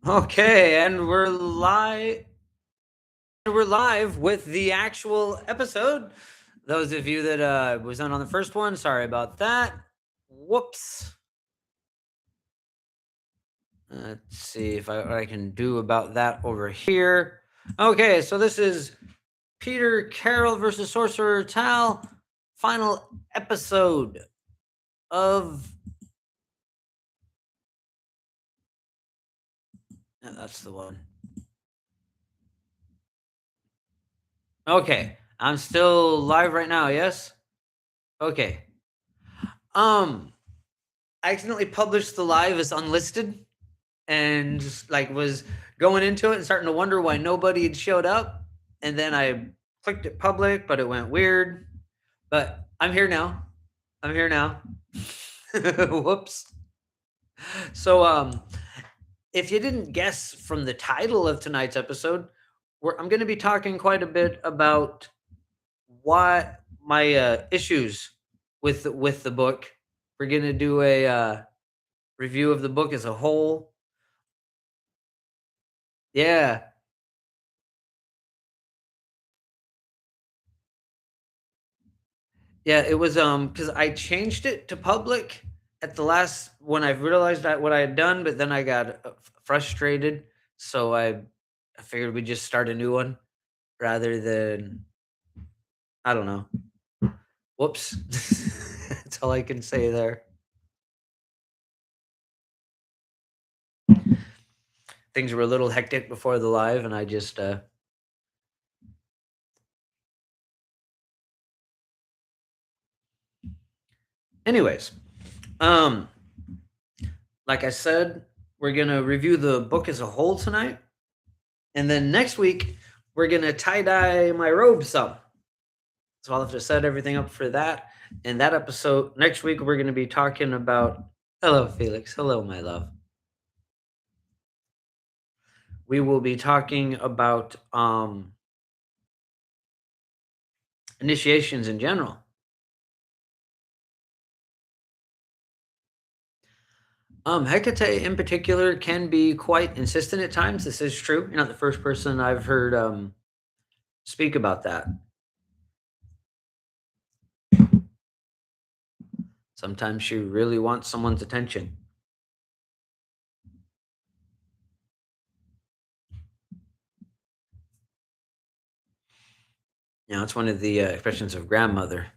Okay, and we're live. We're live with the actual episode. Those of you that was on the first one, sorry about that. Whoops. Let's see if what I can do about that over here. Okay, so this is Peter Carroll versus Sorcerer Tal, final episode of. That's the one. Okay, I'm still live right now. Yes. Okay. Um, I accidentally published the live as unlisted and just like was going into it and starting to wonder why nobody had showed up. And then I clicked it public, but it went weird. But I'm here now. I'm here now. Whoops. So if you didn't guess from the title of tonight's episode, I'm going to be talking quite a bit about what my issues with the book. We're going to do a review of the book as a whole. Yeah. Yeah, it was because I changed it to public at the last when I realized that what I had done, but then I got frustrated, so I figured we'd just start a new one rather than I don't know. Whoops. That's all I can say there. Things were a little hectic before the live, and I just anyways. Um like I said, we're gonna review the book as a whole tonight. And then next week, we're gonna tie-dye my robe some. So I'll have to set everything up for that. In that episode, next week, we're gonna be talking about hello, Felix. Hello, my love. We will be talking about initiations in general. Hecate in particular can be quite insistent at times. This is true. You're not the first person I've heard speak about that. Sometimes she really wants someone's attention. You know, it's one of the expressions of grandmother.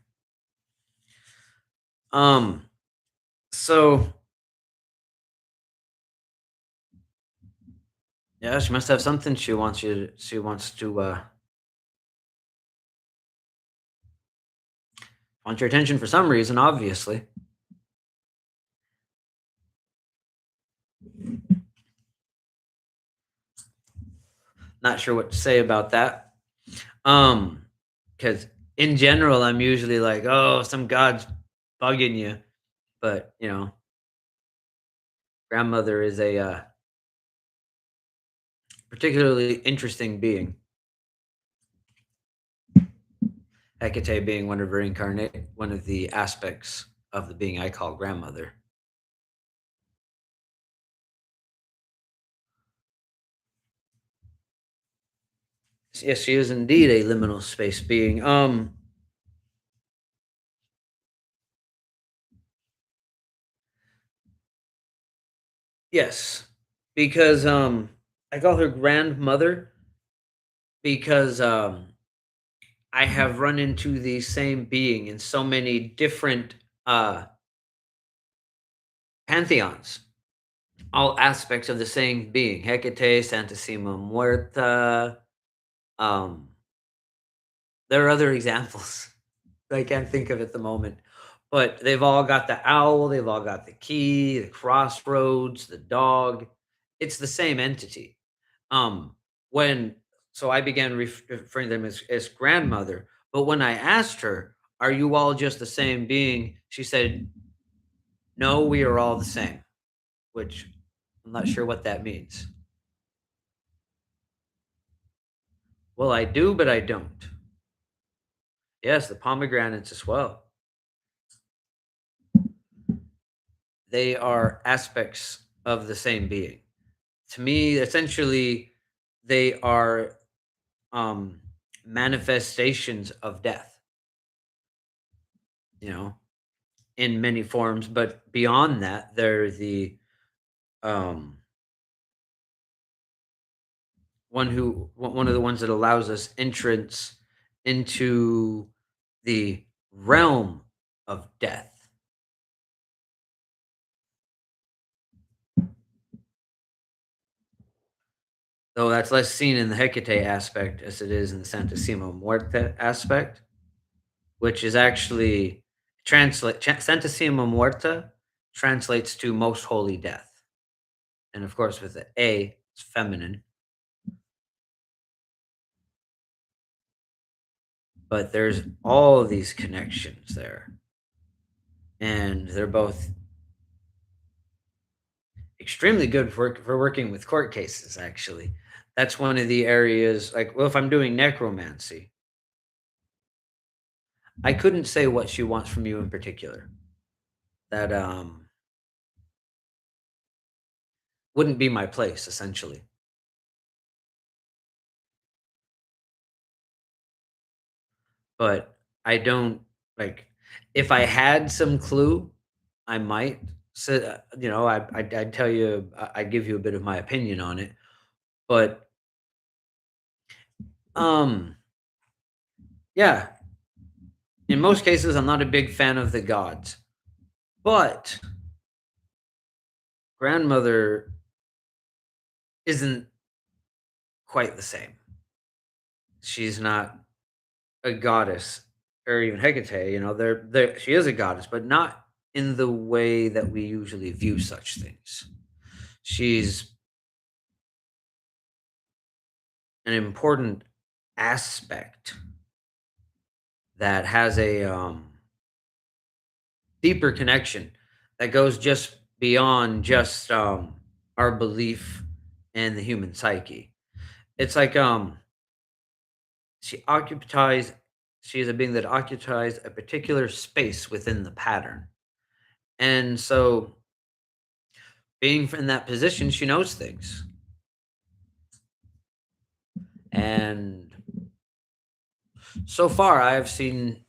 Um, so yeah, she must have something she wants to want your attention for some reason, obviously. Not sure what to say about that. Because in general, I'm usually like, oh, some god's bugging you. But, you know, grandmother is a particularly interesting being. Hecate being one of her incarnate, one of the aspects of the being I call grandmother. Yes, she is indeed a liminal space being. Yes, because I call her grandmother because I have run into the same being in so many different pantheons, all aspects of the same being. Hecate, Santissima Muerta. Um, there are other examples that I can't think of at the moment, but they've all got the owl, they've all got the key, the crossroads, the dog. It's the same entity. Um, when so I began referring to them as grandmother, but when I asked her, "Are you all just the same being?" She said, "No, we are all the same," which I'm not sure what that means. Well, I do, but I don't. Yes, the pomegranates as well. They are aspects of the same being. To me, essentially, they are um, manifestations of death, you know, in many forms. But beyond that, they're the um, one of the ones that allows us entrance into the realm of death. Though that's less seen in the Hecate aspect as it is in the Santissima Muerte aspect, which is actually Santissima Muerta translates to most holy death. And of course, with the A, it's feminine, but there's all these connections there. And they're both extremely good for working with court cases, actually. That's one of the areas, like, well, if I'm doing necromancy, I couldn't say what she wants from you in particular. That wouldn't be my place, essentially. But I don't like if I had some clue, I might say, I'd tell you, I'd give you a bit of my opinion on it. But um, yeah, in most cases, I'm not a big fan of the gods, but grandmother isn't quite the same. She's not a goddess or even Hecate. She is a goddess, but not in the way that we usually view such things. She's an important aspect that has a deeper connection that goes just beyond just our belief in the human psyche. It's like she occupies she is a being that occupies a particular space within the pattern. And so being in that position, she knows things. And so far I have seen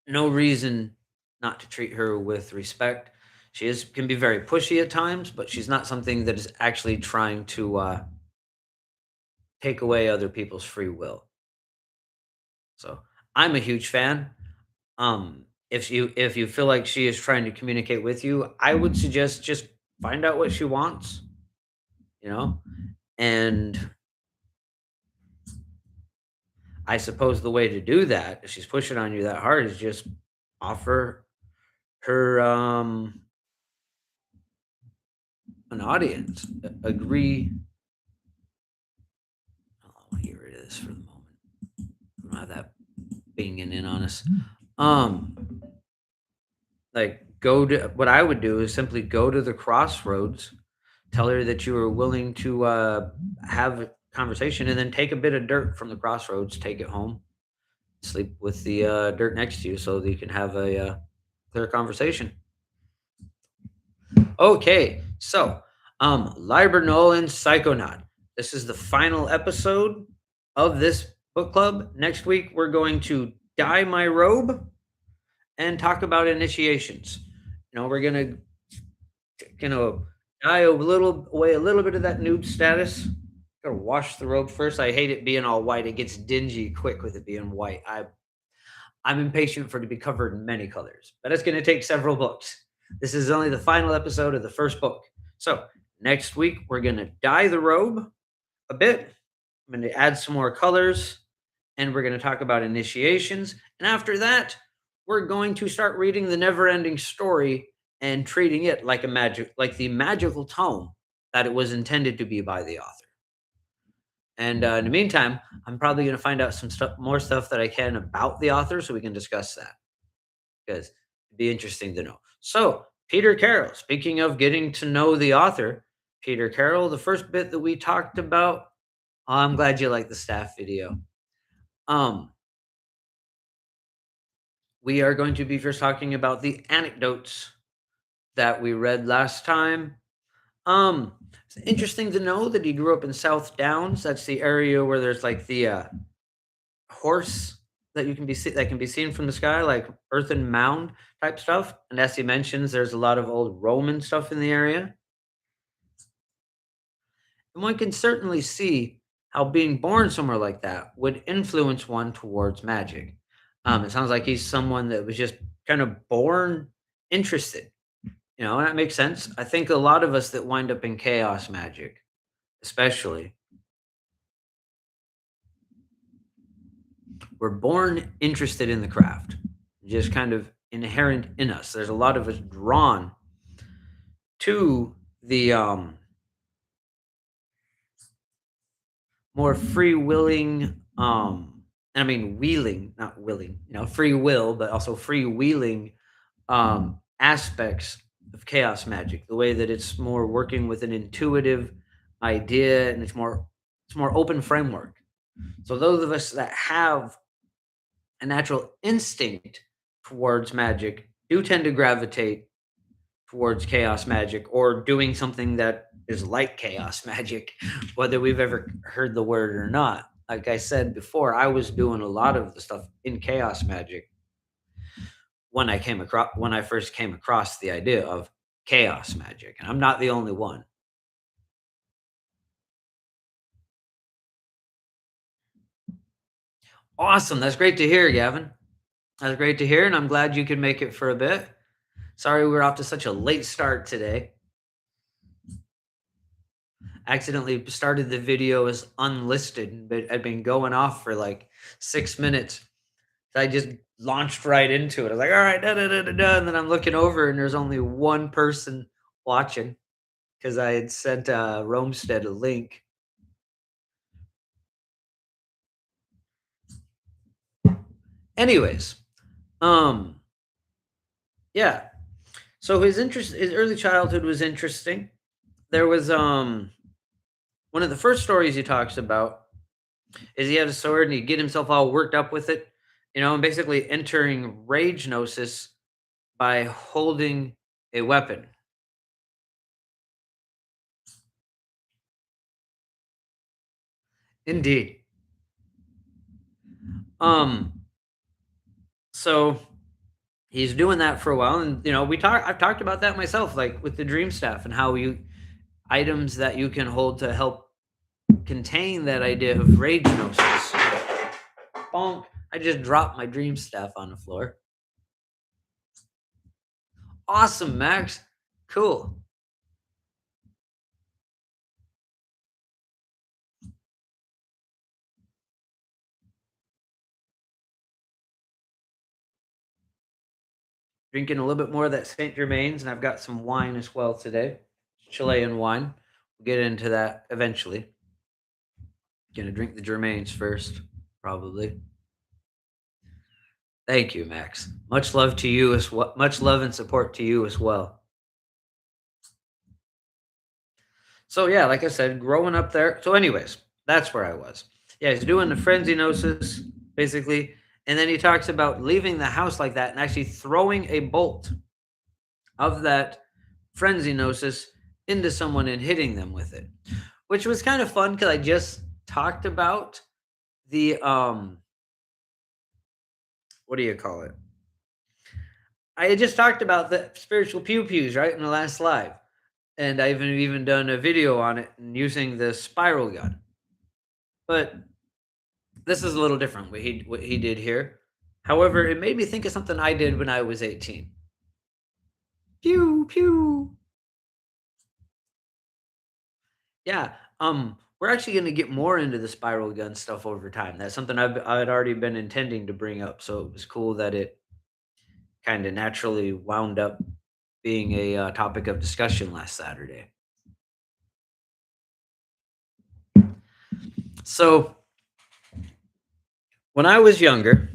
no reason not to treat her with respect. She is can be very pushy at times, but she's not something that is actually trying to take away other people's free will. So I'm a huge fan. If you feel like she is trying to communicate with you, I would suggest just find out what she wants, you know? And I suppose the way to do that, if she's pushing on you that hard, is just offer her an audience. Agree. Oh, I want to get rid of this for the moment. I don't have that binging in on us. Um, like go to what I would do is simply go to the crossroads, tell her that you are willing to have a conversation, and then take a bit of dirt from the crossroads, take it home, sleep with the dirt next to you, so that you can have a clear conversation. Okay, so Liber Null and Psychonaut. This is the final episode of this book club. Next week we're going to dye my robe and talk about initiations. We're gonna dye a little away a little bit of that nude status. Gotta wash the robe first. I hate it being all white. It gets dingy quick with it being white. I'm impatient for it to be covered in many colors, but it's gonna take several books. This is only the final episode of the first book. So next week we're gonna dye the robe a bit. I'm gonna add some more colors, and we're gonna talk about initiations. And after that, we're going to start reading the never-ending story and treating it like the magical tome that it was intended to be by the author. And in the meantime, I'm probably going to find out more stuff that I can about the author, so we can discuss that because it'd be interesting to know. So, Peter Carroll. Speaking of getting to know the author, Peter Carroll. The first bit that we talked about. Oh, I'm glad you like the staff video. Um, we are going to be first talking about the anecdotes that we read last time. It's interesting to know that he grew up in South Downs. That's the area where there's like the horse that that can be seen from the sky, like earthen mound type stuff. And as he mentions, there's a lot of old Roman stuff in the area. And one can certainly see how being born somewhere like that would influence one towards magic. It sounds like he's someone that was just kind of born interested, and that makes sense. I think a lot of us that wind up in chaos magic, especially, we're born interested in the craft, just kind of inherent in us. There's a lot of us drawn to the more free willing, and I mean wheeling, not willing, free will, but also free wheeling aspects of chaos magic. The way that it's more working with an intuitive idea, and it's more open framework. So those of us that have a natural instinct towards magic do tend to gravitate towards chaos magic or doing something that is like chaos magic, whether we've ever heard the word or not. Like I said before, I was doing a lot of the stuff in chaos magic when I first came across the idea of chaos magic, and I'm not the only one. Awesome, that's great to hear, Gavin. That's great to hear, and I'm glad you could make it for a bit. Sorry we're off to such a late start today. Accidentally started the video as unlisted, but I'd been going off for like 6 minutes. So I just launched right into it. I was like, all right, da, da, da, da, da. And then I'm looking over and there's only one person watching because I had sent Romestead a link. Anyways, um, yeah. So his early childhood was interesting. There was one of the first stories he talks about is he had a sword and he'd get himself all worked up with it, and basically entering rage gnosis by holding a weapon. Indeed. Um, so he's doing that for a while, and I've talked about that myself, like with the dream staff and how you items that you can hold to help contain that idea of rage gnosis. Bonk. I just dropped my dream staff on the floor. Awesome, Max. Cool. Drinking a little bit more of that Saint Germain's, and I've got some wine as well today. Chilean wine. We'll get into that eventually. Gonna drink the Germains first, probably. Thank you, Max. Much love to you as well. Much love and support to you as well. So yeah, like I said, growing up there. So, anyways, that's where I was. Yeah, he's doing the frenzy gnosis, basically. And then he talks about leaving the house like that and actually throwing a bolt of that frenzy gnosis into someone and hitting them with it. Which was kind of fun because I just talked about the what do you call it? I had just talked about the spiritual pew pews, right, in the last live. And I've even done a video on it and using the spiral gun. But this is a little different what he did here. However, it made me think of something I did when I was 18. Pew pew. Yeah. We're actually going to get more into the spiral gun stuff over time. That's something I'd already been intending to bring up. So it was cool that it kind of naturally wound up being a topic of discussion last Saturday. So when I was younger,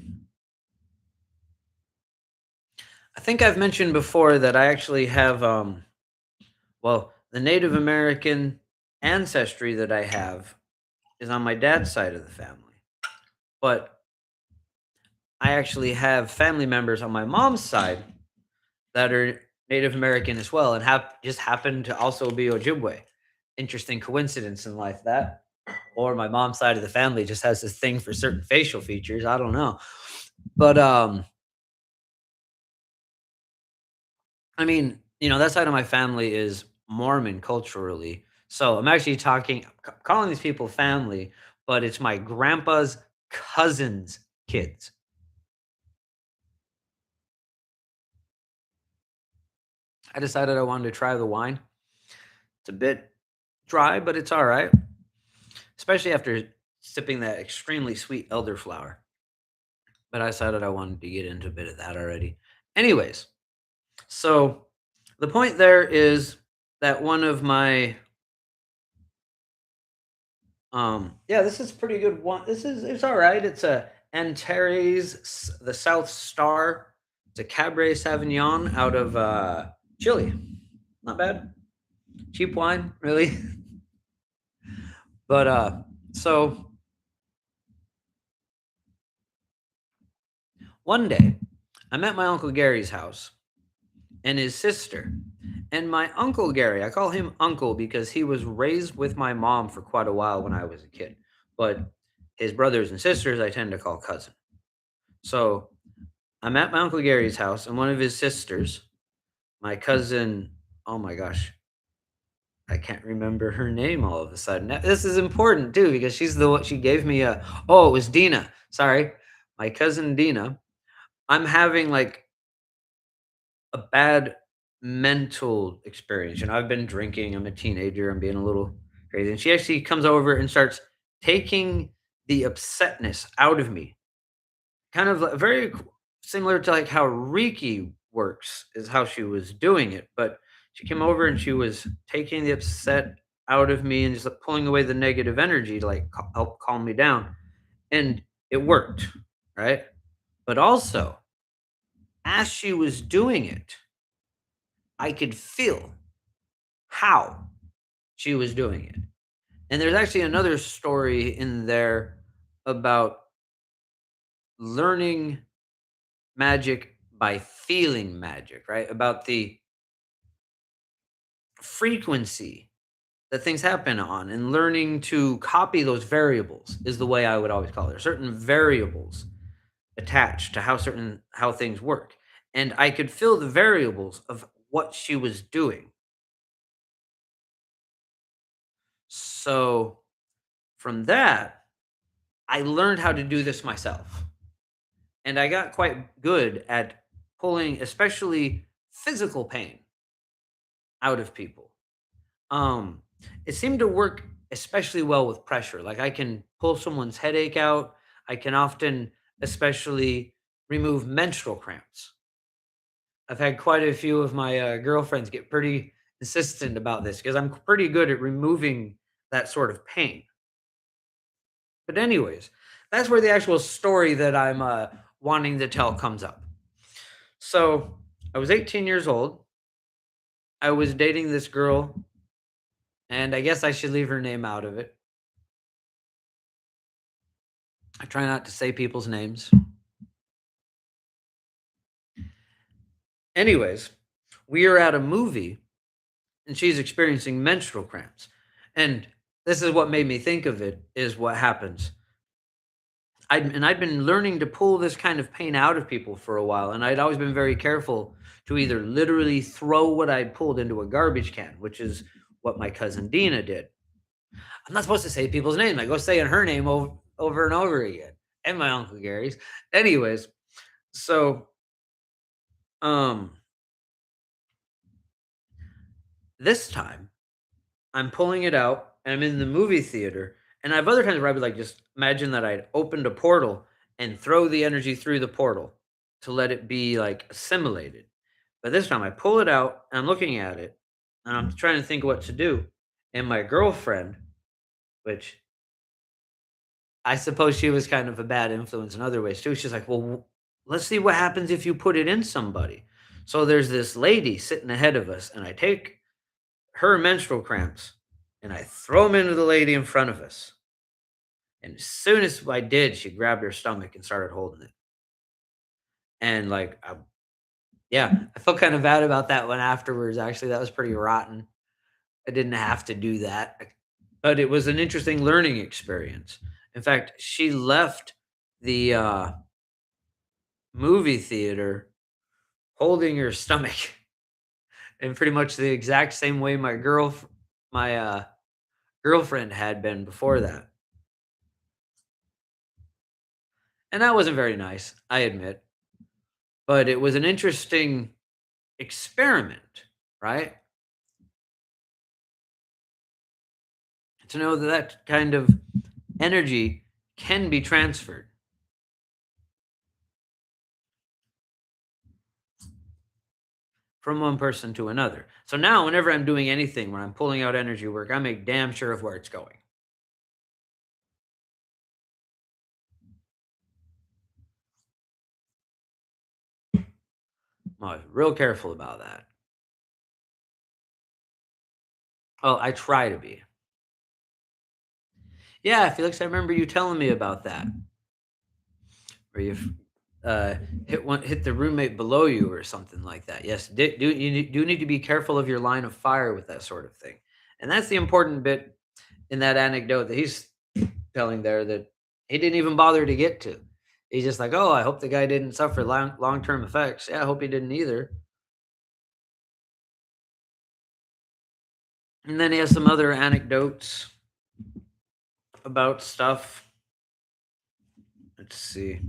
I think I've mentioned before that I actually have, well, the Native American ancestry that I have is on my dad's side of the family. But I actually have family members on my mom's side that are Native American as well, and just happened to also be Ojibwe. Interesting coincidence in life that. Or my mom's side of the family just has this thing for certain facial features. I don't know. But I mean, that side of my family is Mormon culturally. So I'm actually calling these people family, but it's my grandpa's cousin's kids. I decided I wanted to try the wine. It's a bit dry, but it's all right, especially after sipping that extremely sweet elderflower. But I decided I wanted to get into a bit of that already. Anyways, so the point there is that one of my yeah, this is pretty good one. It's all right. It's a the South Star. It's a Cabernet Sauvignon out of Chile. Not bad. Cheap wine, really. But so one day I'm at my Uncle Gary's house and his sister. And my Uncle Gary, I call him Uncle because he was raised with my mom for quite a while when I was a kid. But his brothers and sisters I tend to call cousin. So I'm at my Uncle Gary's house, and one of his sisters, my cousin, oh my gosh, I can't remember her name all of a sudden. This is important too because she's the one she gave me a. Oh, it was Dina. Sorry, my cousin Dina. I'm having like a bad mental experience. I've been drinking. I'm a teenager. I'm being a little crazy, and she actually comes over and starts taking the upsetness out of me. Kind of very similar to, like, how Reiki works is how she was doing it, but she came over and she was taking the upset out of me and just, like, pulling away the negative energy to, like, help calm me down, and it worked, right? But also, as she was doing it, I could feel how she was doing it, and there's actually another story in there about learning magic by feeling magic, right? About the frequency that things happen on and learning to copy those variables is the way I would always call it. There are certain variables attached to how things work. And I could feel the variables of what she was doing. So from that, I learned how to do this myself. And I got quite good at pulling especially physical pain out of people. Um, it seemed to work especially well with pressure. Like I can pull someone's headache out. I can often, especially, remove menstrual cramps. I've had quite a few of my girlfriends get pretty insistent about this because I'm pretty good at removing that sort of pain. But, anyways, that's where the actual story that I'm wanting to tell comes up. So, I was 18 years old. I was dating this girl, and I guess I should leave her name out of it. I try not to say people's names. Anyways, we are at a movie and she's experiencing menstrual cramps. And this is what made me think of it is what happens. I'd been learning to pull this kind of pain out of people for a while, and I'd always been very careful to either literally throw what I'd pulled into a garbage can, which is what my cousin Dina did. I'm not supposed to say people's names. I go saying her name over and over again, and my uncle Gary's. Anyways, so um, this time I'm pulling it out, and I'm in the movie theater, and I have other times where I would, like, just imagine that I'd opened a portal and throw the energy through the portal to let it be, like, assimilated. But this time I pull it out, and I'm looking at it, and I'm trying to think what to do, and my girlfriend, which I suppose she was kind of a bad influence in other ways too, she's like, "Well, let's see what happens if you put it in somebody." So there's this lady sitting ahead of us, and I take her menstrual cramps, and I throw them into the lady in front of us. And as soon as I did, she grabbed her stomach and started holding it. And like Yeah, I felt kind of bad about that one afterwards, actually, that was pretty rotten. I didn't have to do that, but it was an interesting learning experience. In fact, she left the, movie theater holding her stomach in pretty much the exact same way my girlfriend had been before that, and that wasn't very nice, I admit, but it was an interesting experiment, right? To know that that kind of energy can be transferred from one person to another. So now whenever I'm doing anything where I'm pulling out energy work, I make damn sure of where it's going. I'm real careful about that. Oh, I try to be. Yeah, Felix, I remember you telling me about that. Where you've hit the roommate below you or something like that. Yes, do need to be careful of your line of fire with that sort of thing, and that's the important bit in that anecdote that he's telling there that he didn't even bother to get to. He's just like, oh, I hope the guy didn't suffer long term effects. Yeah, I hope he didn't either. And then he has some other anecdotes about stuff. Let's see.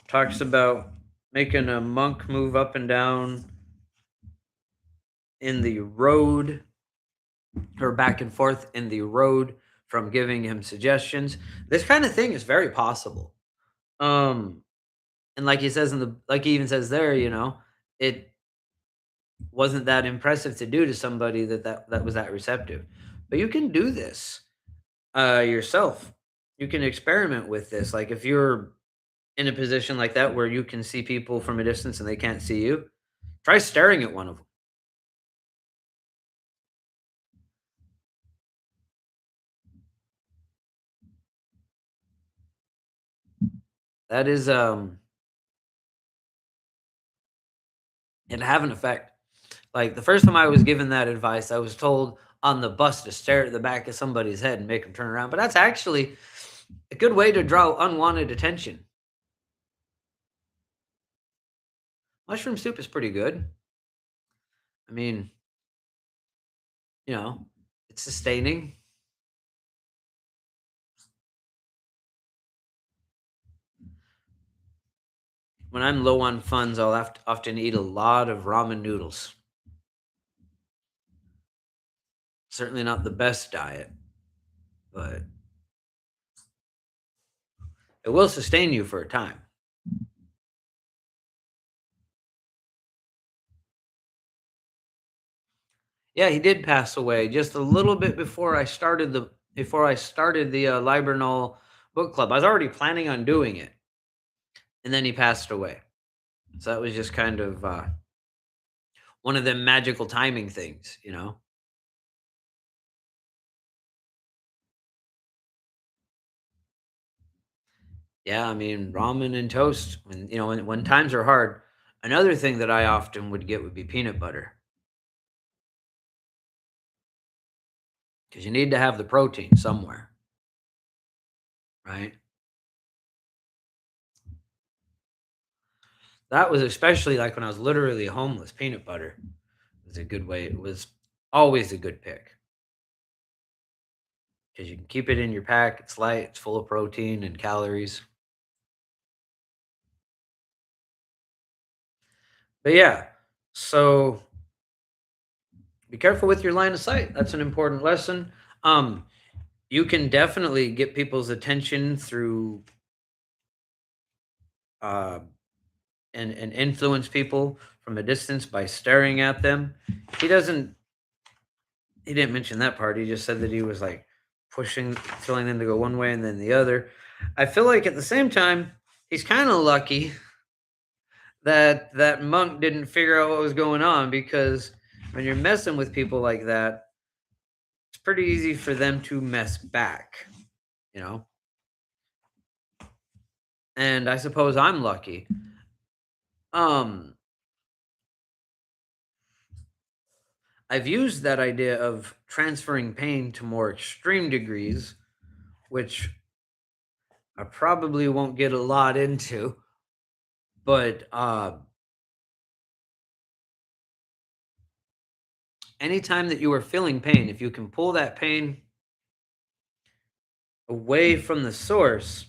Talks about making a monk move up and down in the road or back and forth in the road from giving him suggestions. This kind of thing is very possible. Um and like he says in the like he even says there, it wasn't that impressive to do to somebody that was that receptive. But you can do this yourself. You can experiment with this. Like if you're in a position like that where you can see people from a distance and they can't see you, try staring at one of them. That is it have an effect. Like the first time I was given that advice, I was told on the bus to stare at the back of somebody's head and make them turn around. But that's actually a good way to draw unwanted attention. Mushroom soup is pretty good. I mean, you know, it's sustaining. When I'm low on funds, I'll have to often eat a lot of ramen noodles. Certainly not the best diet, but it will sustain you for a time. Yeah, he did pass away just a little bit before I started the Liber book club. I was already planning on doing it, and then he passed away. So that was just kind of one of them magical timing things. Yeah, I mean ramen and toast when times are hard. Another thing that I often would get would be peanut butter because you need to have the protein somewhere, right? That was especially like when I was literally homeless. Peanut butter was a good way. It was always a good pick because you can keep it in your pack. It's light. It's full of protein and calories. But yeah, so be careful with your line of sight. That's an important lesson. Um, you can definitely get people's attention through uh, and influence people from a distance by staring at them. He doesn't. He didn't mention that part. He just said that he was like pushing, telling them to go one way and then the other. I feel like at the same time, he's kind of lucky that that monk didn't figure out what was going on because when you're messing with people like that, it's pretty easy for them to mess back, you know? And I suppose I'm lucky. I've used that idea of transferring pain to more extreme degrees, which I probably won't get a lot into, but anytime that you are feeling pain, if you can pull that pain away from the source,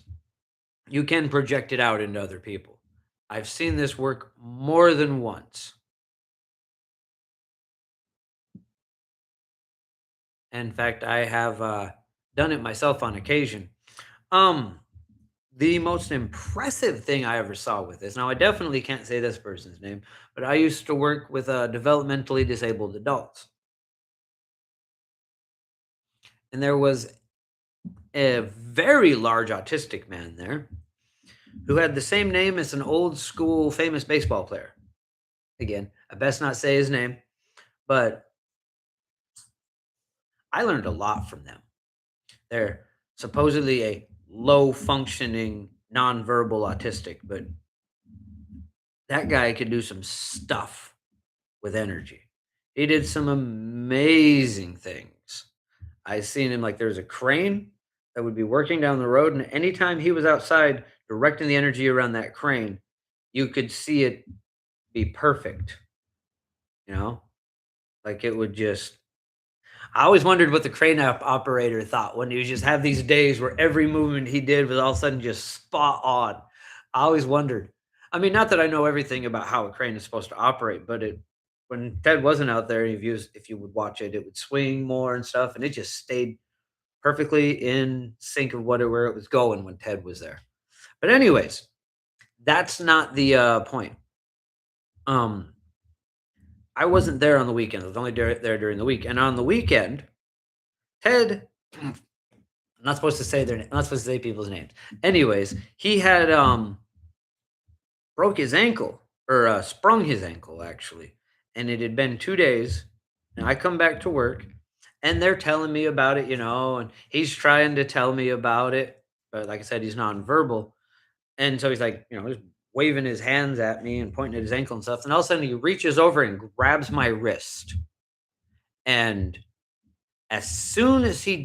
you can project it out into other people. I've seen this work more than once. In fact, I have done it myself on occasion. Um, the most impressive thing I ever saw with this. Now, I definitely can't say this person's name, but I used to work with developmentally disabled adults, and there was a very large autistic man there who had the same name as an old school famous baseball player. Again, I best not say his name, but I learned a lot from them. They're supposedly a low functioning nonverbal autistic, but that guy could do some stuff with energy. He did some amazing things. I seen him like there's a crane that would be working down the road, and anytime he was outside directing the energy around that crane, you could see it be perfect, you know? Like it would just I always wondered what the crane operator thought when he would just have these days where every movement he did was all of a sudden just spot on. I always wondered. I mean, not that I know everything about how a crane is supposed to operate, but it when Ted wasn't out there, if you would watch it, it would swing more and stuff, and it just stayed perfectly in sync of where it was going when Ted was there. But anyways, that's not the point. Um, I wasn't there on the weekend. I was only there during the week, and on the weekend, Ted I'm not supposed to say I'm not supposed to say people's names. Anyways, he had broke his ankle or sprung his ankle actually, and it had been 2 days. And I come back to work, and they're telling me about it, and he's trying to tell me about it, but like I said, he's nonverbal, and so he's like, just waving his hands at me and pointing at his ankle and stuff. And all of a sudden, he reaches over and grabs my wrist, and as soon as he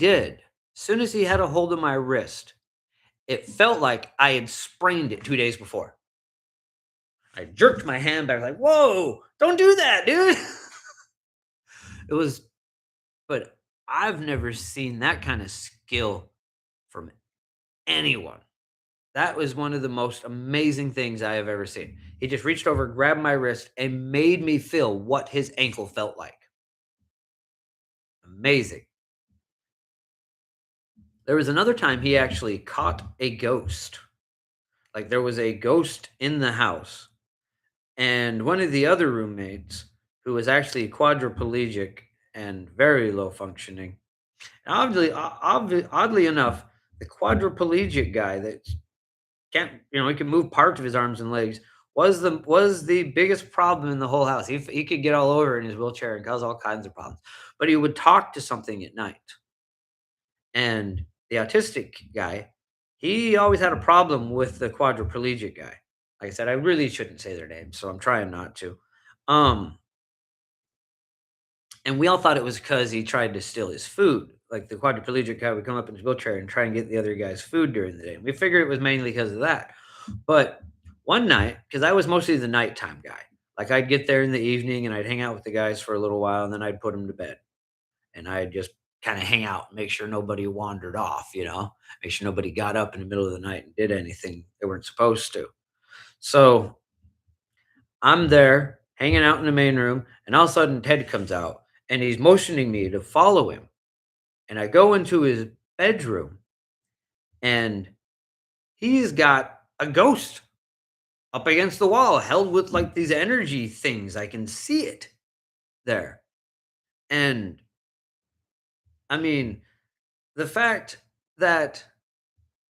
had a hold of my wrist, it felt like I had sprained it 2 days before. I jerked my hand back like, "Whoa, don't do that, dude." It was but I've never seen that kind of skill from anyone. That was one of the most amazing things I have ever seen. He just reached over, grabbed my wrist, and made me feel what his ankle felt like. Amazing. There was another time he actually caught a ghost. Like, there was a ghost in the house. And one of the other roommates, who was actually quadriplegic and very low functioning, oddly enough, the quadriplegic guy that can't, he can move parts of his arms and legs was the biggest problem in the whole house. He could get all over in his wheelchair and cause all kinds of problems, but he would talk to something at night. And the autistic guy, he always had a problem with the quadriplegic guy. Like I said, I really shouldn't say their names, so I'm trying not to. Um, and we all thought it was because he tried to steal his food. Like the quadriplegic guy would come up in his wheelchair and try and get the other guy's food during the day. We figured it was mainly because of that. But one night, because I was mostly the nighttime guy, like I'd get there in the evening and I'd hang out with the guys for a little while and then I'd put them to bed. And I'd just kind of hang out, make sure nobody wandered off, make sure nobody got up in the middle of the night and did anything they weren't supposed to. So I'm there hanging out in the main room, and all of a sudden Ted comes out and he's motioning me to follow him. And I go into his bedroom and he's got a ghost up against the wall, held with like these energy things. I can see it there. And I mean, the fact that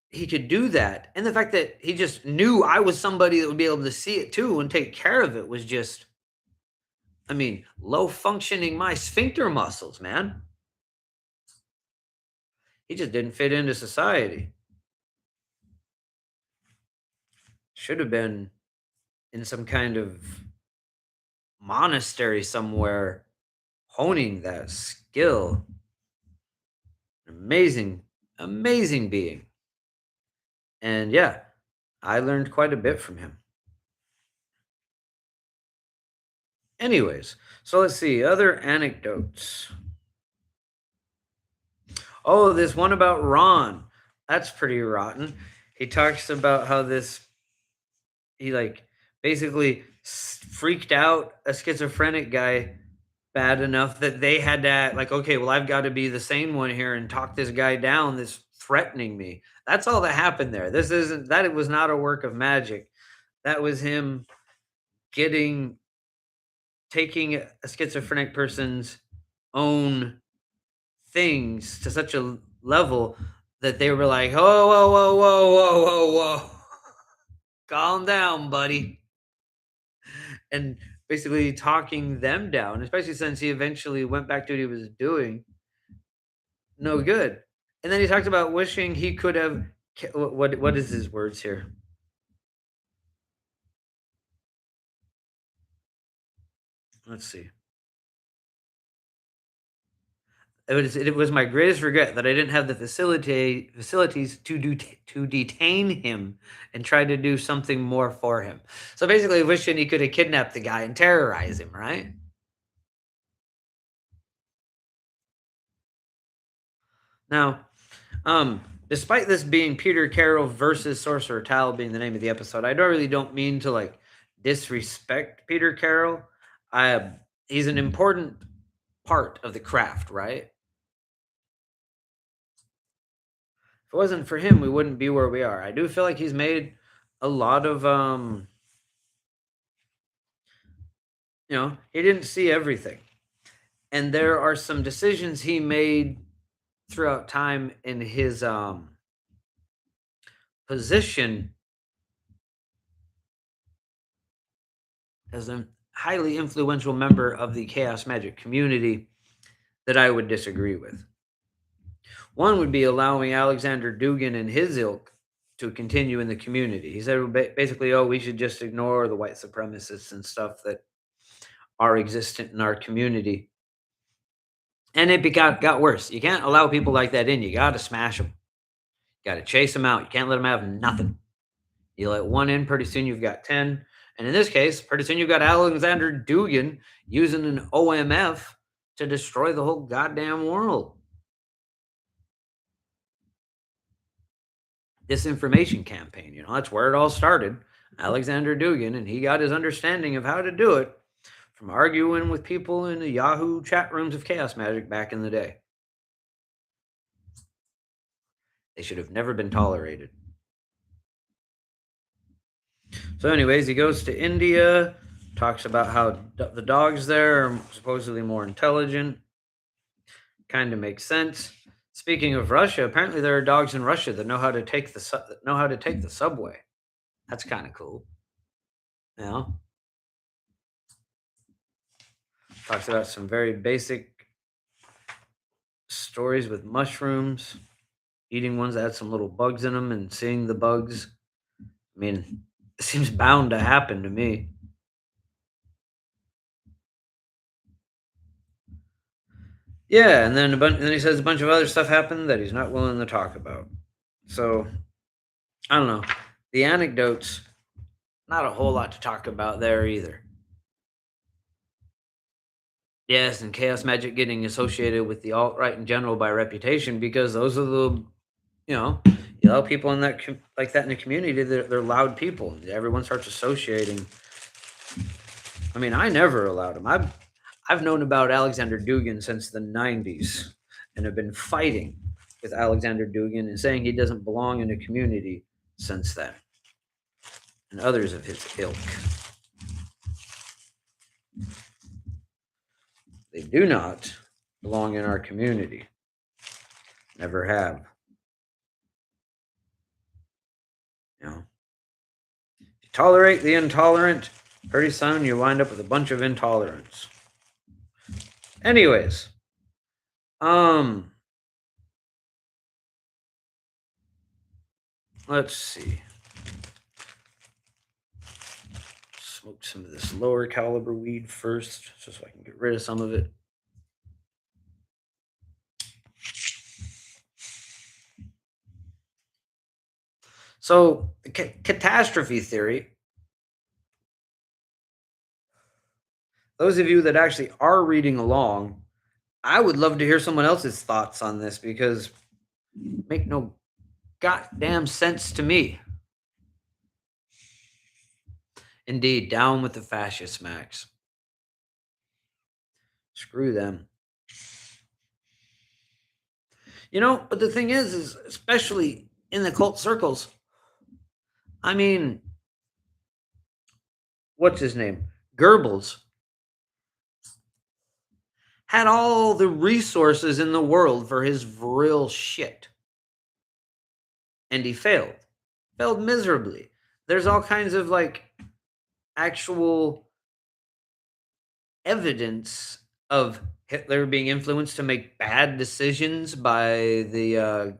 he could do that, and the fact that he just knew I was somebody that would be able to see it too and take care of it was just, I mean, low functioning my sphincter muscles, man. He just didn't fit into society. Should have been in some kind of monastery somewhere, honing that skill. Amazing, amazing being. And yeah, I learned quite a bit from him. Anyways, so let's see other anecdotes. Oh, this one about Ron. That's pretty rotten. He talks about how he like basically freaked out a schizophrenic guy bad enough that they had to like, okay, well, I've got to be the sane one here and talk this guy down that's threatening me. That's all that happened there. This isn't that it was not a work of magic. That was him getting taking a schizophrenic person's own things to such a level that they were like, "Oh, whoa, whoa, whoa, whoa, whoa, whoa, calm down, buddy," and basically talking them down, especially since he eventually went back to what he was doing. No good. And then he talked about wishing he could have. What is his words here? Let's see. It was my greatest regret that I didn't have the facilities to detain him and try to do something more for him. So basically, wishing he could have kidnapped the guy and terrorized him, right? Now, um, despite this being Peter Carroll versus Sorcerer Tal being the name of the episode, I don't mean to like disrespect Peter Carroll. I He's an important part of the craft, right? If it wasn't for him, we wouldn't be where we are. I do feel like he's made a lot of he didn't see everything. And there are some decisions he made throughout time in his position as a highly influential member of the chaos magic community that I would disagree with. One would be allowing Alexander Dugan and his ilk to continue in the community. He said basically, oh, we should just ignore the white supremacists and stuff that are existent in our community. And got worse. You can't allow people like that in. You got to smash them. You got to chase them out. You can't let them have nothing. You let one in, pretty soon you've got 10. And in this case, pretty soon you've got Alexander Dugan using an OMF to destroy the whole goddamn world. Disinformation campaign, that's where it all started. Alexander Dugan, and he got his understanding of how to do it from arguing with people in the Yahoo chat rooms of Chaos Magic back in the day. They should have never been tolerated. So, anyways, he goes to India, talks about how the dogs there are supposedly more intelligent. Kind of makes sense. Speaking of Russia, apparently there are dogs in Russia that know how to take the subway. That's kind of cool. You know, talks about some very basic stories with mushrooms, eating ones that had some little bugs in them, and seeing the bugs. I mean, it seems bound to happen to me. Yeah, and then he says a bunch of other stuff happened that he's not willing to talk about. So I don't know. The anecdotes, not a whole lot to talk about there either. Yes, and chaos magic getting associated with the alt right in general by reputation because those are the you allow people in like that in the community. They're loud people. Everyone starts associating. I mean, I never allowed him. I've known about Alexander Dugan since the '90s, and have been fighting with Alexander Dugan and saying he doesn't belong in a community since then, and others of his ilk. They do not belong in our community. Never have. If you tolerate the intolerant, pretty soon you wind up with a bunch of intolerance. Anyways, let's see. Smoke some of this lower caliber weed first, just so I can get rid of some of it. So, catastrophe theory, those of you that actually are reading along, I would love to hear someone else's thoughts on this because make no goddamn sense to me. Indeed, down with the fascists, Max. Screw them. But the thing is especially in the cult circles, I mean, what's his name? Goebbels had all the resources in the world for his real shit. And he failed miserably. There's all kinds of like actual evidence of Hitler being influenced to make bad decisions by the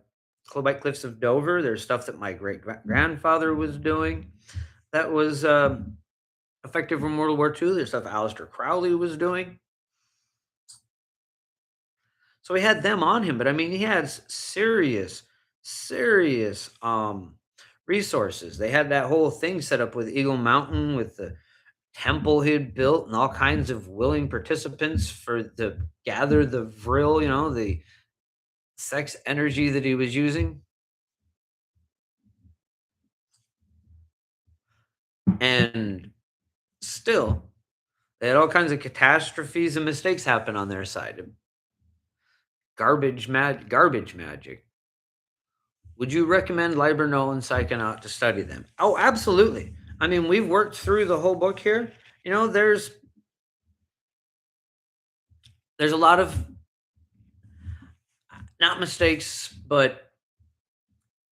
Clobite Cliffs of Dover. There's stuff that my great grandfather was doing that was effective in World War II. There's stuff Aleister Crowley was doing. So he had them on him, but I mean, he had serious resources. They had that whole thing set up with Eagle Mountain, with the temple he'd built, and all kinds of willing participants for to gather the vril, the sex energy that he was using. And still, they had all kinds of catastrophes and mistakes happen on their side. Garbage magic. Would you recommend Liber, Null, and Psychonaut to study them? Oh, absolutely. I mean, we've worked through the whole book here. There's a lot of not mistakes, but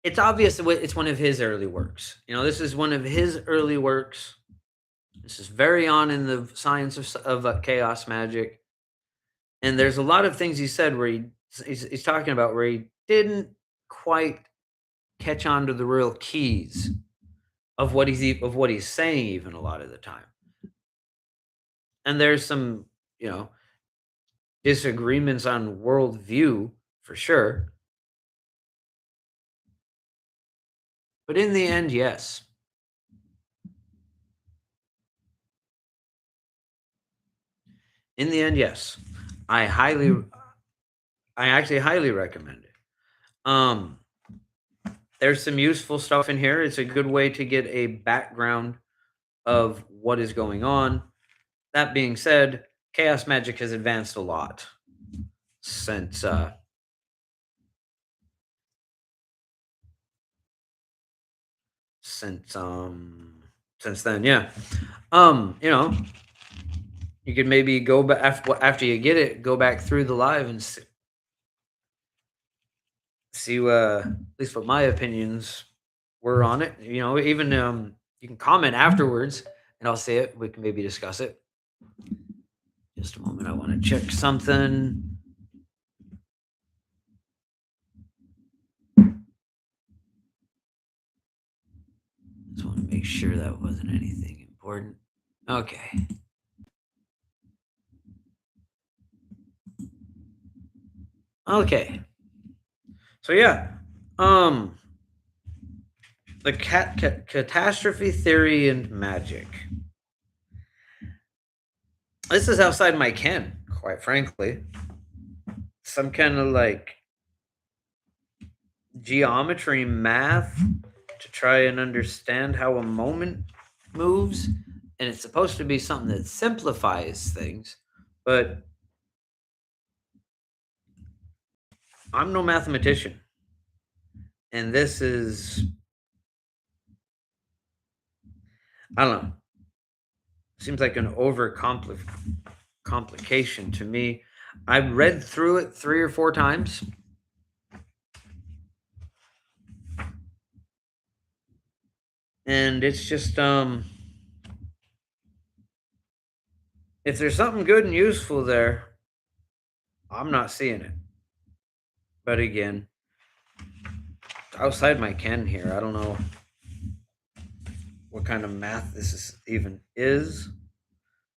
it's obvious it's one of his early works. This is one of his early works. This is very on in the science of chaos magic. And there's a lot of things he said where he's talking about where he didn't quite catch on to the real keys of what he's saying even a lot of the time. And there's some, disagreements on worldview for sure. But in the end, yes. In the end, yes. I actually highly recommend it. There's some useful stuff in here. It's a good way to get a background of what is going on. That being said, chaos magic has advanced a lot since since then. Yeah. You could maybe go back after you get it, go back through the live and see at least what my opinions were on it. Even you can comment afterwards and I'll see it. We can maybe discuss it. Just a moment, I want to check something. Just want to make sure that wasn't anything important. Okay. Okay. So yeah, the catastrophe theory and magic. This is outside my ken, quite frankly. Some kind of like geometry math to try and understand how a moment moves, and it's supposed to be something that simplifies things, but I'm no mathematician. And this is, I don't know, seems like an complication to me. I've read through it 3 or 4 times. And it's just if there's something good and useful there, I'm not seeing it. But again, outside my ken here, I don't know what kind of math this is.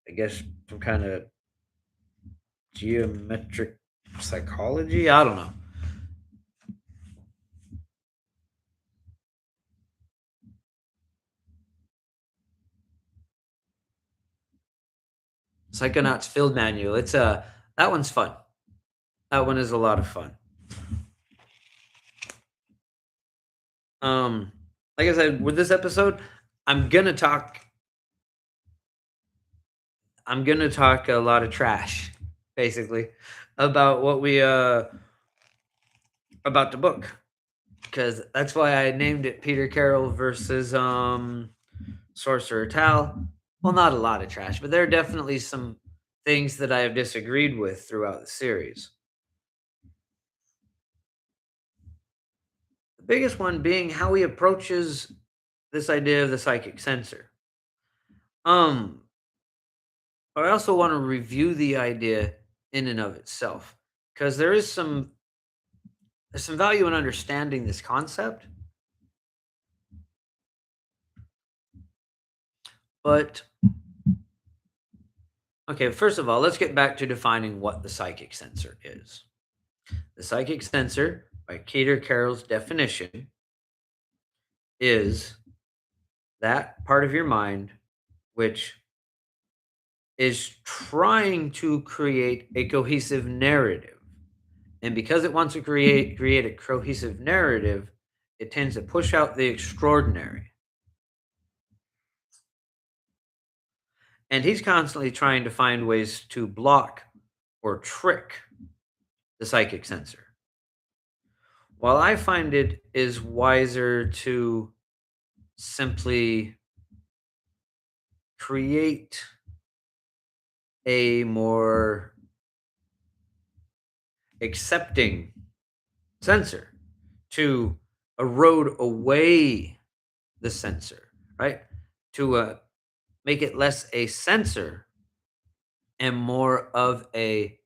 I guess some kind of geometric psychology. I don't know. Psychonauts Field Manual. It's that one's fun. That one is a lot of fun. Um, like I said, with this episode, I'm gonna talk. I'm gonna talk a lot of trash, basically, about what we about the book, because that's why I named it Peter Carroll versus Sorcerer Tal. Well, not a lot of trash, but there are definitely some things that I have disagreed with throughout the series. The biggest one being how he approaches this idea of the psychic sensor. Um, I also want to review the idea in and of itself because there's some value in understanding this concept. But okay, first of all, let's get back to defining what the psychic sensor is. The psychic sensor, by Peter Carroll's definition, is that part of your mind which is trying to create a cohesive narrative. And because it wants to create a cohesive narrative, it tends to push out the extraordinary. And he's constantly trying to find ways to block or trick the psychic sensor. While I find it is wiser to simply create a more accepting sensor to erode away the sensor, right? To make it less a sensor and more of a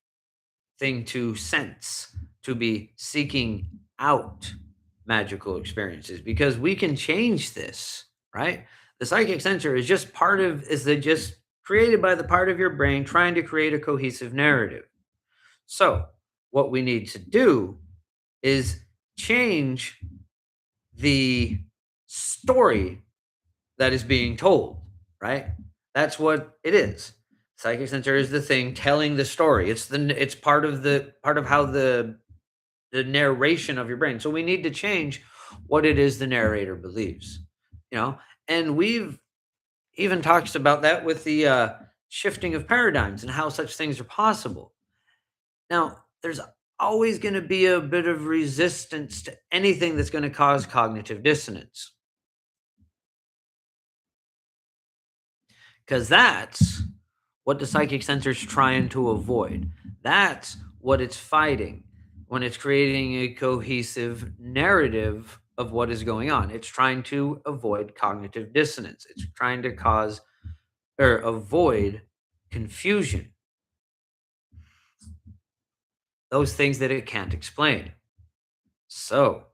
thing to sense, to be seeking out magical experiences because we can change this, right? The psychic sensor is just just created by the part of your brain trying to create a cohesive narrative. So, what we need to do is change the story that is being told, right? That's what it is. Psychic sensor is the thing telling the story. It's part of how the narration of your brain. So we need to change what it is the narrator believes, you know? And we've even talked about that with the shifting of paradigms and how such things are possible. Now, there's always going to be a bit of resistance to anything that's going to cause cognitive dissonance because that's what the psychic sensor is trying to avoid. That's what it's fighting when it's creating a cohesive narrative of what is going on. It's trying to avoid cognitive dissonance. It's trying to cause or avoid confusion, those things that it can't explain. So,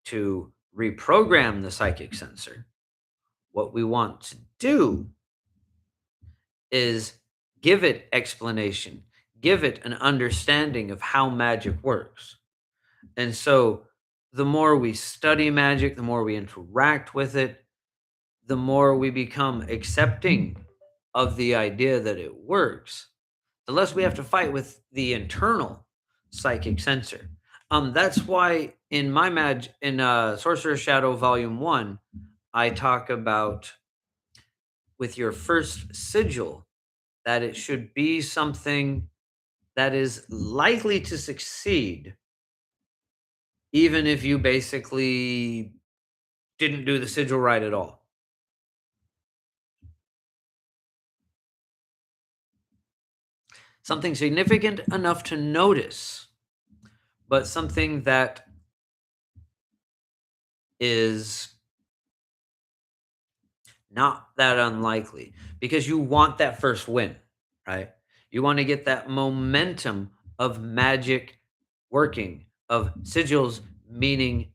to reprogram the psychic sensor, what we want to do is give it explanation, give it an understanding of how magic works. And so the more we study magic, the more we interact with it, the more we become accepting of the idea that it works, the less we have to fight with the internal psychic sensor. That's why in Sorcerer Shadow Volume 1, I talk about with your first sigil that it should be something that is likely to succeed, even if you basically didn't do the sigil right at all. Something significant enough to notice, but something that is not that unlikely because you want that first win, right? You want to get that momentum of magic working, of sigils meaning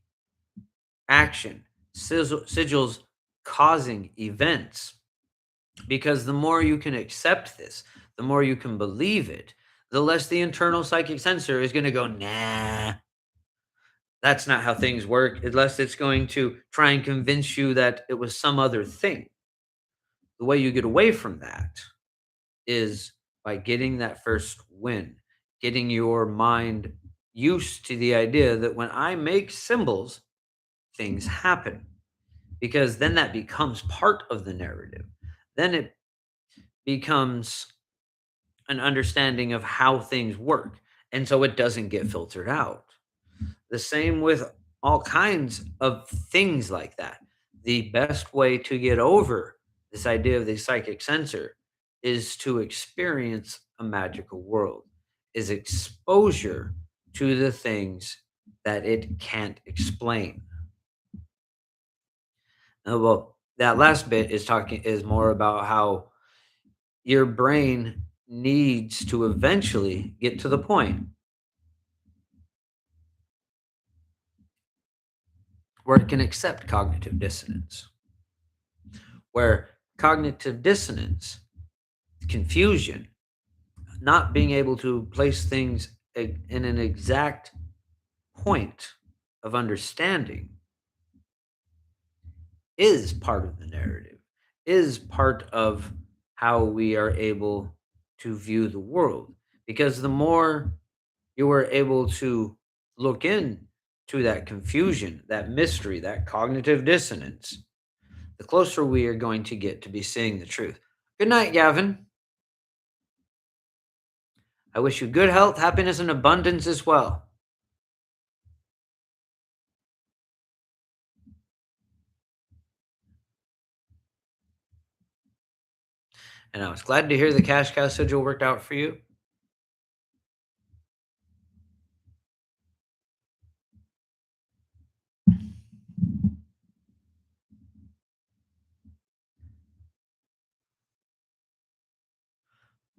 action, sigils causing events. Because the more you can accept this, the more you can believe it, the less the internal psychic sensor is going to go, nah, that's not how things work, unless it's going to try and convince you that it was some other thing. The way you get away from that is by getting that first win, getting your mind used to the idea that when I make symbols, things happen. Because then that becomes part of the narrative. Then it becomes an understanding of how things work. And so it doesn't get filtered out. The same with all kinds of things like that. The best way to get over this idea of the psychic sensor is to experience a magical world, is exposure to the things that it can't explain. Well, that last bit is more about how your brain needs to eventually get to the point where it can accept cognitive dissonance, where cognitive dissonance, confusion, not being able to place things in an exact point of understanding is part of the narrative, is part of how we are able to view the world. Because the more you are able to look in to that confusion, that mystery, that cognitive dissonance, the closer we are going to get to be seeing the truth. Good night, Gavin. I wish you good health, happiness, and abundance as well. And I was glad to hear the cash cow sigil worked out for you.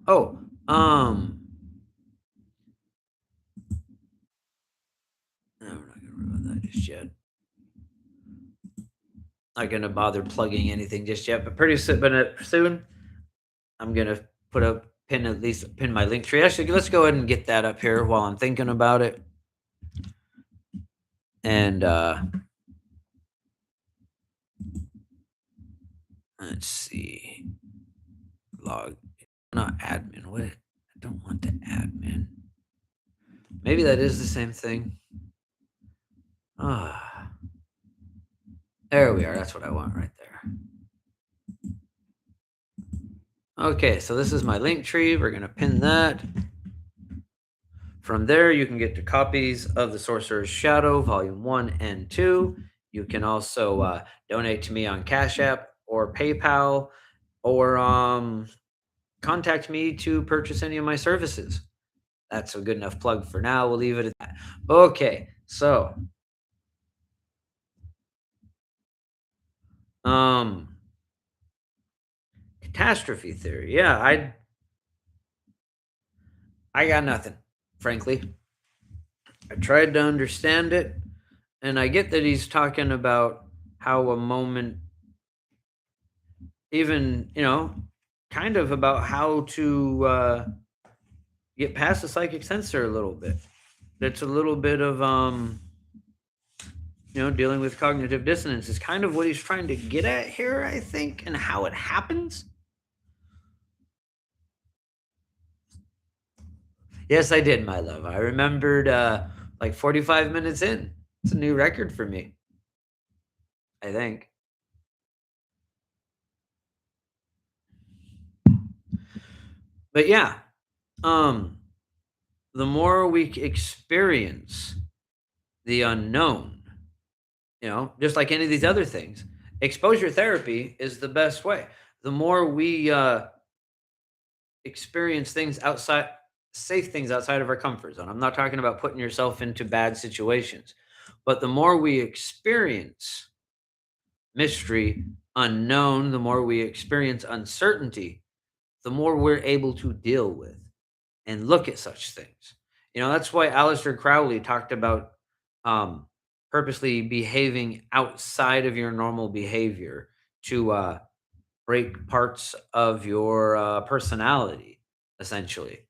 Oh, no, we're not gonna worry about that just yet. Not gonna bother plugging anything just yet, but soon I'm gonna put a pin, at least pin my link tree. Actually, let's go ahead and get that up here while I'm thinking about it. And let's see. Log, not admin. What? I don't want the admin. Maybe that is the same thing. Ah, there we are. That's what I want right there. Okay, so this is my link tree. We're gonna pin that. From there, you can get to copies of the Sorcerer's Shadow, Volume 1 and 2. You can also donate to me on Cash App or PayPal, or contact me to purchase any of my services. That's a good enough plug for now. We'll leave it at that. Okay, so catastrophe theory. Yeah, I got nothing, frankly. I tried to understand it, and I get that he's talking about how a moment, even, kind of about how to get past the psychic sensor a little bit. It's a little bit of dealing with cognitive dissonance is kind of what he's trying to get at here, I think, and how it happens. Yes, I did, my love. I remembered like 45 minutes in. It's a new record for me, I think. But yeah, um the more we experience the unknown, just like any of these other things, exposure therapy is the best way. The more we experience things outside, safe things outside of our comfort zone. I'm not talking about putting yourself into bad situations, but the more we experience mystery, unknown, the more we experience uncertainty, the more we're able to deal with and look at such things. That's why Aleister Crowley talked about um, purposely behaving outside of your normal behavior to break parts of your personality, essentially.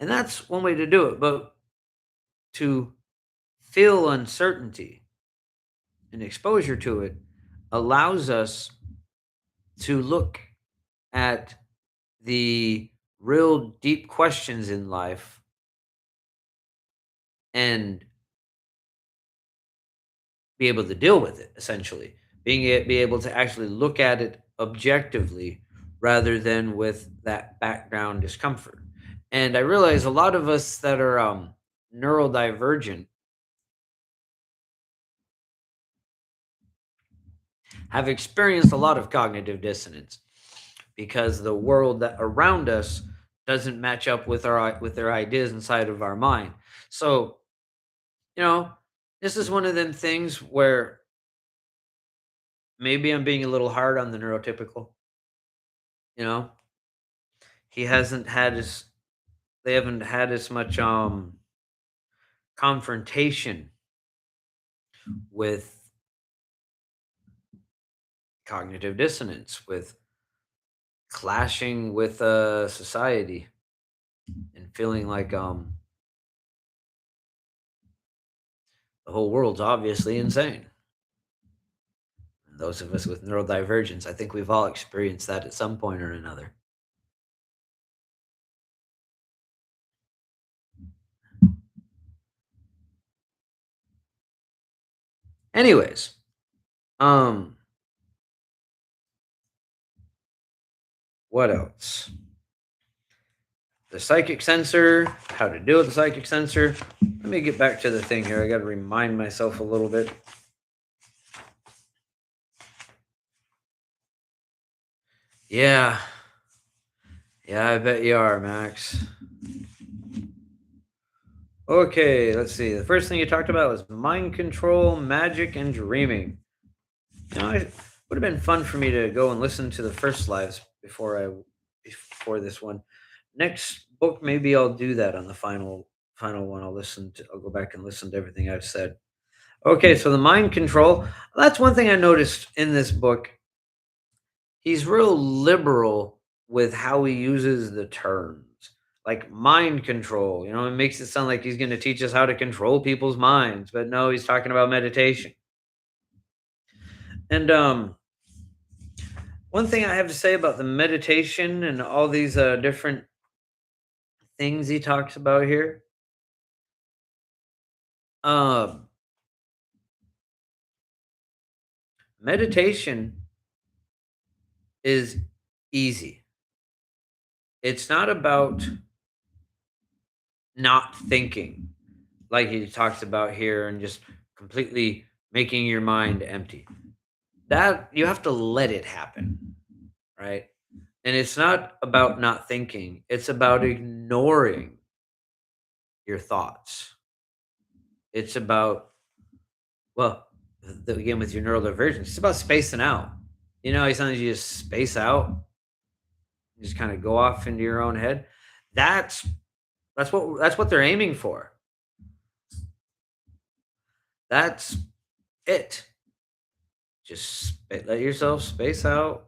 And that's one way to do it. But to feel uncertainty and exposure to it allows us to look at the real deep questions in life and be able to deal with it, essentially. Be able to actually look at it objectively rather than with that background discomfort. And I realize a lot of us that are neurodivergent have experienced a lot of cognitive dissonance because the world that around us doesn't match up with their ideas inside of our mind. So, you know, this is one of them things where maybe I'm being a little hard on the neurotypical, you know. He hasn't had as They haven't had as much confrontation with cognitive dissonance, with clashing with society and feeling like the whole world's obviously insane. And those of us with neurodivergence, I think we've all experienced that at some point or another. Anyways, um, what else? The psychic sensor, how to deal with the psychic sensor. Let me get back to the thing here. I got to remind myself a little bit. Yeah. Yeah, I bet you are, Max. Okay, let's see. The first thing you talked about was mind control, magic, and dreaming. It would have been fun for me to go and listen to the first lives before this one. Next book, maybe I'll do that on the final one. I'll go back and listen to everything I've said. Okay, so the mind control. That's one thing I noticed in this book. He's real liberal with how he uses the terms. Like mind control, it makes it sound like he's going to teach us how to control people's minds, but no, he's talking about meditation. And one thing I have to say about the meditation and all these different things he talks about here, um, meditation is easy. It's not about not thinking, like he talks about here, and just completely making your mind empty. That you have to let it happen, right? And it's not about not thinking, it's about ignoring your thoughts. It's about, well, again, with your neurodivergence, it's about spacing out. How sometimes you just space out, you just kind of go off into your own head. That's that's what they're aiming for. That's it. Let yourself space out,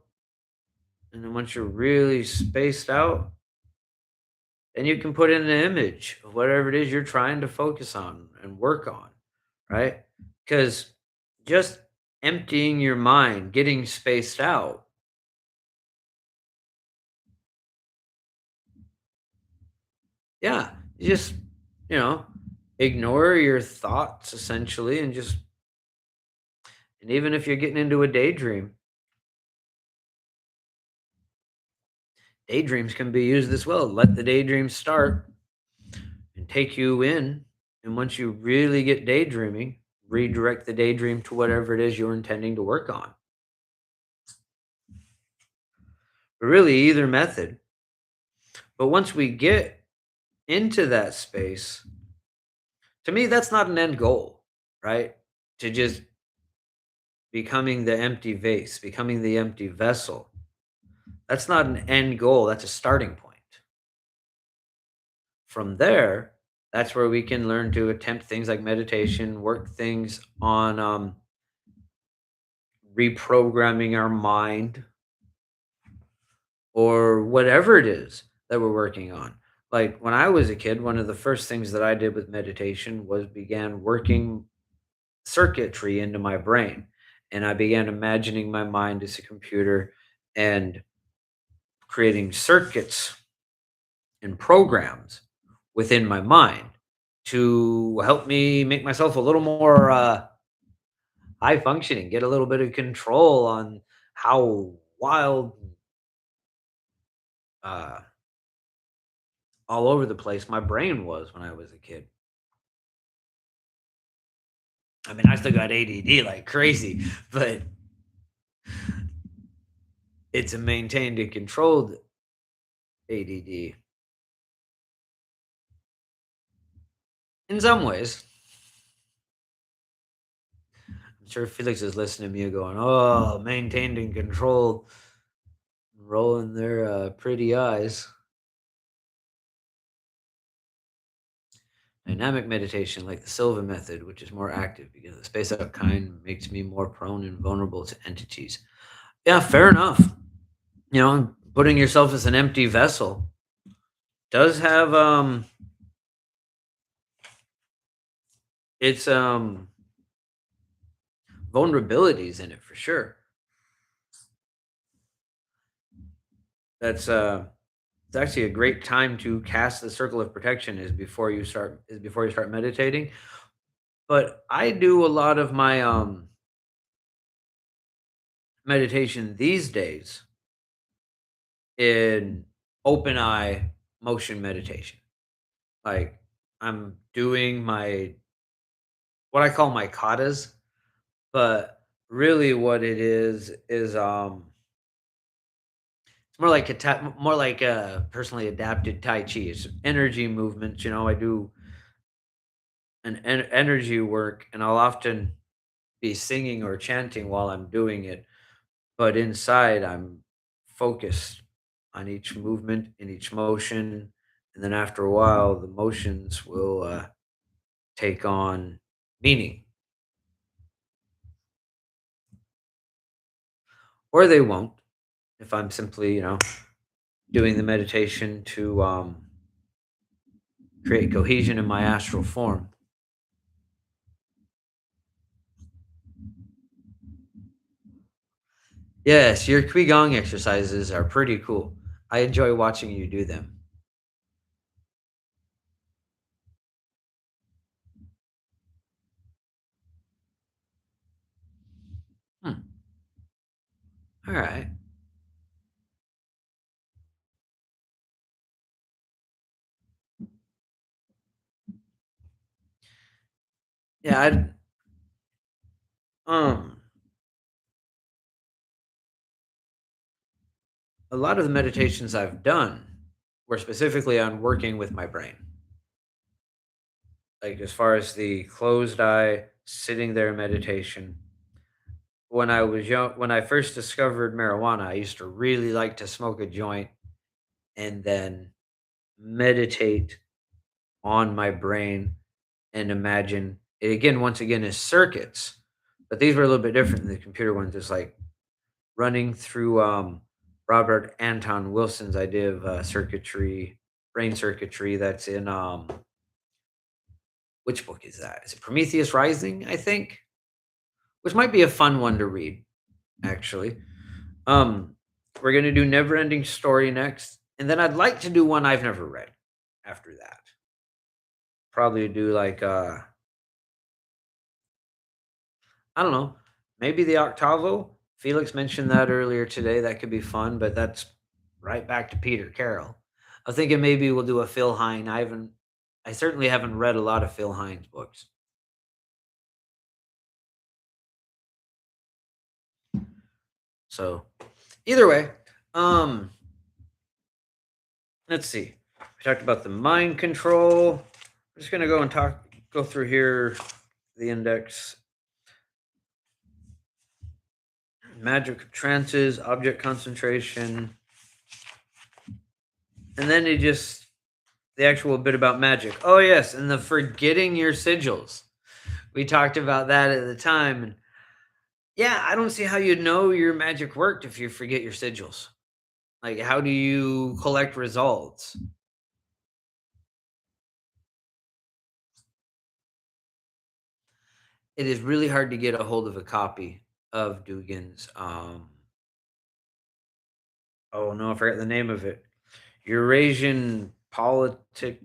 and then once you're really spaced out, then you can put in an image of whatever it is you're trying to focus on and work on, right? Because just emptying your mind, getting spaced out, yeah, you just, you know, ignore your thoughts essentially, and even if you're getting into a daydream, daydreams can be used as well. Let the daydream start and take you in. And once you really get daydreaming, redirect the daydream to whatever it is you're intending to work on. But really, either method. But once we get into that space, to me, that's not an end goal, right? To just becoming the empty vase, becoming the empty vessel. That's not an end goal. That's a starting point. From there, that's where we can learn to attempt things like meditation, work things on reprogramming our mind, or whatever it is that we're working on. Like when I was a kid, one of the first things that I did with meditation was began working circuitry into my brain. And I began imagining my mind as a computer and creating circuits and programs within my mind to help me make myself a little more high functioning, get a little bit of control on how wild, uh, all over the place my brain was when I was a kid. I mean, I still got ADD like crazy, but it's a maintained and controlled ADD in some ways. I'm sure Felix is listening to me going, "Oh, maintained and controlled," rolling their pretty eyes. Dynamic meditation, like the Silva method, which is more active because the spaced out kind makes me more prone and vulnerable to entities. Yeah, fair enough. Putting yourself as an empty vessel does have its vulnerabilities in it for sure. That's it's actually a great time to cast the circle of protection is before you start meditating. But I do a lot of my meditation these days in open eye motion meditation. Like I'm doing my what I call my katas, but really what it is it's more like personally adapted tai chi. It's energy movements. I do an energy work, and I'll often be singing or chanting while I'm doing it, but inside I'm focused on each movement and each motion, and then after a while, the motions will take on meaning, or they won't if I'm simply, doing the meditation to create cohesion in my astral form. Yes, your Qigong exercises are pretty cool. I enjoy watching you do them. Hmm. All right. Yeah, um, a lot of the meditations I've done were specifically on working with my brain. Like as far as the closed eye, sitting there meditation. When I was young, when I first discovered marijuana, I used to really like to smoke a joint and then meditate on my brain and imagine it again, once again, as circuits. But these were a little bit different than the computer ones. It's like running through Robert Anton Wilson's idea of circuitry, brain circuitry. That's in which book is that? Is it Prometheus Rising? I think, which might be a fun one to read. Actually, um, we're gonna do Never Ending Story next, and then I'd like to do one I've never read. After that, probably do like I don't know, maybe the Octavo. Felix mentioned that earlier today. That could be fun, but that's right back to Peter Carroll. I was thinking maybe we'll do a Phil Hine. I certainly haven't read a lot of Phil Hine's books. So either way, um, let's see. We talked about the mind control. I'm just gonna go through here the index. Magic of trances, object concentration, and then the actual bit about magic. Oh yes, and the forgetting your sigils. We talked about that at the time, and yeah, I don't see how you know your magic worked if you forget your sigils. Like, how do you collect results? It is really hard to get a hold of a copy of Dugan's Oh no, I forgot the name of it. Eurasian politic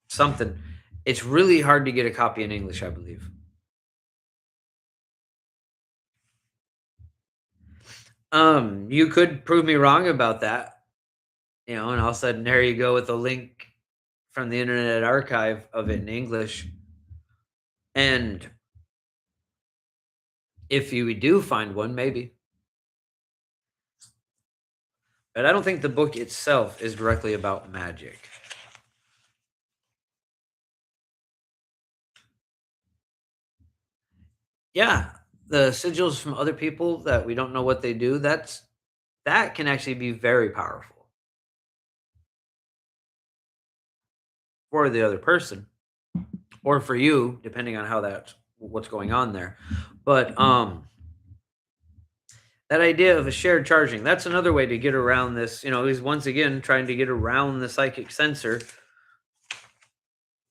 something. It's really hard to get a copy in English, I believe. You could prove me wrong about that, and all of a sudden there you go with a link from the Internet Archive of it in English. And if you do find one, maybe. But I don't think the book itself is directly about magic. Yeah, the sigils from other people that we don't know what they do, that can actually be very powerful for the other person or for you, depending on how that's what's going on there. But that idea of a shared charging, that's another way to get around this. He's once again trying to get around the psychic sensor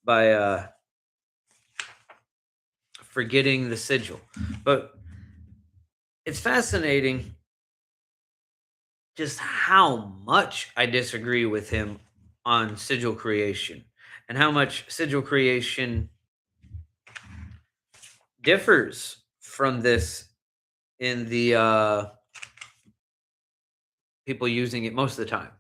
by forgetting the sigil. But it's fascinating just how much I disagree with him on sigil creation and how much sigil creation differs from this in the people using it most of the time.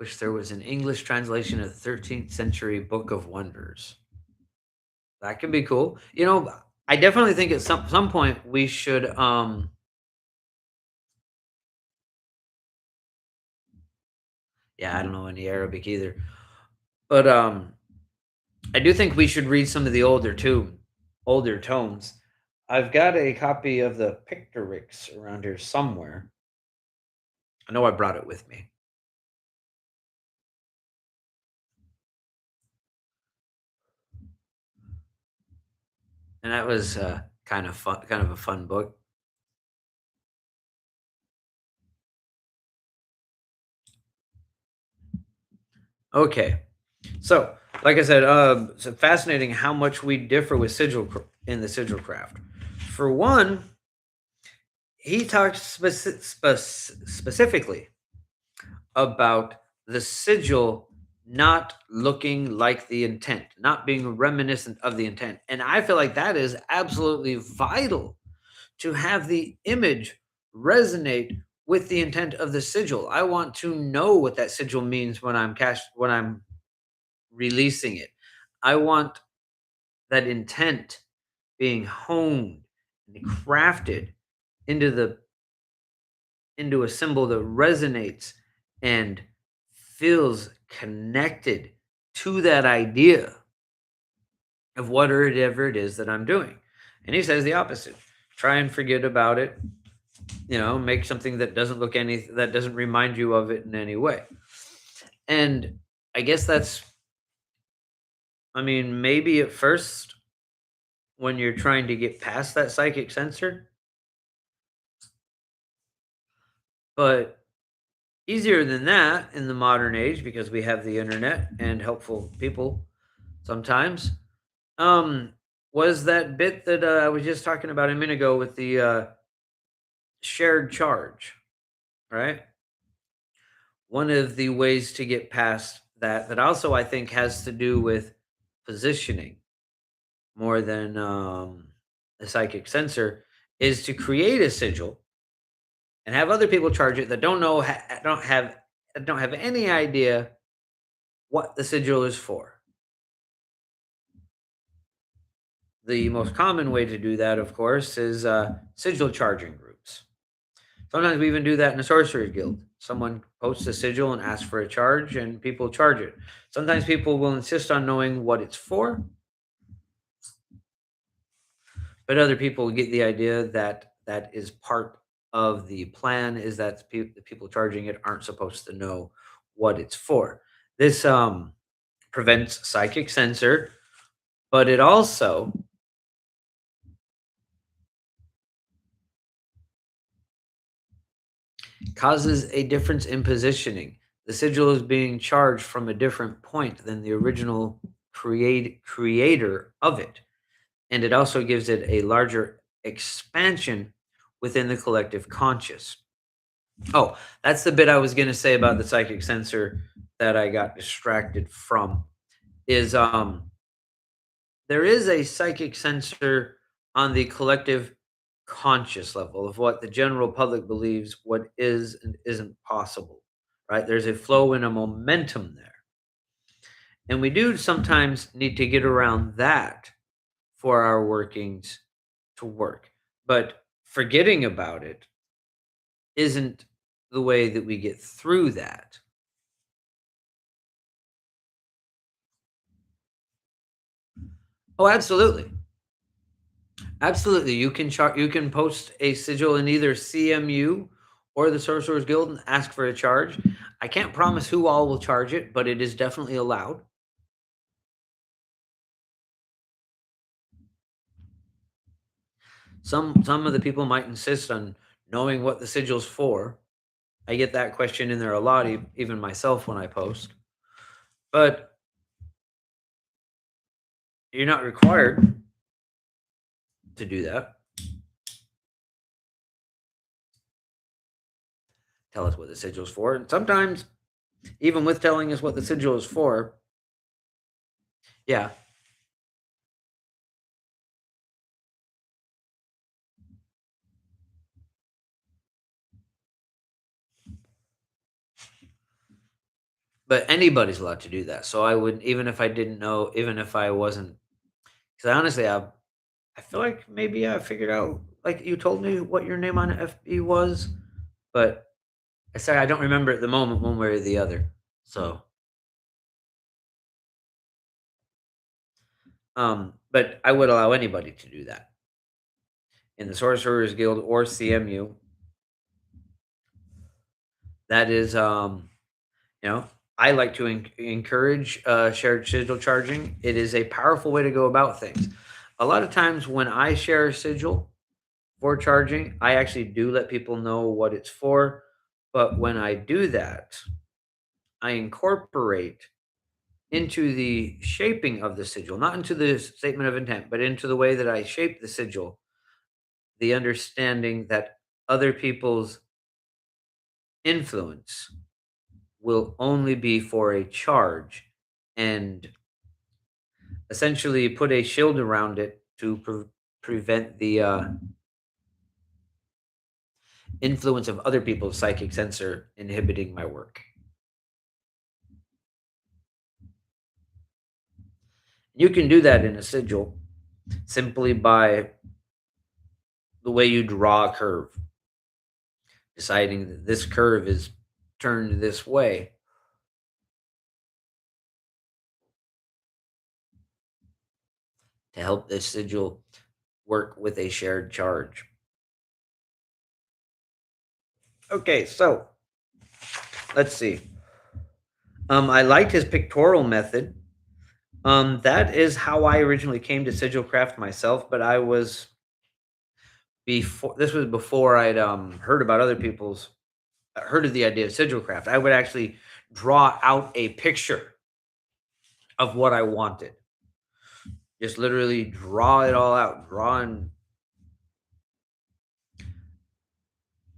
Wish there was an English translation of the 13th century Book of Wonders. That could be cool. I definitely think at some point we should yeah, I don't know any Arabic either. But I do think we should read some of the older tomes. I've got a copy of the Pictorics around here somewhere. I know I brought it with me. And that was kind of a fun book. Okay. So, like I said, it's fascinating how much we differ with in the sigil craft. For one, he talks specifically about the sigil not looking like the intent, not being reminiscent of the intent. And I feel like that is absolutely vital to have the image resonate with the intent of the sigil. I want to know what that sigil means when I'm releasing it. I want that intent being honed and crafted into the into a symbol that resonates and feels connected to that idea of whatever it is that I'm doing. And he says the opposite. Try and forget about it. Make something that doesn't remind you of it in any way. And I guess maybe at first when you're trying to get past that psychic sensor, but easier than that in the modern age because we have the internet and helpful people sometimes. Um, was that bit that I was just talking about a minute ago with the shared charge, right? One of the ways to get past that also I think has to do with positioning more than the psychic sensor is to create a sigil and have other people charge it that don't have any idea what the sigil is for. The most common way to do that, of course, is sigil charging groups. Sometimes we even do that in a sorcery guild. Someone posts a sigil and asks for a charge, and people charge it. Sometimes people will insist on knowing what it's for, but other people get the idea that that is part of the plan. Is that the people charging it aren't supposed to know what it's for. This prevents psychic censor, but it also causes a difference in positioning. The sigil is being charged from a different point than the original creator of it, and it also gives it a larger expansion within the collective conscious. Oh, that's the bit I was going to say about the psychic sensor that I got distracted from. Is there is a psychic sensor on the collective conscious level of what the general public believes what is and isn't possible, right? There's a flow and a momentum there. And we do sometimes need to get around that for our workings to work. But forgetting about it isn't the way that we get through that. Oh, absolutely. Absolutely. You can post a sigil in either CMU or the Sorcerer's Guild and ask for a charge. I can't promise who all will charge it, but it is definitely allowed. Some of the people might insist on knowing what the sigil's for. I get that question in there a lot, even myself when I post. But you're not required to do that. Tell us what the sigil's for. And sometimes, even with telling us what the sigil is for, yeah, but anybody's allowed to do that. So I would, even if I didn't know, even if I wasn't, because honestly, I feel like maybe I figured out, like you told me what your name on FB was, but I say I don't remember at the moment one way or the other. So, but I would allow anybody to do that in the Sorcerers Guild or CMU. That is, you know, I like to encourage shared sigil charging. It is a powerful way to go about things. A lot of times when I share a sigil for charging, I actually do let people know what it's for. But when I do that, I incorporate into the shaping of the sigil, not into the statement of intent, but into the way that I shape the sigil, the understanding that other people's influence will only be for a charge, and essentially put a shield around it to prevent the influence of other people's psychic sensor inhibiting my work. You can do that in a sigil simply by the way you draw a curve, deciding that this curve is turned this way to help this sigil work with a shared charge. Okay, so let's see. I liked his pictorial method. That is how I originally came to sigil craft myself, but I was before this was before I'd heard about other people's heard of the idea of sigil craft. I would actually draw out a picture of what I wanted. Just literally draw it all out, drawing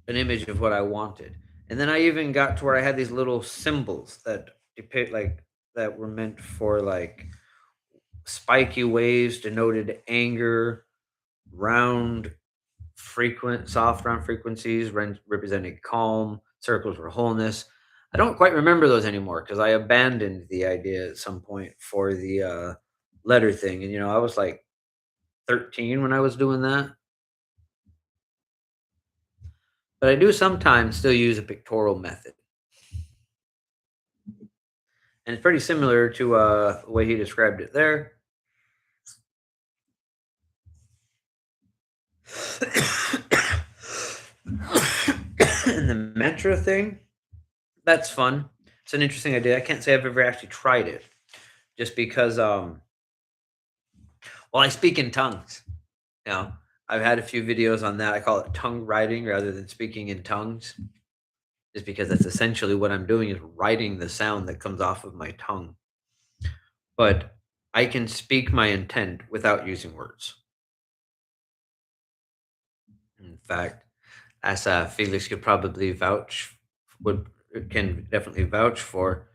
an image of what I wanted. And then I even got to where I had these little symbols that depict like that were meant for like spiky waves denoted anger, round soft round frequencies representing calm, circles for wholeness. I don't quite remember those anymore because I abandoned the idea at some point for the letter thing. And I was like 13 when I was doing that. But I do sometimes still use a pictorial method. And it's pretty similar to the way he described it there. And the mantra thing, that's fun. It's an interesting idea. I can't say I've ever actually tried it just because well, I speak in tongues. You know, I've had a few videos on that. I call it tongue writing rather than speaking in tongues, just because that's essentially what I'm doing is writing the sound that comes off of my tongue. But I can speak my intent without using words. In fact, as Felix could probably vouch, would can definitely vouch for.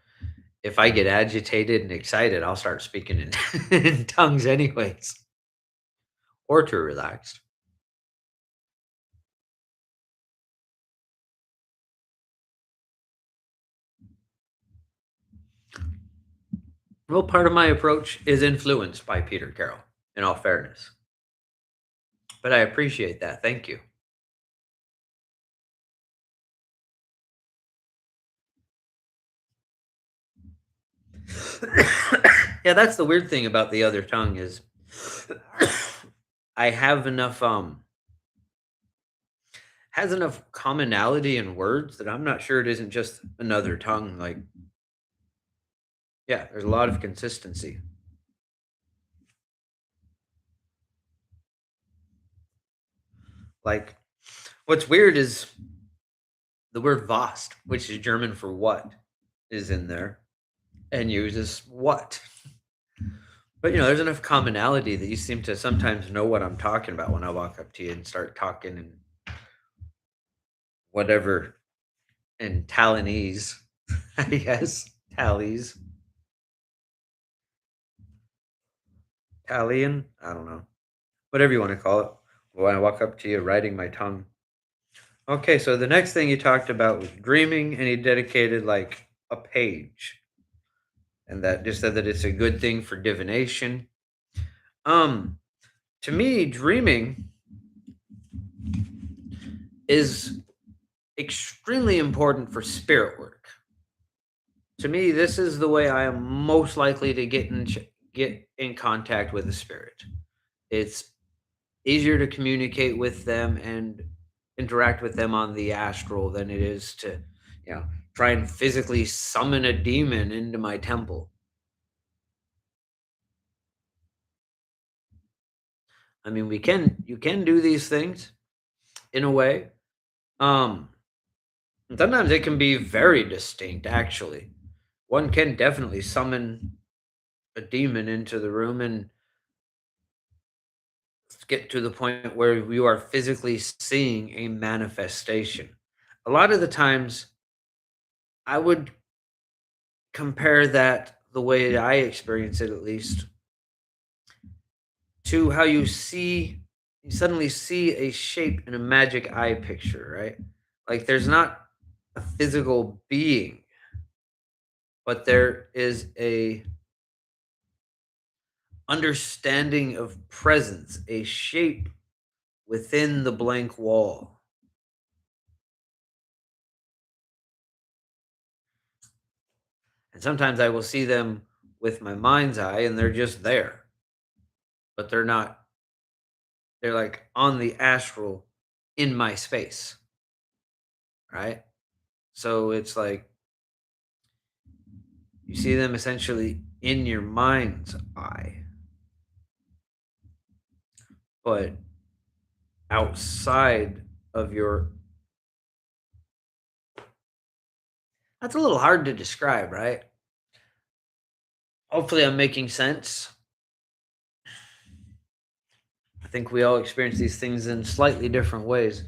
If I get agitated and excited, I'll start speaking in, in tongues, anyways, or too relaxed. Well, part of my approach is influenced by Peter Carroll, in all fairness, but I appreciate that. Thank you. Yeah, that's the weird thing about the other tongue is I have enough has enough commonality in words that I'm not sure it isn't just another tongue. Like, yeah, there's a lot of consistency. Like, what's weird is the word "vast," which is German for "what," is in there and uses "what." But, there's enough commonality that you seem to sometimes know what I'm talking about when I walk up to you and start talking and whatever in Talinese, I guess. Tallies. Talian? I don't know. Whatever you want to call it. When I walk up to you, writing my tongue. Okay, so the next thing you talked about was dreaming, and he dedicated like a page, and that just said that it's a good thing for divination. Um, to me, dreaming is extremely important for spirit work. To me, this is the way I am most likely to get in contact with a spirit. It's easier to communicate with them and interact with them on the astral than it is to, you know, try and physically summon a demon into my temple. I mean, you can do these things in a way. Um, and sometimes it can be very distinct actually. One can definitely summon a demon into the room and get to the point where you are physically seeing a manifestation. A lot of the times I would compare that the way I experience it at least to how you suddenly see a shape in a magic eye picture, right? Like there's not a physical being, but there is a understanding of presence, a shape within the blank wall. And sometimes I will see them with my mind's eye and they're just there, but they're like on the astral in my space, right? So it's like you see them essentially in your mind's eye, but outside of your. That's a little hard to describe, right? Hopefully, I'm making sense. I think we all experience these things in slightly different ways.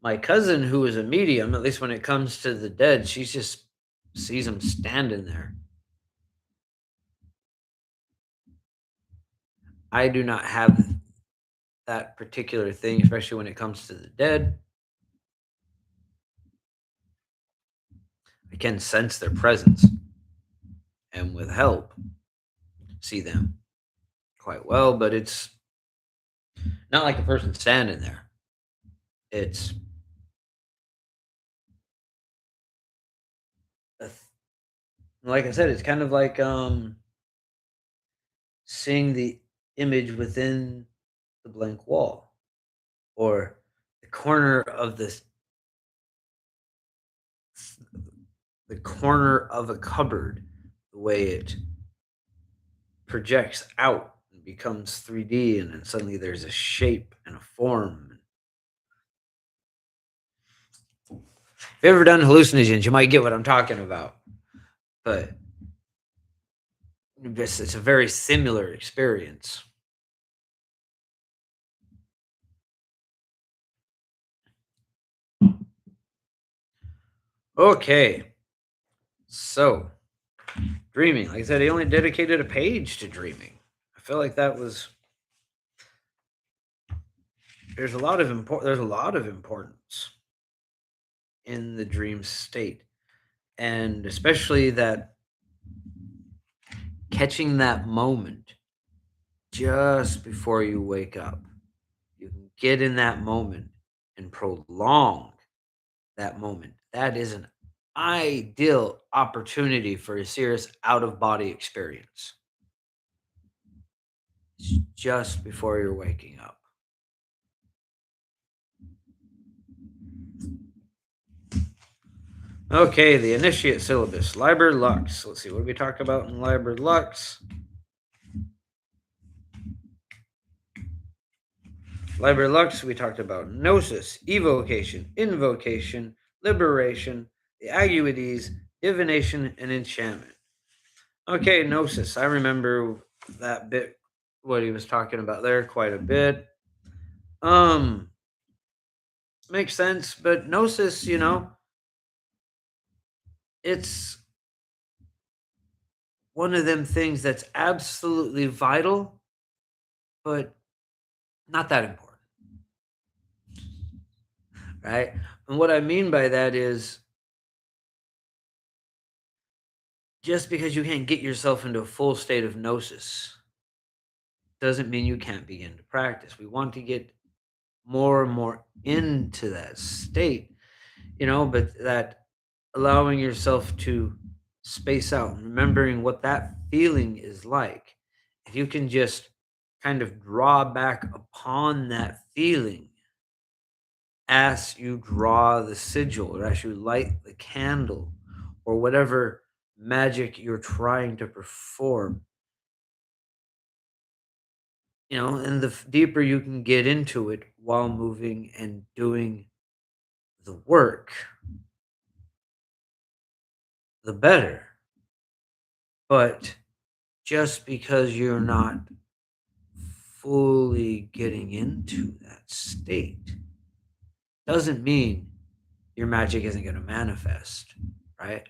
My cousin, who is a medium, at least when it comes to the dead, she just sees them standing there. I do not have that particular thing, especially when it comes to the dead. I can sense their presence and with help see them quite well, but it's not like a person standing there. It's a like I said, it's kind of like seeing the image within the blank wall or the corner of the corner of a cupboard, the way it projects out and becomes 3D, and then suddenly there's a shape and a form. If you've ever done hallucinogens, you might get what I'm talking about. But it's a very similar experience. Okay, so dreaming. Like I said, he only dedicated a page to dreaming. I feel like that was there's a lot of importance in the dream state, and especially that catching that moment just before you wake up. You can get in that moment and prolong that moment. That is an ideal opportunity for a serious out of body experience. It's just before you're waking up. Okay, the initiate syllabus, Liber Lux. Let's see, what did we talk about in Liber Lux? Liber Lux, we talked about gnosis, evocation, invocation, liberation, the aguities, divination, and enchantment. Okay, gnosis. I remember that bit, what he was talking about there, quite a bit. Um, Makes sense, but gnosis, it's one of them things that's absolutely vital, but not that important, right? And what I mean by that is just because you can't get yourself into a full state of gnosis doesn't mean you can't begin to practice. We want to get more and more into that state, but that allowing yourself to space out and remembering what that feeling is like. If you can just kind of draw back upon that feeling as you draw the sigil or as you light the candle or whatever magic you're trying to perform, and the deeper you can get into it while moving and doing the work, the better. But just because you're not fully getting into that state doesn't mean your magic isn't going to manifest, right?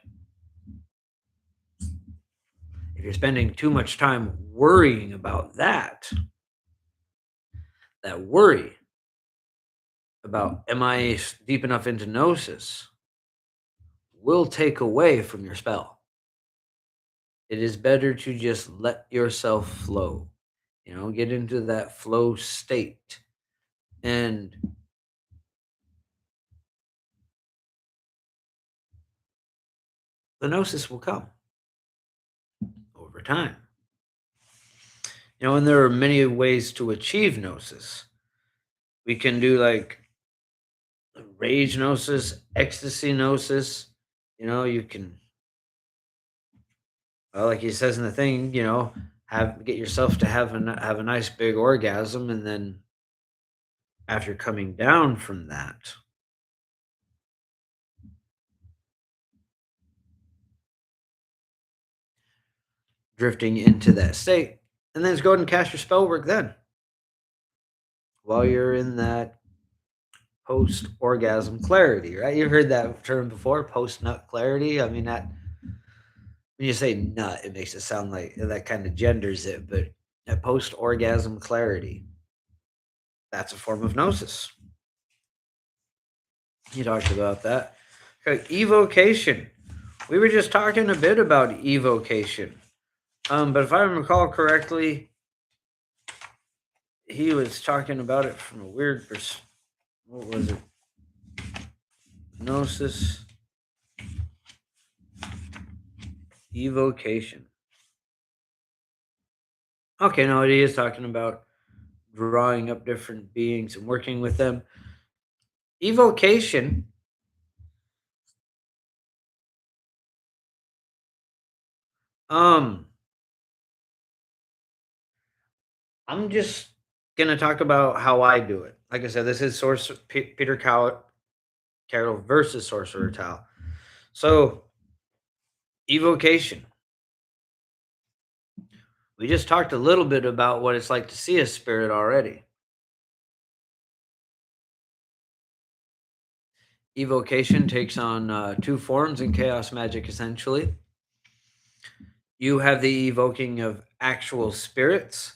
If you're spending too much time worrying about that worry about am I deep enough into gnosis will take away from your spell. It is better to just let yourself flow, get into that flow state. And the gnosis will come over time. And there are many ways to achieve gnosis. We can do like rage gnosis, ecstasy gnosis. You can, well, like he says in the thing, get yourself to have a nice big orgasm, and then after coming down from that, drifting into that state, and then just go ahead and cast your spell work then while you're in that post orgasm clarity, right? You've heard that term before, post nut clarity. I mean, that when you say nut, it makes it sound like that kind of genders it, but at post orgasm clarity, that's a form of gnosis. You talked about that. Okay, evocation. We were just talking a bit about evocation. But if I recall correctly, he was talking about it from a weird perspective. What was it? Gnosis. Evocation. Okay, no, he is talking about drawing up different beings and working with them. Evocation. I'm just gonna talk about how I do it. Like I said, this is Peter Carroll versus Sorcerer Tal. So, evocation. We just talked a little bit about what it's like to see a spirit already. Evocation takes on two forms in chaos magic, essentially. You have the evoking of actual spirits,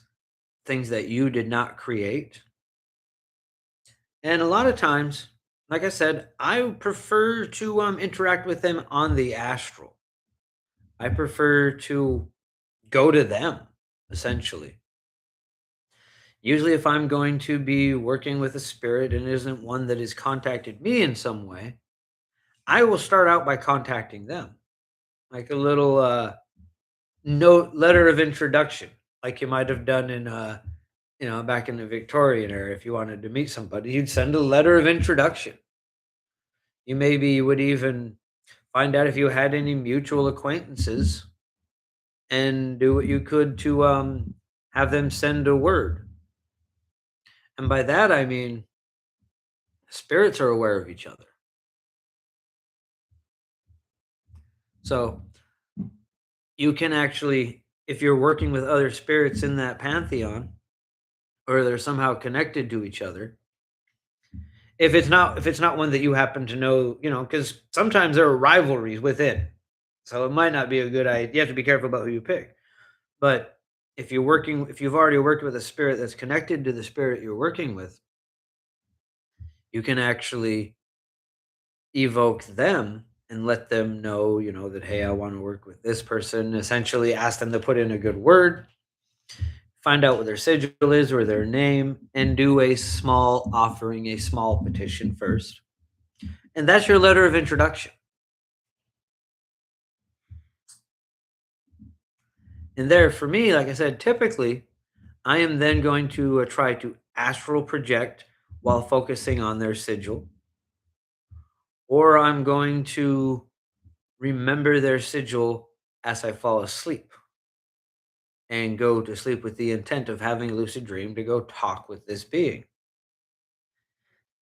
things that you did not create. And a lot of times, like I said, I prefer to interact with them on the astral. I prefer to go to them, essentially. Usually, if I'm going to be working with a spirit and it isn't one that has contacted me in some way, I will start out by contacting them, like a little note, letter of introduction, like you might have done in, back in the Victorian era. If you wanted to meet somebody, you'd send a letter of introduction. You maybe would even find out if you had any mutual acquaintances and do what you could to have them send a word. And by that, I mean spirits are aware of each other. So you can actually, if you're working with other spirits in that pantheon, or they're somehow connected to each other, if it's not one that you happen to know, because sometimes there are rivalries within, so it might not be a good idea. You have to be careful about who you pick. But if you've already worked with a spirit that's connected to the spirit you're working with, you can actually evoke them and let them know, that, hey, I want to work with this person. Essentially, ask them to put in a good word, find out what their sigil is or their name, and do a small offering, a small petition first. And that's your letter of introduction. And there, for me, like I said, typically, I am then going to try to astral project while focusing on their sigil, or I'm going to remember their sigil as I fall asleep and go to sleep with the intent of having a lucid dream to go talk with this being.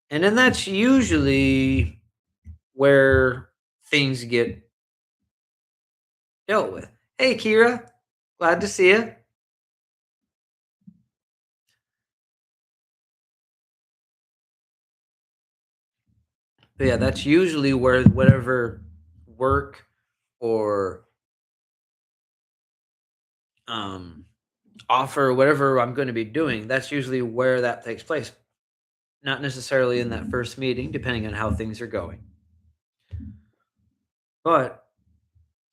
And then that's usually where things get dealt with. Hey, Kira, glad to see you. But yeah, that's usually where whatever work or um, offer, whatever I'm going to be doing, that's usually where that takes place. Not necessarily in that first meeting, depending on how things are going. But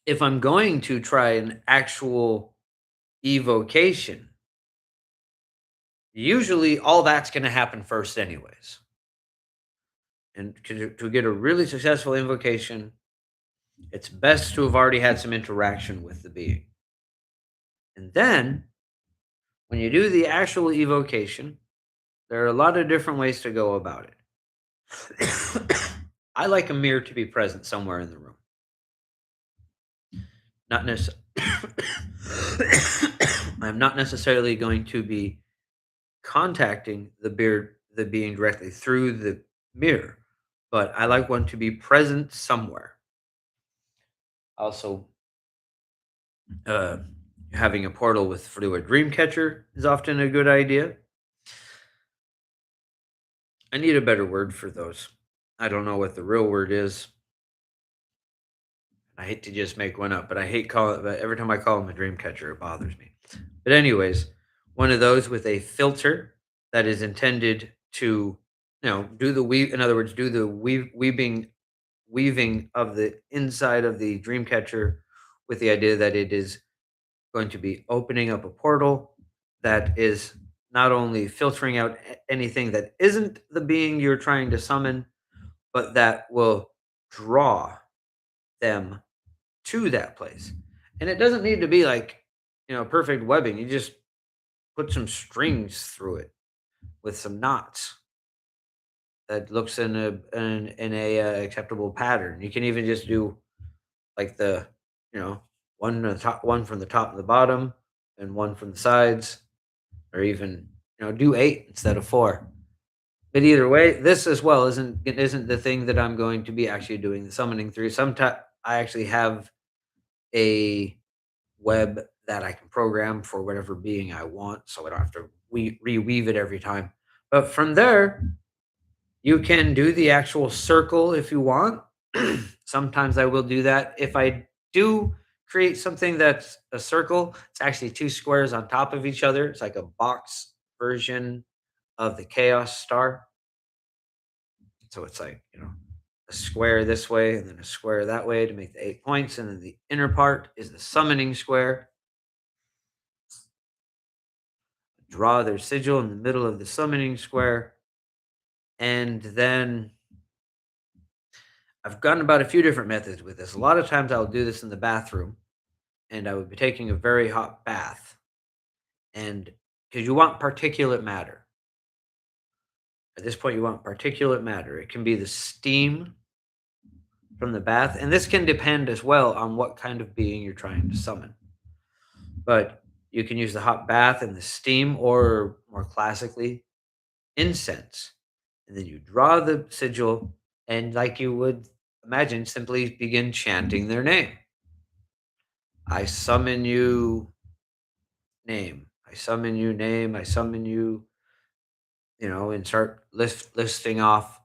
if I'm going to try an actual evocation, usually all that's going to happen first, anyways. And to get a really successful invocation, it's best to have already had some interaction with the being. And then, when you do the actual evocation, there are a lot of different ways to go about it. I like a mirror to be present somewhere in the room. Not necessarily. I'm not necessarily going to be contacting the being directly through the mirror, but I like one to be present somewhere. Also, uh, having a portal with through a dream catcher is often a good idea. I need a better word for those. I don't know what the real word is. I hate to just make one up, but I hate calling. But every time I call him a dream catcher, it bothers me. But anyways, one of those with a filter that is intended to, do the weave. In other words, do the weaving of the inside of the dream catcher, with the idea that it is going to be opening up a portal that is not only filtering out anything that isn't the being you're trying to summon, but that will draw them to that place. And it doesn't need to be like, perfect webbing. You just put some strings through it with some knots that looks in a acceptable pattern. You can even just do like the, you know, one on the top, one from the top and the bottom, and one from the sides, or even, do 8 instead of 4. But either way, this as well isn't the thing that I'm going to be actually doing the summoning through. Sometimes I actually have a web that I can program for whatever being I want, so I don't have to reweave it every time. But from there, you can do the actual circle if you want. Sometimes I will do that. If I do create something that's a circle, it's actually two squares on top of each other. It's like a box version of the chaos star. So it's like, a square this way and then a square that way to make the 8 points. And then the inner part is the summoning square. Draw their sigil in the middle of the summoning square. And then I've gone about a few different methods with this. A lot of times I'll do this in the bathroom and I would be taking a very hot bath. And because you want particulate matter. At this point, you want particulate matter. It can be the steam from the bath. And this can depend as well on what kind of being you're trying to summon. But you can use the hot bath and the steam, or more classically, incense. And then you draw the sigil, and like you would imagine, simply begin chanting their name. I summon you, name. I summon you, name. I summon you, and start listing off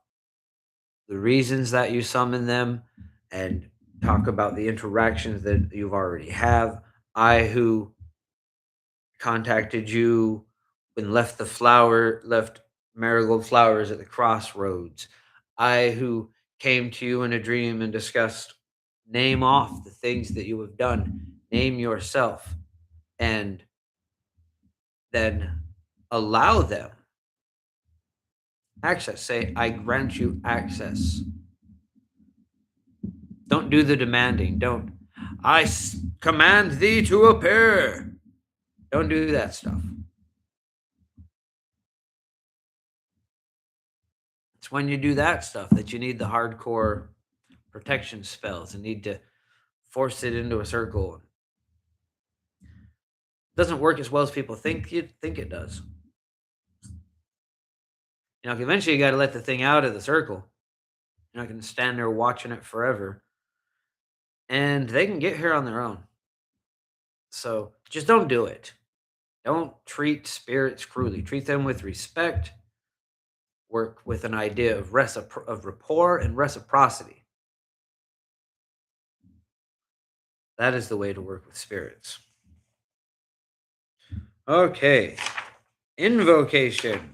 the reasons that you summon them and talk about the interactions that you've already have. I who contacted you and left marigold flowers at the crossroads. I who came to you in a dream and discussed, name off the things that you have done, name yourself, and then allow them access. Say, I grant you access. Don't do the demanding. Don't, command thee to appear. Don't do that stuff. It's when you do that stuff that you need the hardcore protection spells and need to force it into a circle. It doesn't work as well as people think it does. Eventually you got to let the thing out of the circle. You're not going to stand there watching it forever. And they can get here on their own. So just don't do it. Don't treat spirits cruelly. Treat them with respect. Work with an idea of rapport and reciprocity. That is the way to work with spirits. Okay. Invocation.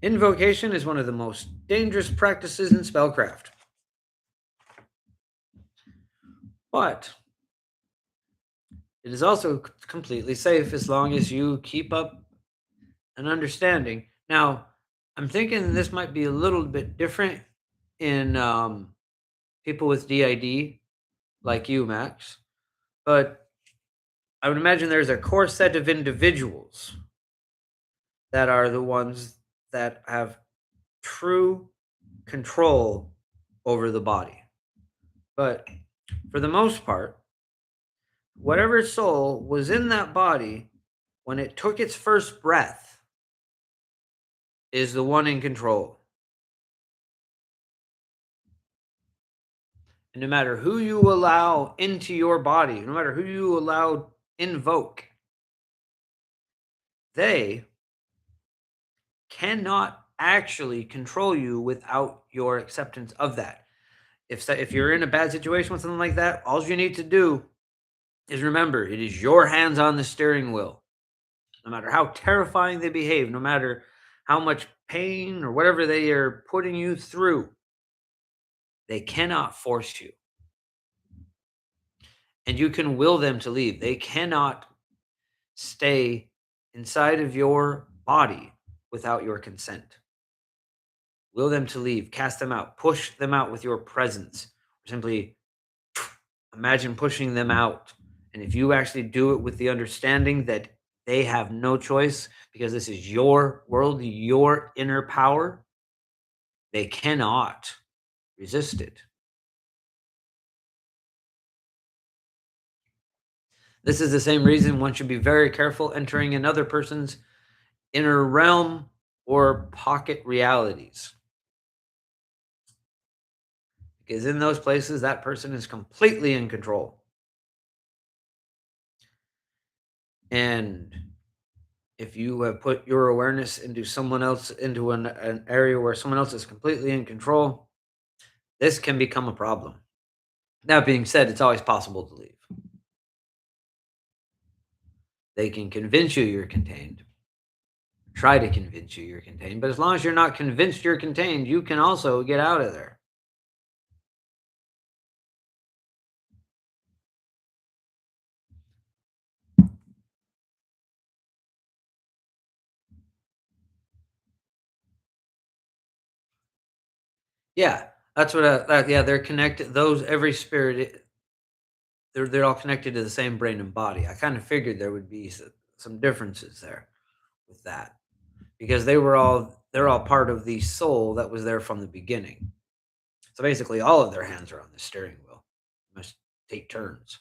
Invocation is one of the most dangerous practices in spellcraft. But it is also completely safe as long as you keep up an understanding. Now, I'm thinking this might be a little bit different in people with DID, like you, Max. But I would imagine there's a core set of individuals that are the ones that have true control over the body. But for the most part, whatever soul was in that body when it took its first breath is the one in control. And no matter who you allow into your body, no matter who you allow invoke, they cannot actually control you without your acceptance of that. If you're in a bad situation with something like that, all you need to do is remember it is your hands on the steering wheel. No matter how terrifying they behave, no matter how much pain or whatever they are putting you through, they cannot force you. And you can will them to leave. They cannot stay inside of your body without your consent. Will them to leave, cast them out, push them out with your presence. Or simply imagine pushing them out. And if you actually do it with the understanding that they have no choice because this is your world, your inner power, they cannot resist it. This is the same reason one should be very careful entering another person's inner realm or pocket realities. Because in those places, that person is completely in control. And if you have put your awareness into someone else, into an area where someone else is completely in control, this can become a problem. That being said, it's always possible to leave. They can convince you you're contained, try to convince you you're contained, but as long as you're not convinced you're contained, you can also get out of there. Yeah, that's what. Yeah, they're connected. Those every spirit, they're all connected to the same brain and body. I kind of figured there would be some differences there with that because they're all part of the soul that was there from the beginning. So basically, all of their hands are on the steering wheel. Must take turns.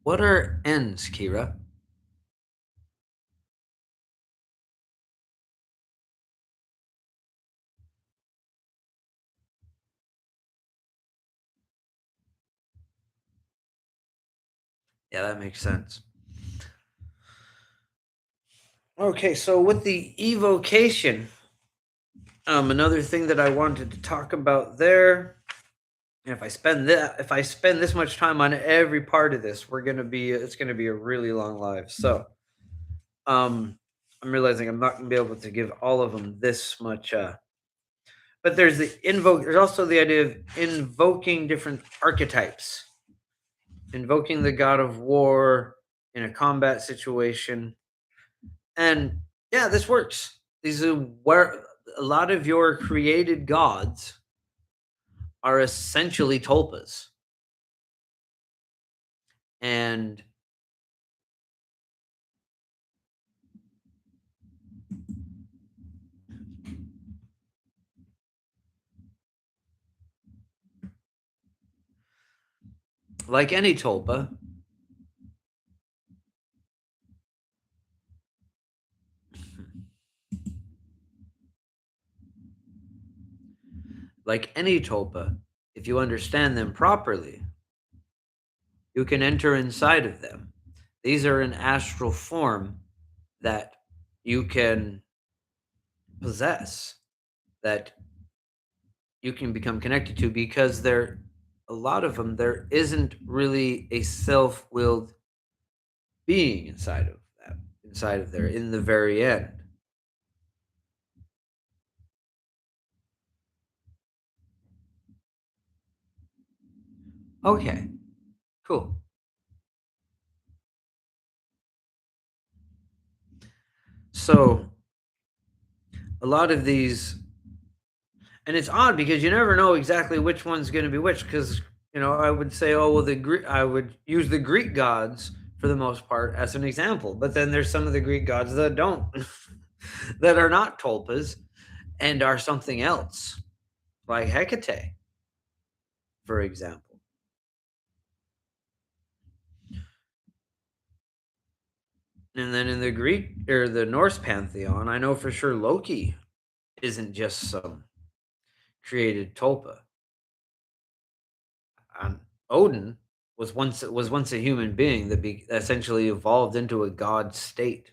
What are ends, Kira? Yeah, that makes sense. Okay, so with the evocation, another thing that I wanted to talk about there, and if I spend this much time on every part of this, it's gonna be a really long live. So, I'm realizing I'm not gonna be able to give all of them this much. But there's also the idea of invoking different archetypes, invoking the god of war in a combat situation, and yeah, this works. These are where a lot of your created gods are essentially tulpas. And like any tulpa, like any tulpa, if you understand them properly, you can enter inside of them. These are an astral form that you can possess, that you can become connected to because a lot of them, there isn't really a self-willed being inside of there in the very end. Okay, cool. So a lot of these, and it's odd because you never know exactly which one's going to be which. Because I would say, oh well, I would use the Greek gods for the most part as an example, but then there's some of the Greek gods that don't, that are not tulpas and are something else, like Hecate, for example. And then in the Greek or the Norse pantheon, I know for sure Loki isn't just some created tulpa. Odin was once a human being that essentially evolved into a god state.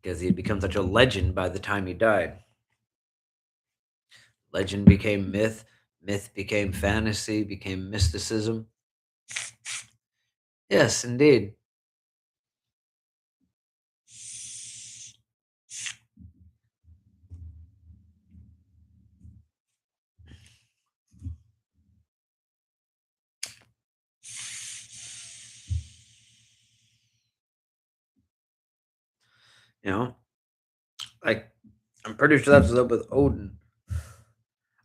Because he had become such a legend by the time he died. Legend became myth, myth became fantasy, became mysticism. Yes, indeed. You know, like I'm pretty sure that's up with Odin.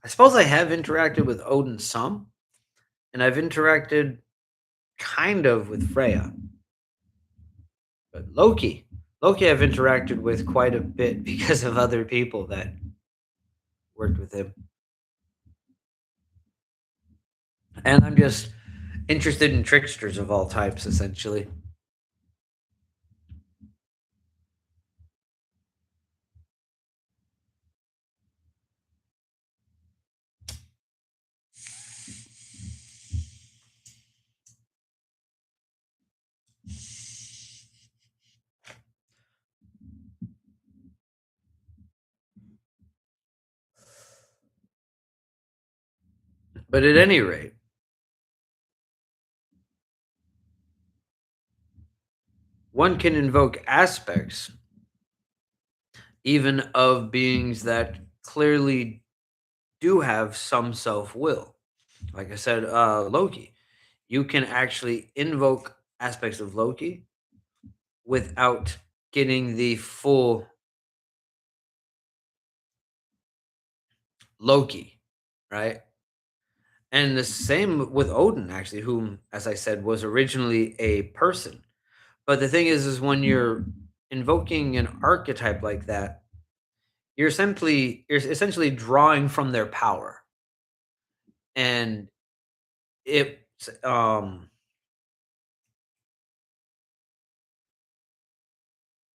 I suppose I have interacted with Odin some, and I've interacted kind of with Freya. But Loki I've interacted with quite a bit because of other people that worked with him. And I'm just interested in tricksters of all types, essentially. But at any rate, one can invoke aspects even of beings that clearly do have some self will. Like I said, Loki. You can actually invoke aspects of Loki without getting the full Loki, right? And the same with Odin, actually, whom, as I said, was originally a person. But the thing is when you're invoking an archetype like that, you're essentially drawing from their power, and it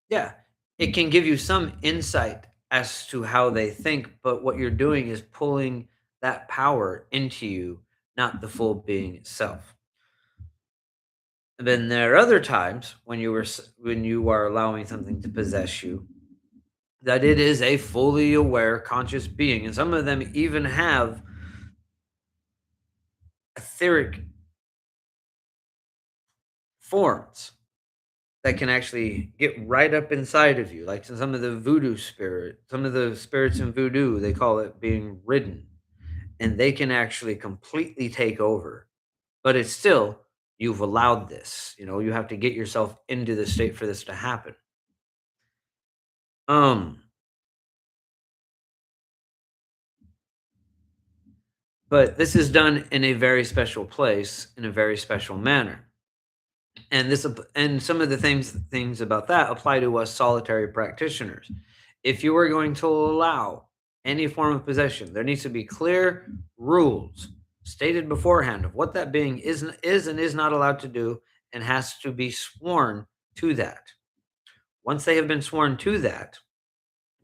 yeah, it can give you some insight as to how they think, but what you're doing is pulling that power into you, not the full being itself. And then there are other times when when you are allowing something to possess you, that it is a fully aware conscious being, and some of them even have etheric forms that can actually get right up inside of you, like some of the some of the spirits in voodoo, they call it being ridden, and they can actually completely take over. But it's still, you've allowed this. You have to get yourself into the state for this to happen. Um, but this is done in a very special place, in a very special manner. And some of the things about that apply to us solitary practitioners. If you are going to allow any form of possession, there needs to be clear rules stated beforehand of what that being is and is not allowed to do, and has to be sworn to that. Once they have been sworn to that,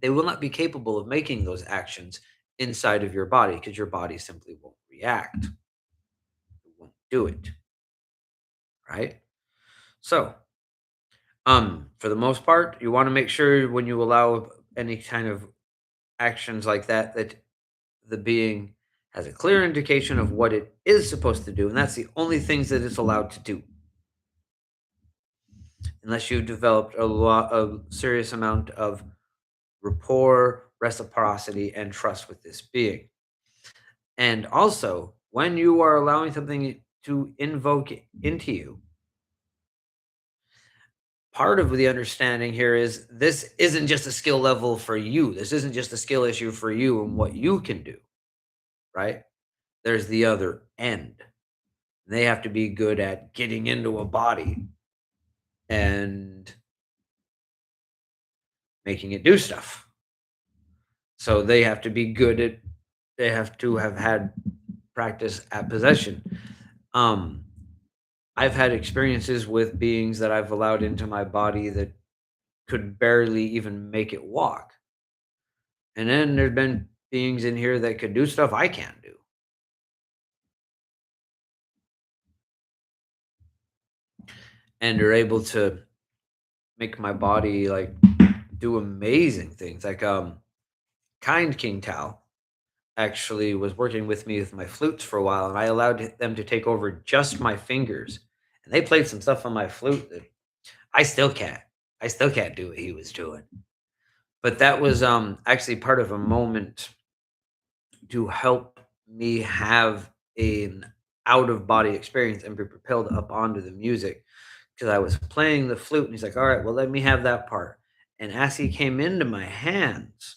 they will not be capable of making those actions inside of your body, because your body simply won't react. It won't do it, right? So, for the most part, you want to make sure when you allow any kind of actions like that, that the being has a clear indication of what it is supposed to do, and that's the only things that it's allowed to do, unless you've developed a serious amount of rapport, reciprocity, and trust with this being. And also, when you are allowing something to invoke into you, part of the understanding here is this isn't just a skill level for you. This isn't just a skill issue for you and what you can do, right? There's the other end. They have to be good at getting into a body and making it do stuff. So they have to have had practice at possession. Um, I've had experiences with beings that I've allowed into my body that could barely even make it walk. And then there's been beings in here that could do stuff I can't do. And they're able to make my body like do amazing things. Like Kind King Tal actually was working with me with my flutes for a while, and I allowed them to take over just my fingers. And they played some stuff on my flute that I still can't. I still can't do what he was doing. But that was actually part of a moment to help me have an out of body experience and be propelled up onto the music, because I was playing the flute and he's like, "All right, well, let me have that part." And as he came into my hands,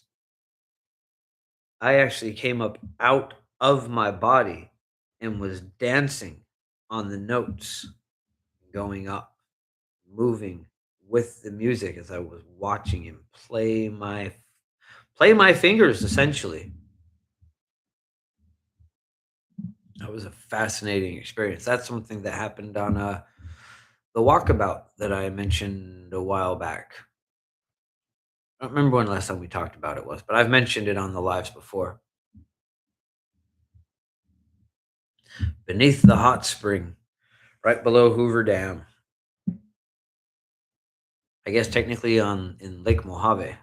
I actually came up out of my body and was dancing on the notes, going up, moving with the music as I was watching him play my fingers essentially. That was a fascinating experience. That's something that happened on the walkabout that I mentioned a while back. I don't remember when the last time we talked about it was, but I've mentioned it on the lives before. Beneath the hot spring, right below Hoover Dam. I guess technically on in Lake Mojave.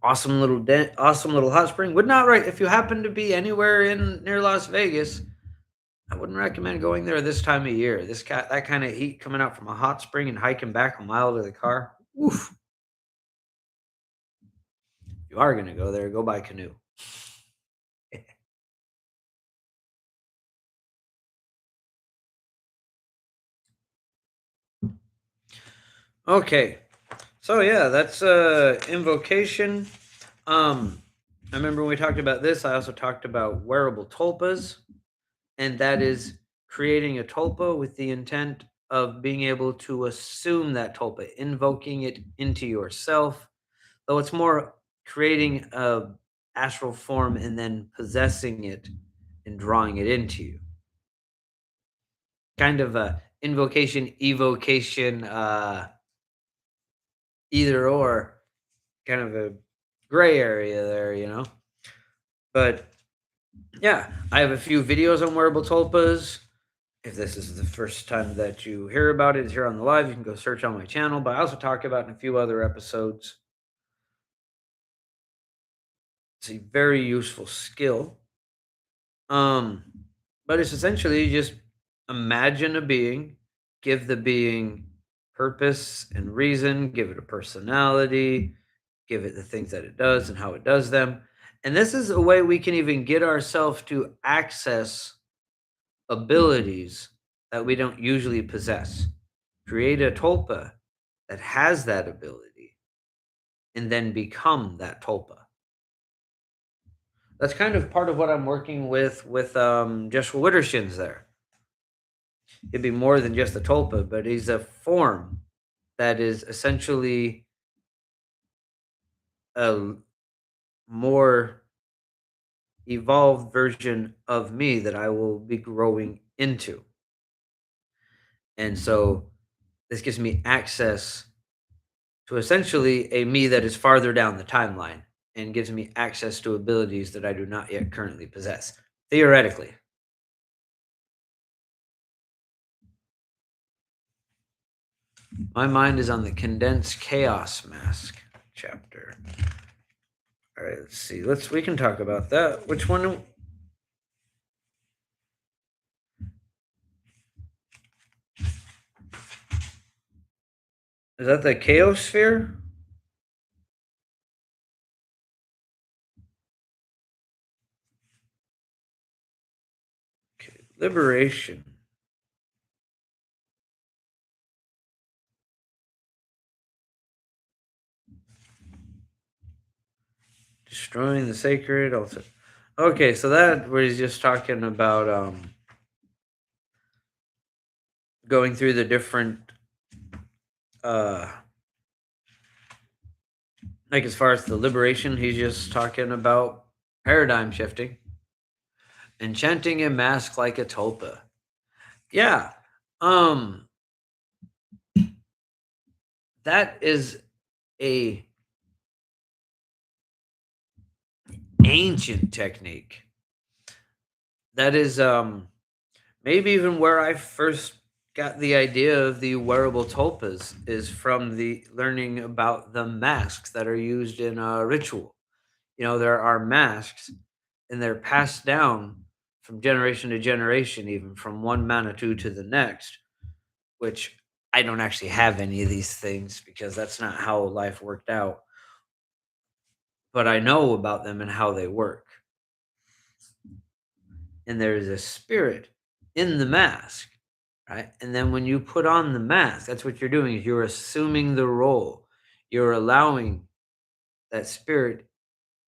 awesome little hot spring. Would not right if you happen to be anywhere in near Las Vegas. I wouldn't recommend going there this time of year. That kind of heat coming out from a hot spring and hiking back a mile to the car. Oof. If you are gonna go there, go by canoe. Okay. So yeah, that's invocation. I remember when we talked about this, I also talked about wearable tulpas, and that is creating a tulpa with the intent of being able to assume that tulpa, invoking it into yourself. Though it's more creating a astral form and then possessing it and drawing it into you. Kind of a invocation, evocation, either or, kind of a gray area there, you know? But yeah, I have a few videos on wearable tulpas. If this is the first time that you hear about it, here on the live, you can go search on my channel. But I also talk about it in a few other episodes. It's a very useful skill. Um, but it's essentially just imagine a being, give the being purpose and reason, give it a personality, give it the things that it does and how it does them. And this is a way we can even get ourselves to access abilities that we don't usually possess. Create a tulpa that has that ability and then become that tulpa. That's kind of part of what I'm working with Joshua Wittershins there. It'd be more than just a tulpa, but he's a form that is essentially a more evolved version of me that I will be growing into. And so this gives me access to essentially a me that is farther down the timeline and gives me access to abilities that I do not yet currently possess, theoretically. My mind is on the condensed chaos mask chapter. All right, let's see. We can talk about that. Which one? Is that the chaosphere? Okay, liberation. Destroying the sacred altar. Okay, so that where he's just talking about going through the different uh like as far as the liberation, he's just talking about paradigm shifting. Enchanting a mask like a tulpa. Yeah. Um that is a ancient technique. That is maybe even where I first got the idea of the wearable tulpas is from the learning about the masks that are used in a ritual. You know, there are masks and they're passed down from generation to generation, even from one Manitou to the next, which I don't actually have any of these things because that's not how life worked out. But I know about them and how they work. And there's a spirit in the mask, right? And then when you put on the mask, that's what you're doing is you're assuming the role. You're allowing that spirit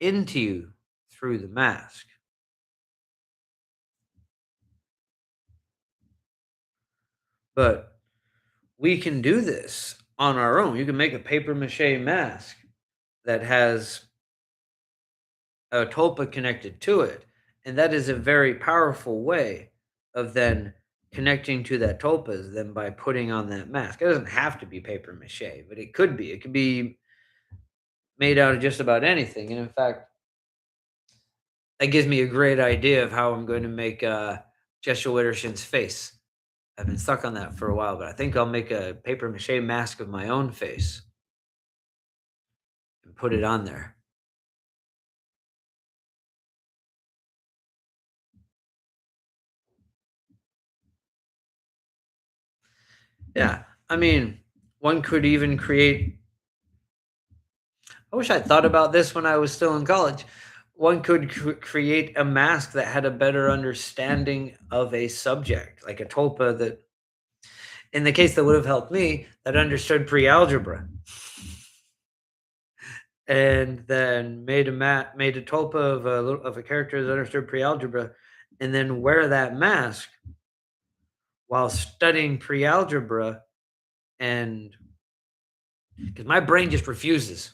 into you through the mask. But we can do this on our own. You can make a paper mache mask that has a tulpa connected to it. And that is a very powerful way of then connecting to that tulpas then by putting on that mask. It doesn't have to be paper mache, but it could be. It could be made out of just about anything. And in fact, that gives me a great idea of how I'm going to make Joshua Wittershin's face. I've been stuck on that for a while, but I think I'll make a paper mache mask of my own face and put it on there. Yeah. I mean, one could even create I wish I'd thought about this when I was still in college. One could create a mask that had a better understanding of a subject, like a tulpa that, in the case that would have helped me, that understood pre-algebra, and then made a tulpa of a character that understood pre-algebra, and then wear that mask while studying pre-algebra, and because my brain just refuses,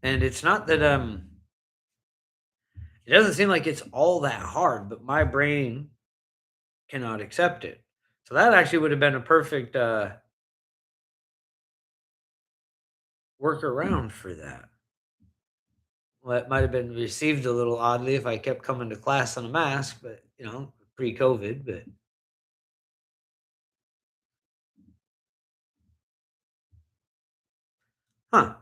and it's not that it doesn't seem like it's all that hard, but my brain cannot accept it. So that actually would have been a perfect, workaround for that. Well, it might have been received a little oddly if I kept coming to class on a mask, but, pre-COVID, but huh.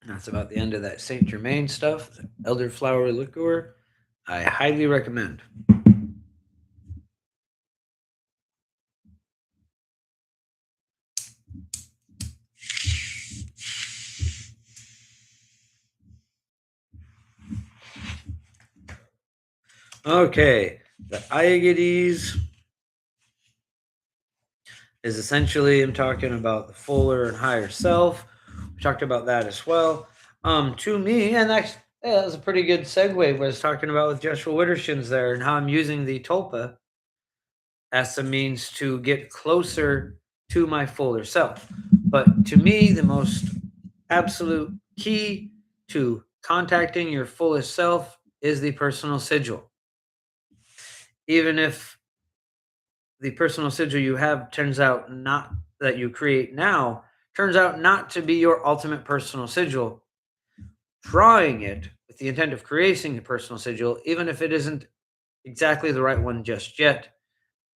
That's about the end of that Saint Germain stuff, the elderflower liqueur. I highly recommend. Okay, the Iagetes is essentially I'm talking about the fuller and higher self. We talked about that as well. To me, and that's yeah, that was a pretty good segue. Was talking about with Joshua Wittershins there and how I'm using the tulpa as a means to get closer to my fuller self. But to me, the most absolute key to contacting your fullest self is the personal sigil. Even if the personal sigil you have turns out not that you create now turns out not to be your ultimate personal sigil, drawing it with the intent of creating the personal sigil, even if it isn't exactly the right one just yet,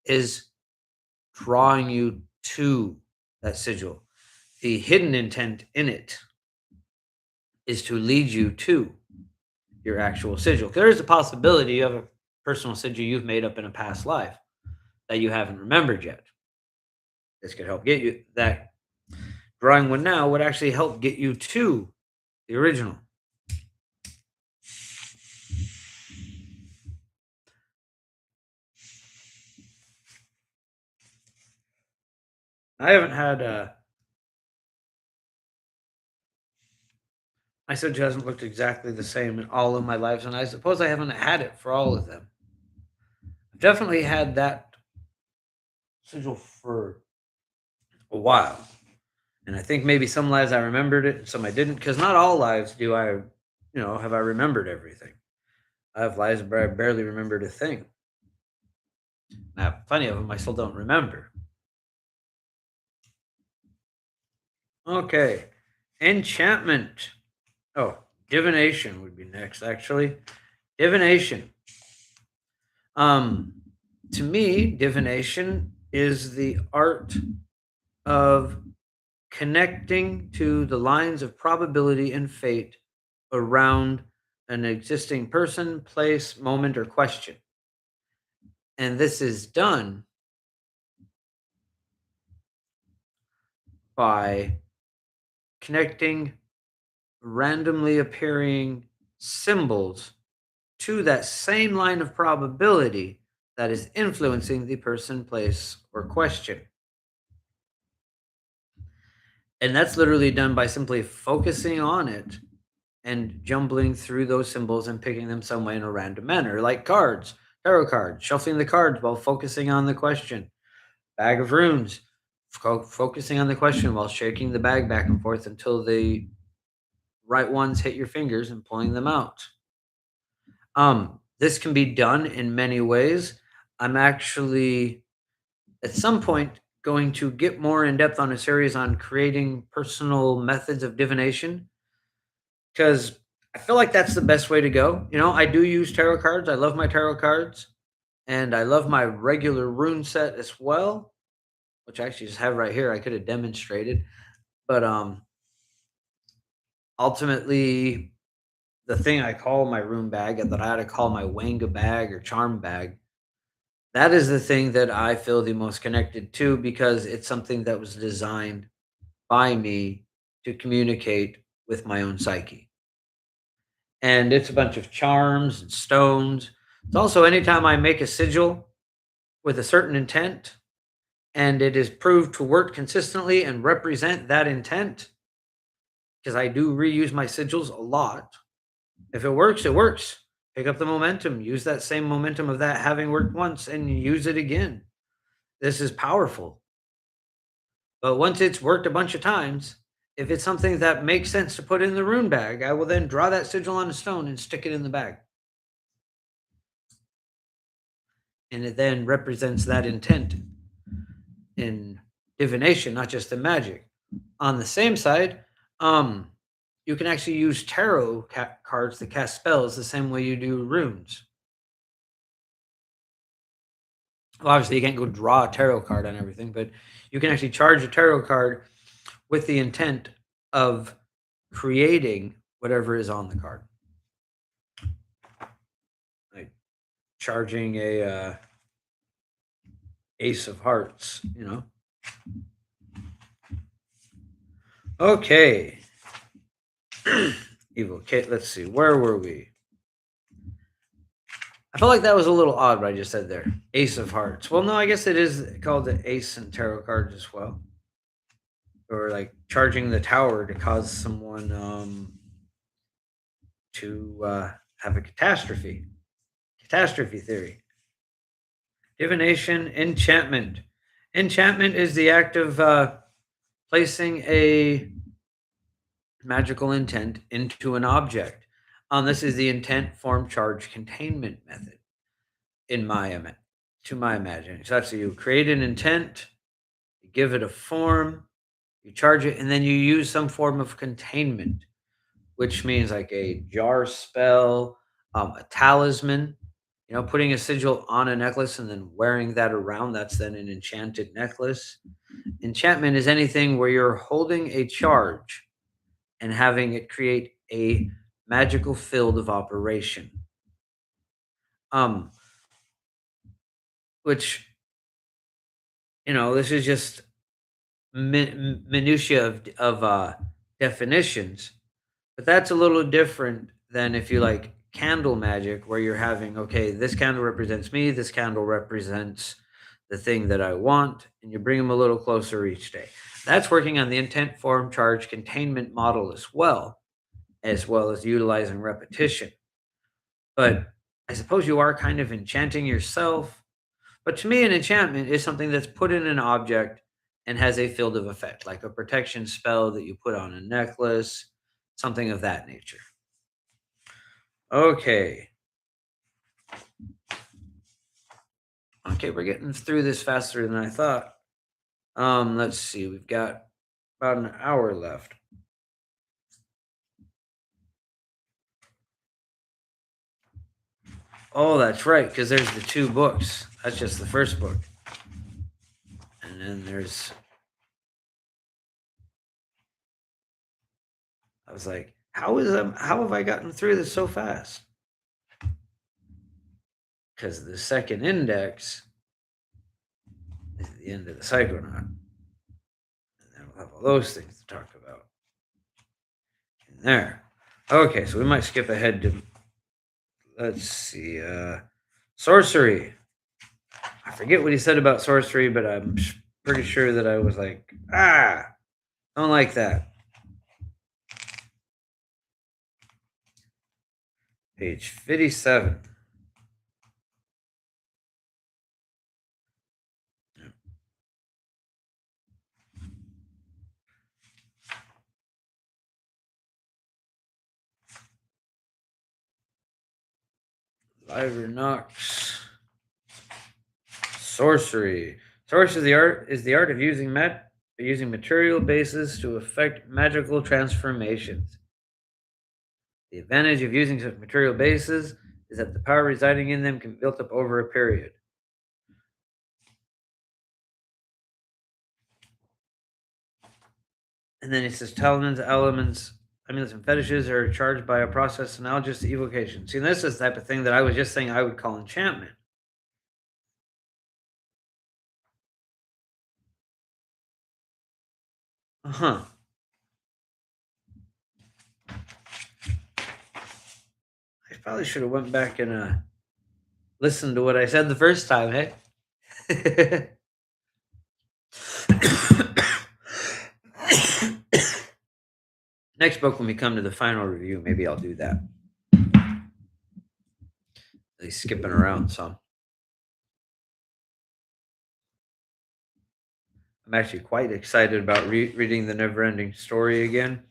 is drawing you to that sigil. The hidden intent in it is to lead you to your actual sigil. There is a possibility of a personal sigil you've made up in a past life that you haven't remembered yet. This could help get you that drawing one now would actually help get you to the original. I haven't had my sigil hasn't looked exactly the same in all of my lives, and I suppose I haven't had it for all of them. I've definitely had that sigil for a while. And I think maybe some lives I remembered it, some I didn't, because not all lives do have I remembered everything. I have lives where I barely remembered a thing. Now, plenty of them I still don't remember. Okay. Enchantment. Oh, divination would be next, actually. Divination. Um, to me, divination is the art of connecting to the lines of probability and fate around an existing person, place, moment, or question. And this is done by connecting randomly appearing symbols to that same line of probability that is influencing the person, place, or question. And that's literally done by simply focusing on it and jumbling through those symbols and picking them some way in a random manner, like cards, tarot cards, shuffling the cards while focusing on the question, bag of runes, focusing on the question while shaking the bag back and forth until the right ones hit your fingers and pulling them out. This can be done in many ways. I'm actually at some point going to get more in depth on a series on creating personal methods of divination because I feel like that's the best way to go. I do use tarot cards. I love my tarot cards and I love my regular rune set as well, which I actually just have right here. I could have demonstrated, but ultimately the thing I call my room bag and that I ought to call my Wanga bag or charm bag, that is the thing that I feel the most connected to because it's something that was designed by me to communicate with my own psyche. And it's a bunch of charms and stones. It's also anytime I make a sigil with a certain intent and it is proved to work consistently and represent that intent, because I do reuse my sigils a lot. If it works, it works. Pick up the momentum, use that same momentum of that having worked once and use it again. This is powerful. But once it's worked a bunch of times, if it's something that makes sense to put in the rune bag, I will then draw that sigil on a stone and stick it in the bag. And it then represents that intent in divination, not just in magic. On the same side, you can actually use tarot cards to cast spells the same way you do runes. Well, obviously, you can't go draw a tarot card on everything, but you can actually charge a tarot card with the intent of creating whatever is on the card. Like charging a ace of hearts, you know. Okay. Evil Kate, let's see. Where were we? I felt like that was a little odd what I just said there. Ace of hearts. Well, no, I guess it is called the ace in tarot cards as well. Or like charging the tower to cause someone to have a catastrophe. Catastrophe theory. Divination, enchantment. Enchantment is the act of placing a magical intent into an object. This is the intent, form, charge, containment method to my imagining. So that's you create an intent, you give it a form, you charge it, and then you use some form of containment, which means like a jar spell, a talisman. You know, putting a sigil on a necklace and then wearing that around, that's then an enchanted necklace. Enchantment is anything where you're holding a charge and having it create a magical field of operation. Um, which, you know, this is just minutia of definitions, but that's a little different than if you like candle magic, where you're having, okay, this candle represents me, this candle represents the thing that I want, and you bring them a little closer each day. That's working on the intent, form, charge, containment model as well as utilizing repetition. But I suppose you are kind of enchanting yourself. But to me, an enchantment is something that's put in an object and has a field of effect, like a protection spell that you put on a necklace, something of that nature. Okay. Okay, we're getting through this faster than I thought. Let's see, we've got about an hour left. Oh, that's right, because there's the two books. That's just the first book. And then there's. I was like, how have I gotten through this so fast? Because the second index is the end of the Psychonaut. And then we'll have all those things to talk about. In there. Okay, so we might skip ahead to, let's see, sorcery. I forget what he said about sorcery, but I'm pretty sure that I was like, don't like that. Page 57. Liber Nox. Sorcery. Sorcery is the art of using material bases to effect magical transformations. The advantage of using such material bases is that the power residing in them can be built up over a period. And then it says talismans, amulets and fetishes are charged by a process analogous to evocation. See, this is the type of thing that I was just saying I would call enchantment. Uh-huh. I probably should have went back and listened to what I said the first time, hey? Next book, when we come to the final review, maybe I'll do that. He's skipping around some. I'm actually quite excited about reading the Never-Ending Story again.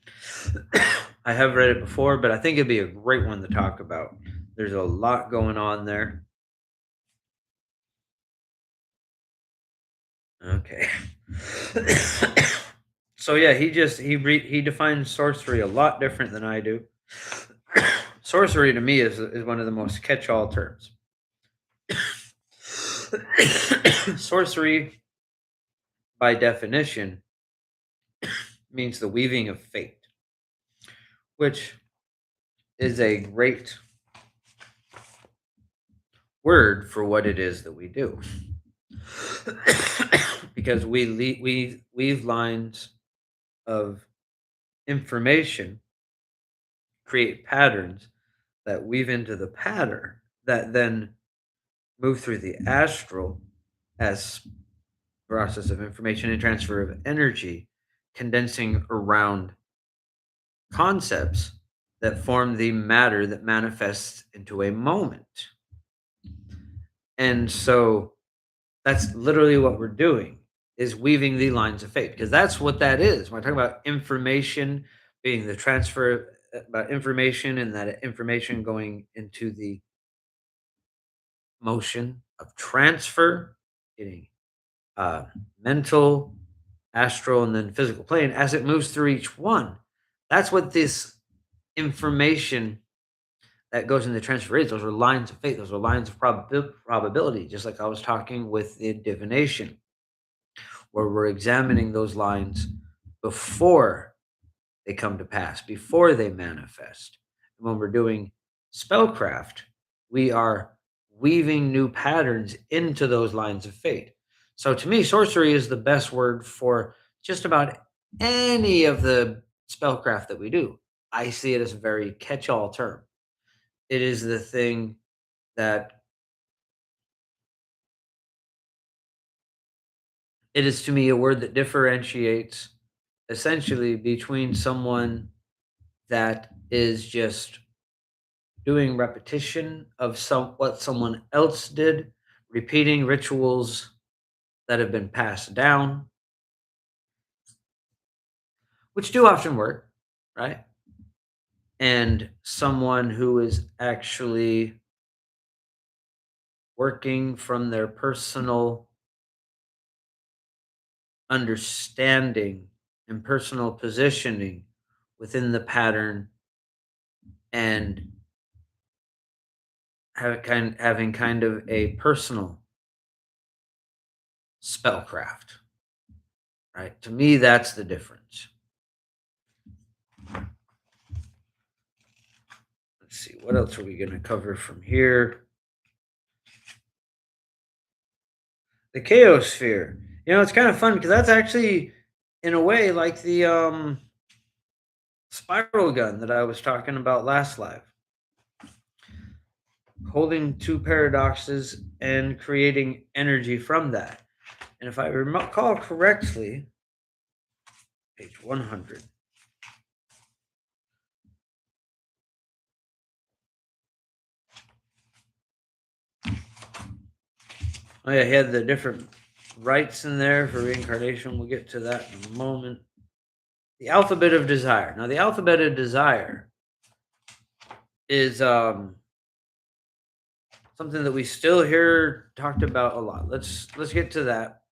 I have read it before, but I think it'd be a great one to talk about. There's a lot going on there. Okay. So yeah, he defines sorcery a lot different than I do. Sorcery to me is one of the most catch-all terms. Sorcery, by definition, means the weaving of fate, which is a great word for what it is that we do. Because we weave lines of information, create patterns that weave into the pattern that then move through the astral as process of information and transfer of energy, condensing around concepts that form the matter that manifests into a moment. And so that's literally what we're doing, is weaving the lines of fate, because that's what that is. When I talk about information being the transfer, about information and that information going into the motion of transfer, getting mental, astral, and then physical plane as it moves through each one. That's what this information that goes into transfer is. Those are lines of fate. Those are lines of probability, just like I was talking with the divination, where we're examining those lines before they come to pass, before they manifest. And when we're doing spellcraft, we are weaving new patterns into those lines of fate. So to me, sorcery is the best word for just about any of the spellcraft that we do. I see it as a very catch-all term. It is the thing that it is to me a word that differentiates essentially between someone that is just doing repetition of what someone else did, repeating rituals that have been passed down, which do often work, right? And someone who is actually working from their personal understanding and personal positioning within the pattern, and having kind of a personal spellcraft, right? To me, that's the difference. Let's see, what else are we going to cover from here? The Chaosphere. You know, it's kind of fun because that's actually, in a way, like the spiral gun that I was talking about last live. Holding two paradoxes and creating energy from that. And if I recall correctly, page 100. Oh yeah, he had the different rites in there for reincarnation. We'll get to that in a moment. The alphabet of desire. Now, the alphabet of desire is something that we still hear talked about a lot. Let's get to that.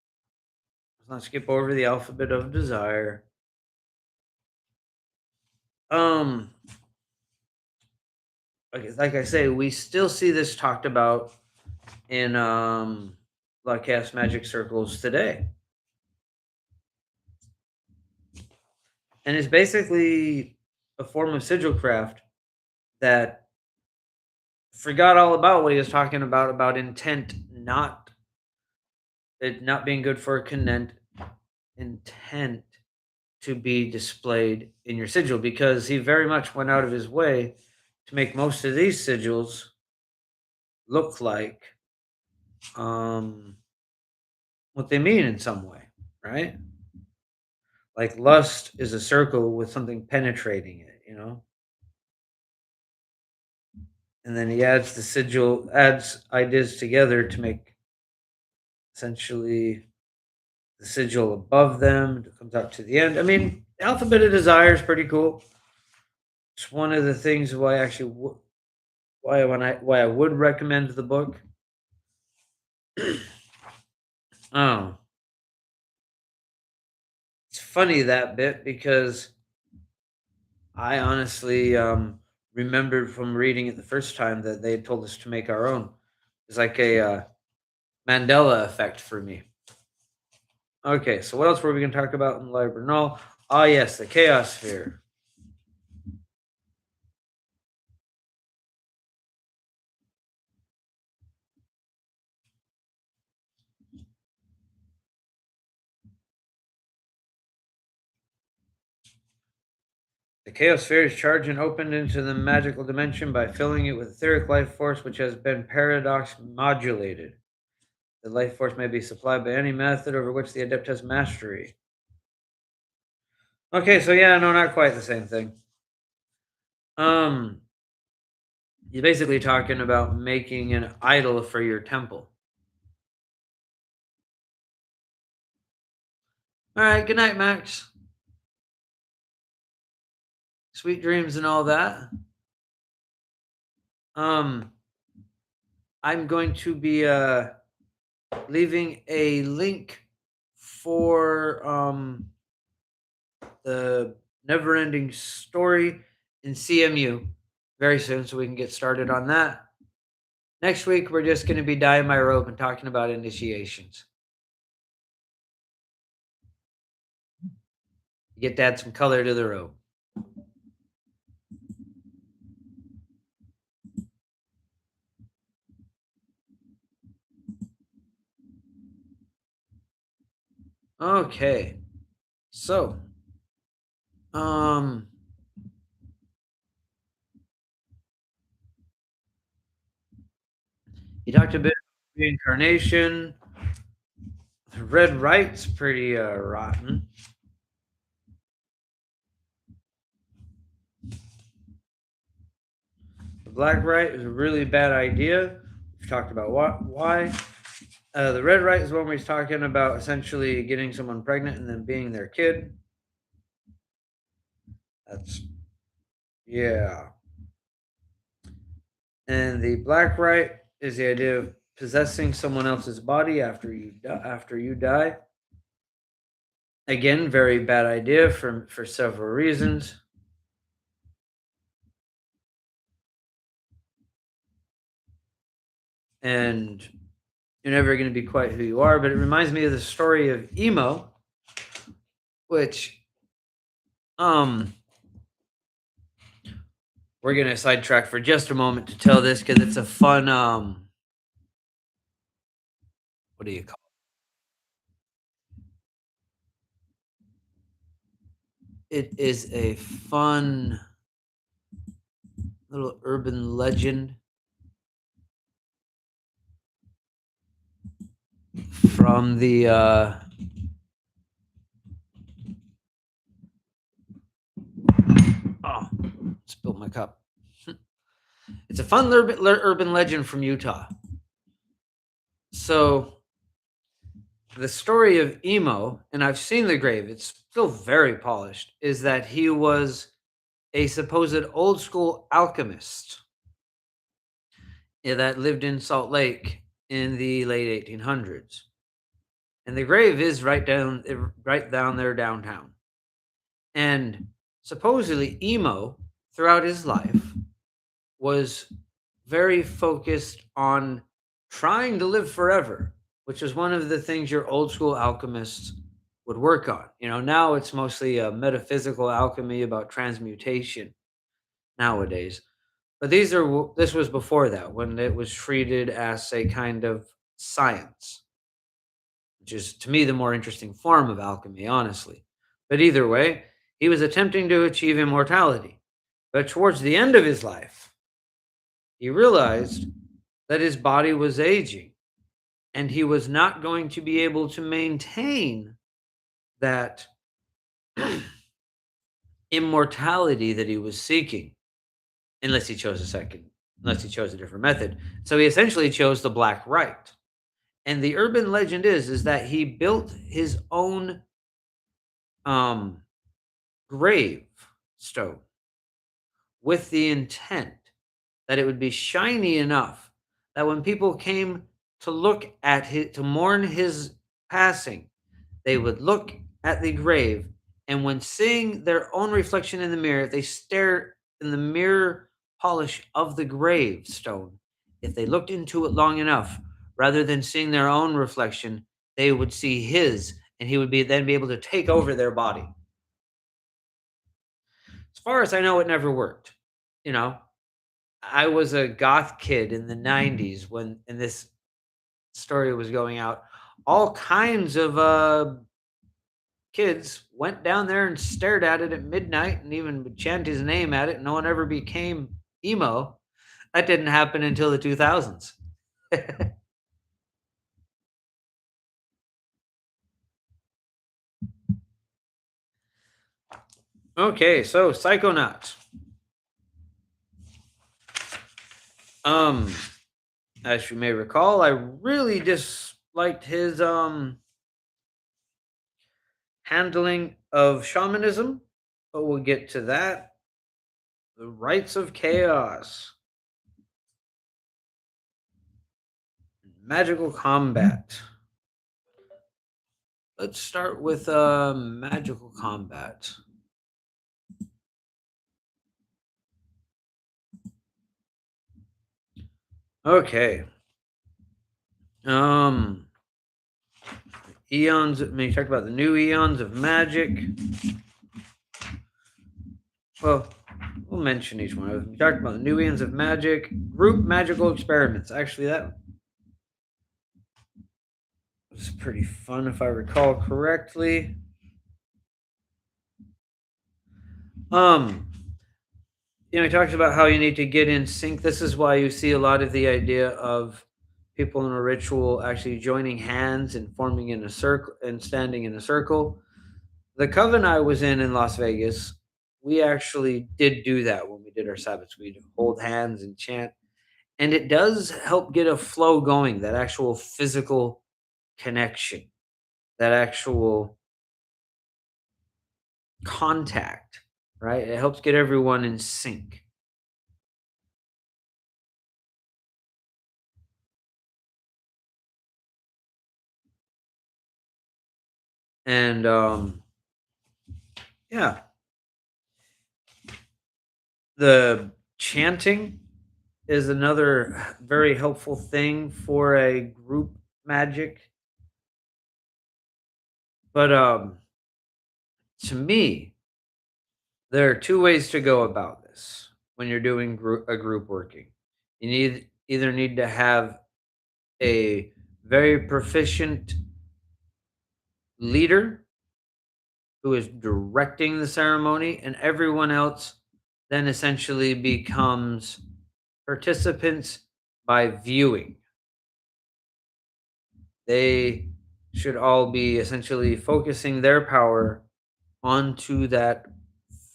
Let's not skip over the alphabet of desire. Um, like I say, we still see this talked about in broadcast magic circles today. And it's basically a form of sigil craft that forgot all about what he was talking about intent not it not being good for a intent to be displayed in your sigil, because he very much went out of his way to make most of these sigils look like um what they mean in some way, right? Like lust is a circle with something penetrating it, you know? And then he adds the sigil, adds ideas together to make essentially the sigil above them. It comes out to the end. I mean, Alphabet of Desire is pretty cool. It's one of the things why actually why I would recommend the book. Oh, it's funny that bit because I honestly remembered from reading it the first time that they had told us to make our own. It's like a Mandela effect for me. Okay, so what else were we going to talk about in Liber? Null? Ah, yes, the Chaos Sphere. The Chaos Sphere is charged and opened into the magical dimension by filling it with etheric life force, which has been paradox modulated. The life force may be supplied by any method over which the adept has mastery. Okay, so yeah, no, not quite the same thing. Um, you're basically talking about making an idol for your temple. All right, good night, Max. Sweet dreams and all that. Um, I'm going to be leaving a link for the never ending story in CMU very soon so we can get started on that. Next week, we're just going to be dyeing my robe and talking about initiations. Get to add some color to the robe. Okay. So, um, you talked a bit about reincarnation. The red right's pretty rotten. The black right is a really bad idea. We've talked about why. The red right is one where he's talking about essentially getting someone pregnant and then being their kid. That's yeah. And the black right is the idea of possessing someone else's body after you die. Again, very bad idea for several reasons. And you're never going to be quite who you are. But it reminds me of the story of emo, which we're going to sidetrack for just a moment to tell this because it's a fun what do you call it? It is a fun little urban legend from the oh, spilled my cup. It's a fun urban legend from Utah. So the story of emo, and I've seen the grave, it's still very polished, is that he was a supposed old school alchemist that lived in Salt Lake in the late 1800s. And the grave is right down there downtown. And supposedly emo throughout his life was very focused on trying to live forever, which is one of the things your old school alchemists would work on. Now it's mostly a metaphysical alchemy about transmutation nowadays. But this was before that, when it was treated as a kind of science, which is to me the more interesting form of alchemy, honestly. But either way, he was attempting to achieve immortality. But towards the end of his life, he realized that his body was aging and he was not going to be able to maintain that immortality that he was seeking unless he chose unless he chose a different method. So he essentially chose the black rite. And the urban legend is that he built his own um grave stone with the intent that it would be shiny enough that when people came to look at his to mourn his passing, they would look at the grave, and when seeing their own reflection in the mirror, they stare in the mirror polish of the gravestone. If they looked into it long enough, rather than seeing their own reflection, they would see his, and he would be able to take over their body. As far as I know, it never worked. You know, I was a goth kid in the '90s and this story was going out. All kinds of kids went down there and stared at it at midnight and even would chant his name at it. No one ever became emo. That didn't happen until the 2000s. Okay, so Psychonauts. Um, as you may recall, I really disliked his handling of shamanism, but we'll get to that. The rites of chaos, magical combat. Let's start with magical combat. Okay. Um Eons, I mean, you talked about the new eons of magic. Well, we'll mention each one of them. You talked about the new eons of magic, group magical experiments. Actually, that was pretty fun if I recall correctly. Um, he talks about how you need to get in sync. This is why you see a lot of the idea of people in a ritual actually joining hands and forming in a circle and standing in a circle. The coven I was in Las Vegas, we actually did do that when we did our Sabbaths. We'd hold hands and chant, and it does help get a flow going, that actual physical connection, that actual contact, right? It helps get everyone in sync. And yeah, the chanting is another very helpful thing for a group magic. But to me, there are two ways to go about this when you're doing a group working. You either need to have a very proficient leader who is directing the ceremony, and everyone else then essentially becomes participants by viewing. They should all be essentially focusing their power onto that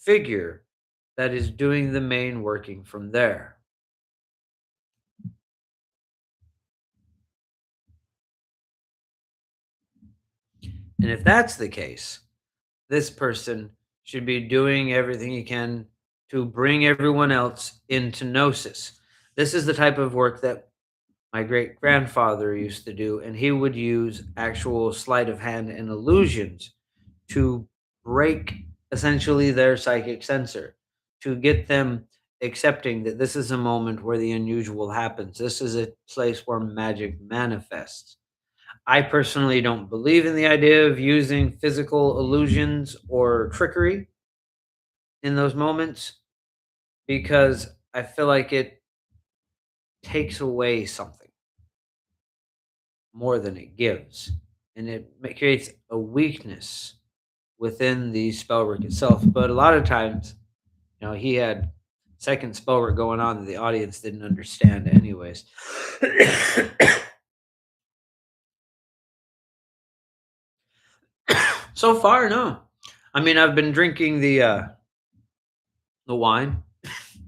figure that is doing the main working from there. And if that's the case, this person should be doing everything he can to bring everyone else into gnosis. This is the type of work that my great grandfather used to do, and he would use actual sleight of hand and illusions to break essentially their psychic sensor, to get them accepting that this is a moment where the unusual happens. This is a place where magic manifests. I personally don't believe in the idea of using physical illusions or trickery in those moments because I feel like it takes away something more than it gives, and creates a weakness within the spell work itself. But a lot of times, he had second spell work going on that the audience didn't understand, anyways. So far, no. I mean, I've been drinking the wine.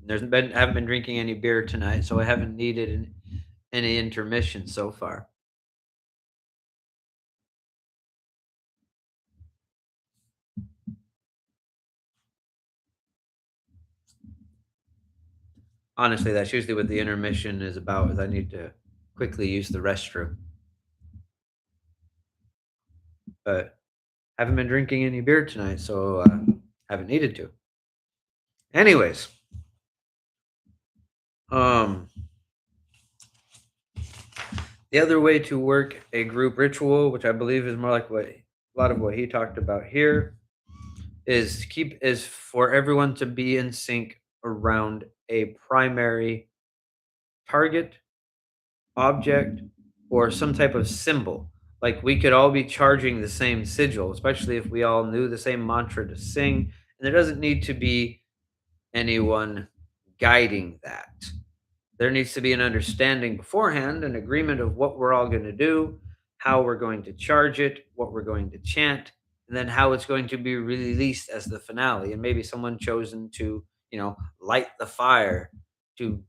I haven't been drinking any beer tonight, so I haven't needed any intermission so far. Honestly, that's usually what the intermission is about. Is I need to quickly use the restroom, but haven't been drinking any beer tonight, so haven't needed to. Anyways, um, the other way to work a group ritual, which I believe is more like what a lot of what he talked about here, is for everyone to be in sync around a primary target, object, or some type of symbol. Like we could all be charging the same sigil, especially if we all knew the same mantra to sing. And there doesn't need to be anyone guiding that. There needs to be an understanding beforehand, an agreement of what we're all going to do, how we're going to charge it, what we're going to chant, and then how it's going to be released as the finale. And maybe someone chosen to, light the fire to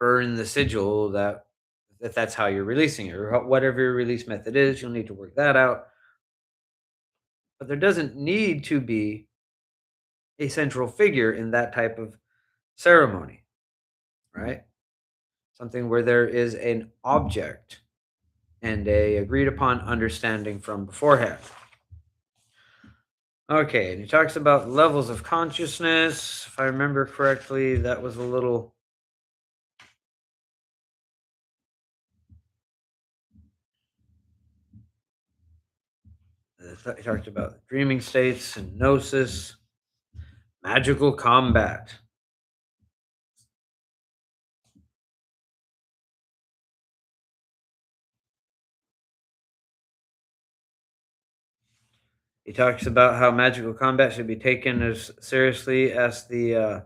burn the sigil if that's how you're releasing it, or whatever your release method is, you'll need to work that out. But there doesn't need to be a central figure in that type of ceremony, right? Something where there is an object and a agreed upon understanding from beforehand. Okay, and he talks about levels of consciousness. If I remember correctly, that was a little. He talked about dreaming states and gnosis, magical combat. He talks about how magical combat should be taken as seriously as the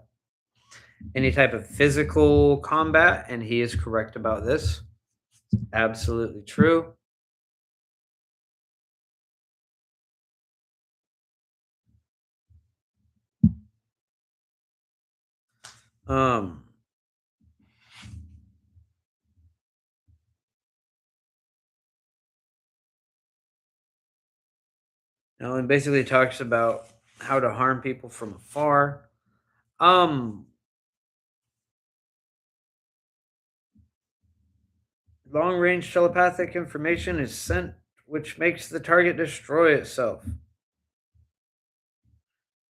any type of physical combat, and he is correct about this. Absolutely true. Um, and basically talks about how to harm people from afar. Um, Long range telepathic information is sent, which makes the target destroy itself.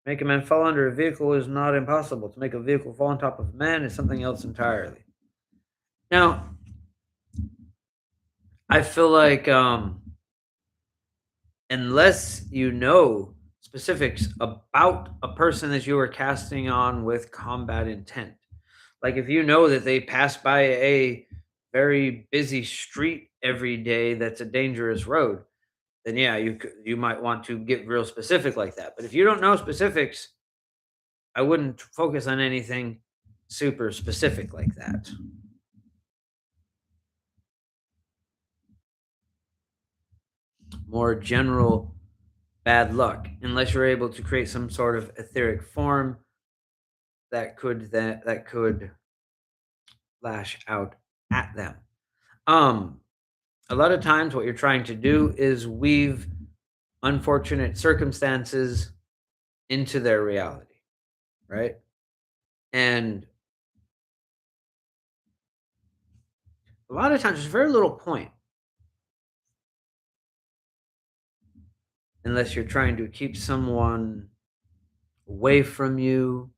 Make a man fall under a vehicle is not impossible. To make a vehicle fall on top of a man is something else entirely. Now, I feel like unless you know specifics about a person that you are casting on with combat intent, like if you know that they pass by a very busy street every day that's a dangerous road, then yeah, you might want to get real specific like that. But if you don't know specifics, I wouldn't focus on anything super specific like that. More general bad luck, unless you're able to create some sort of etheric form that could lash out at them. Um, a lot of times, what you're trying to do is weave unfortunate circumstances into their reality, right? And a lot of times, there's very little point unless you're trying to keep someone away from you,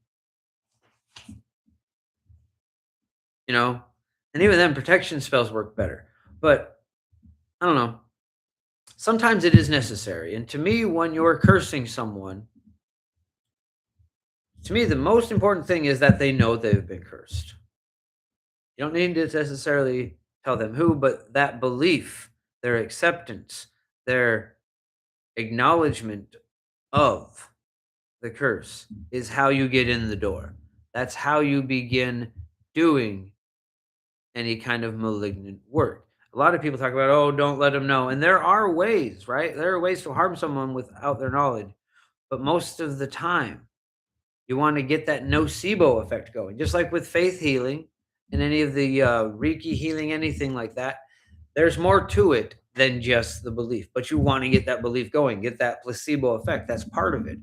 you know. And even then, protection spells work better. But I don't know. Sometimes it is necessary. And to me, when you're cursing someone, to me, the most important thing is that they know they've been cursed. You don't need to necessarily tell them who, but that belief, their acceptance, their acknowledgement of the curse is how you get in the door. That's how you begin doing any kind of malignant work. A lot of people talk about, oh, don't let them know. And there are ways, right? There are ways to harm someone without their knowledge. But most of the time, you want to get that nocebo effect going, just like with faith healing and any of the Reiki healing, anything like that. There's more to it than just the belief, but you want to get that belief going, get that placebo effect. That's part of it.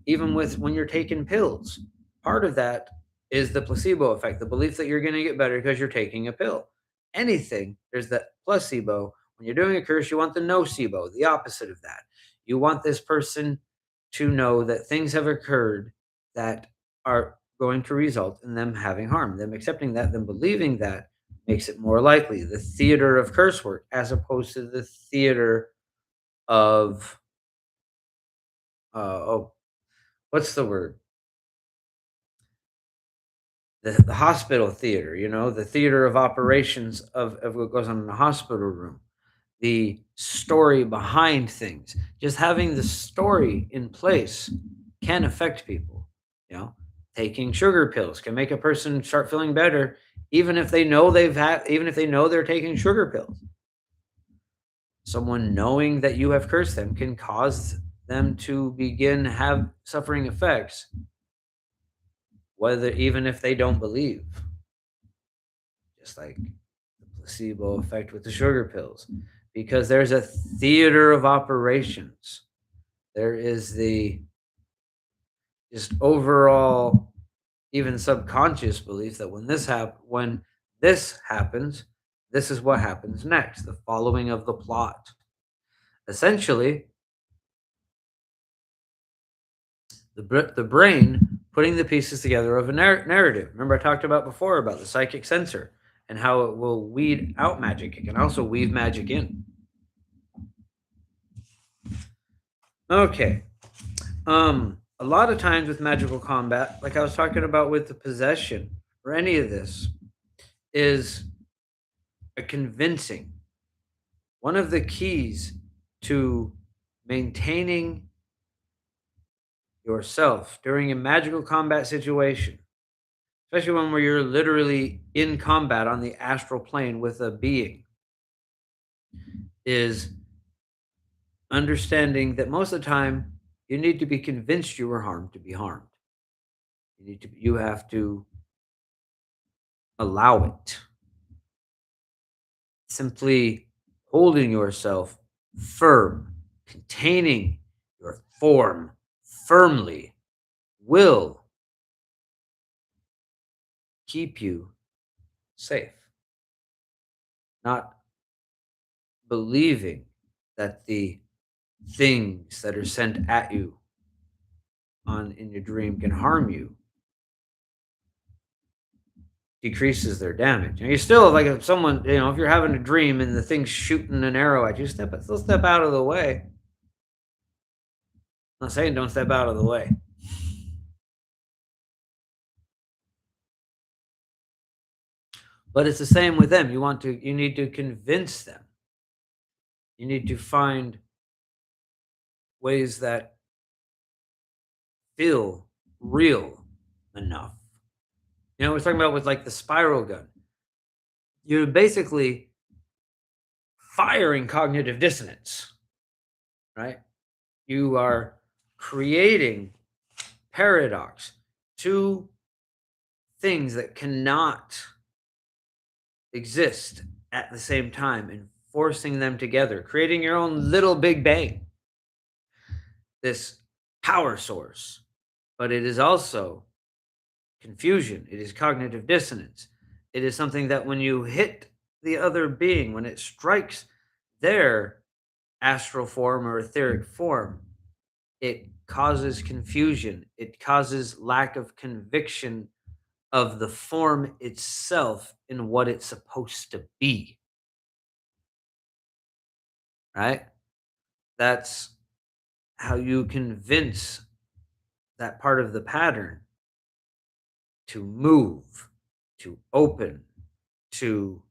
Even with when you're taking pills, part of that is the placebo effect, the belief that you're going to get better because you're taking a pill. Anything, there's that placebo. When you're doing a curse, you want the nocebo, the opposite of that. You want this person to know that things have occurred that are going to result in them having harm. Them accepting that, them believing that makes it more likely. The theater of curse work as opposed to the theater of oh, what's the word? The hospital theater, the theater of operations of what goes on in the hospital room, the story behind things. Just having the story in place can affect people. You know, taking sugar pills can make a person start feeling better, even if they know they're taking sugar pills. Someone knowing that you have cursed them can cause them to begin have suffering effects, whether even if they don't believe. Just like the placebo effect with the sugar pills, because there's a theater of operations. There is the just overall, even subconscious belief that when this happens, this is what happens next. The following of the plot. Essentially, the brain putting the pieces together of a narrative. Remember, I talked about before about the psychic sensor and how it will weed out magic. It can also weave magic in. Okay. A lot of times with magical combat, like I was talking about with the possession or any of this, is a convincing. One of the keys to maintaining yourself during a magical combat situation, especially when where you're literally in combat on the astral plane with a being, is understanding that most of the time you need to be convinced you were harmed to be harmed. You have to allow it. Simply holding yourself firm, containing your form firmly will keep you safe. Not believing that the things that are sent at you on in your dream can harm you decreases their damage. You still like if someone, if you're having a dream and the thing's shooting an arrow at you, still step out of the way. I'm not saying don't step out of the way. But it's the same with them. You need to convince them. You need to find ways that feel real enough. We're talking about with like the spiral gun. You're basically firing cognitive dissonance, right? You are creating paradox, two things that cannot exist at the same time and forcing them together, creating your own little big bang, this power source. But it is also confusion, it is cognitive dissonance. It is something that when you hit the other being, when it strikes their astral form or etheric form, it causes confusion. It causes lack of conviction of the form itself and what it's supposed to be. right? That's how you convince that part of the pattern to move, to open, to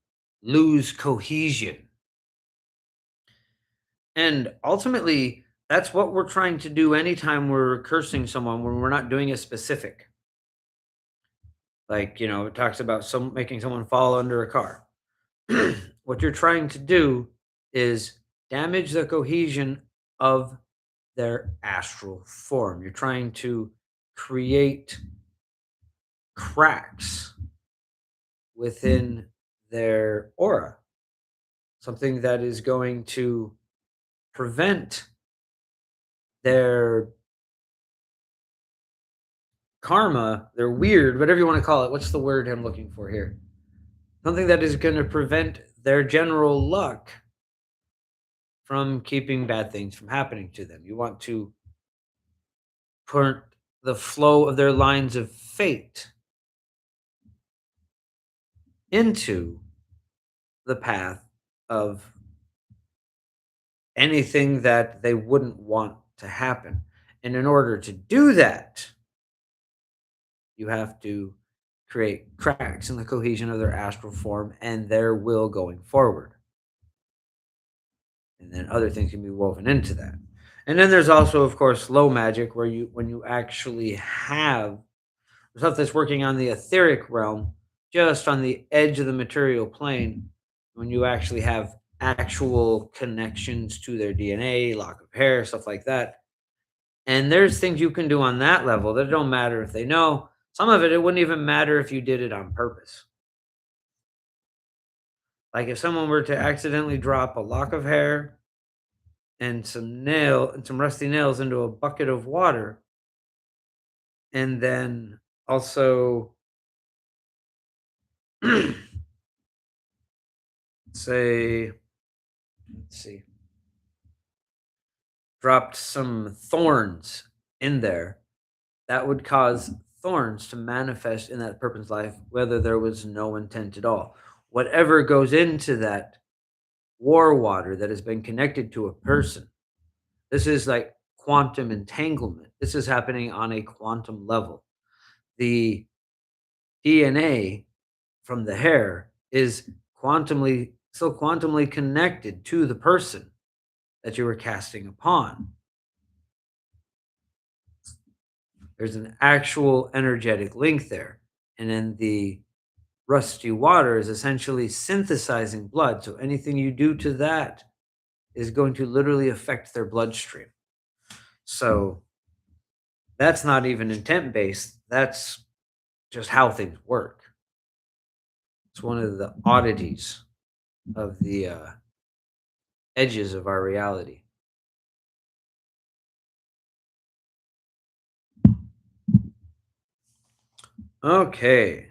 lose cohesion. And ultimately, that's what we're trying to do anytime we're cursing someone when we're not doing a specific. Like, it talks about some making someone fall under a car. What you're trying to do is damage the cohesion of their astral form. You're trying to create cracks within their aura, something that is going to prevent their karma, their weird, whatever you want to call it. What's the word I'm looking for here? Something that is going to prevent their general luck from keeping bad things from happening to them. You want to put the flow of their lines of fate into the path of anything that they wouldn't want to happen. And in order to do that, you have to create cracks in the cohesion of their astral form and their will going forward. And then other things can be woven into that. And then there's also, of course, low magic, where when you actually have stuff that's working on the etheric realm, just on the edge of the material plane, when you actually have actual connections to their DNA, lock of hair, stuff like that. And there's things you can do on that level that don't matter if they know. Some of it wouldn't even matter if you did it on purpose. Like if someone were to accidentally drop a lock of hair and some rusty nails into a bucket of water, and then also say, let's see, dropped some thorns in there, that would cause thorns to manifest in that person's life, whether there was no intent at all. Whatever goes into that war water that has been connected to a person, this is like quantum entanglement. This is happening on a quantum level. The DNA from the hair is quantumly connected to the person that you were casting upon. There's an actual energetic link there. And then the rusty water is essentially synthesizing blood. So anything you do to that is going to literally affect their bloodstream. So that's not even intent based. That's just how things work. It's one of the oddities of the edges of our reality. Okay.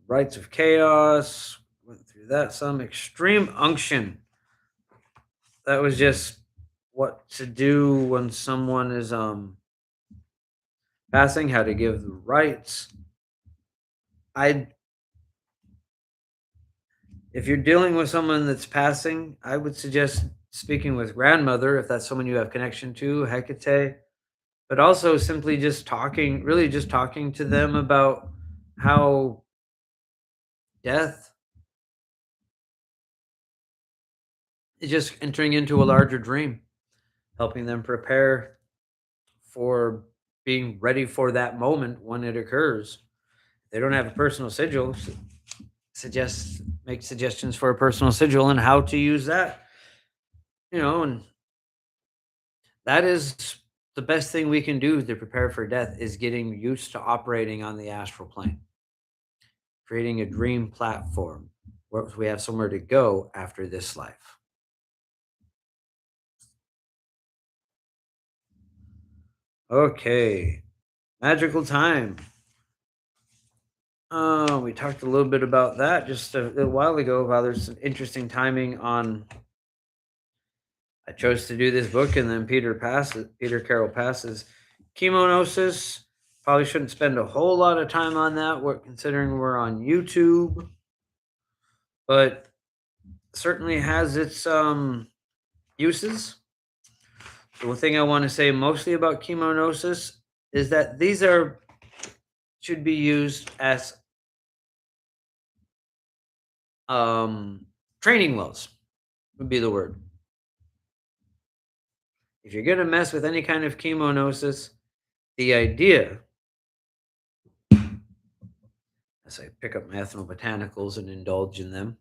Rites of Chaos. Went through that some. Extreme Unction. That was just what to do when someone is passing, how to give the rites. I If you're dealing with someone that's passing, I would suggest speaking with grandmother if that's someone you have connection to, Hecate, but also simply just talking, really just talking to them about how death is just entering into a larger dream, helping them prepare for being ready for that moment when it occurs. They don't have a personal sigil, make suggestions for a personal sigil and how to use that. And that is the best thing we can do to prepare for death, is getting used to operating on the astral plane, creating a dream platform where we have somewhere to go after this life. Okay, magical time. We talked a little bit about that just a little while ago. How there's some interesting timing on. I chose to do this book, and then Peter Carroll passes. Chemonosis. Probably shouldn't spend a whole lot of time on that. Considering we're on YouTube, but certainly has its uses. The one thing I want to say mostly about chemonosis is that these are should be used as training wells would be the word. If you're gonna mess with any kind of chemonosis, the idea, as I pick up my ethnobotanicals and indulge in them,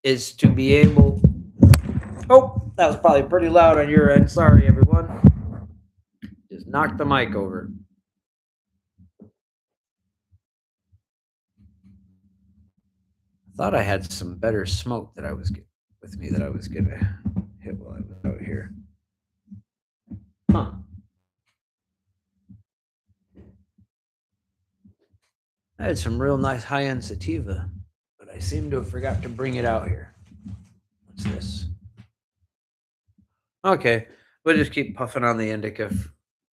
is to be able. Oh, that was probably pretty loud on your end. Sorry, everyone. Just knocked the mic over. I thought I had some better smoke that I was with me that I was gonna hit while I was out here. Huh. I had some real nice high-end sativa, but I seem to have forgot to bring it out here. What's this? Okay, we'll just keep puffing on the indica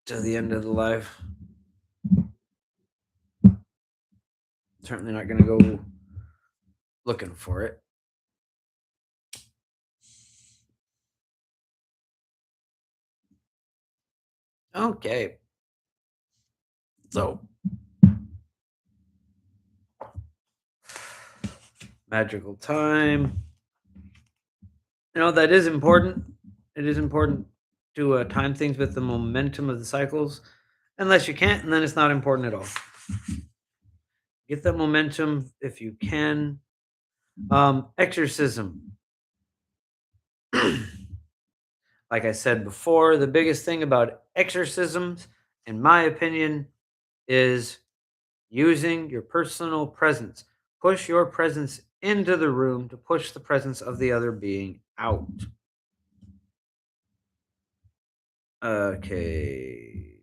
to the end of the live. Certainly not going to go looking for it. Okay. So, magical time. That is important. It is important to time things with the momentum of the cycles. Unless you can't, and then it's not important at all. Get that momentum if you can. Exorcism. Like I said before, the biggest thing about exorcisms, in my opinion, is using your personal presence. Push your presence into the room to push the presence of the other being out. Okay.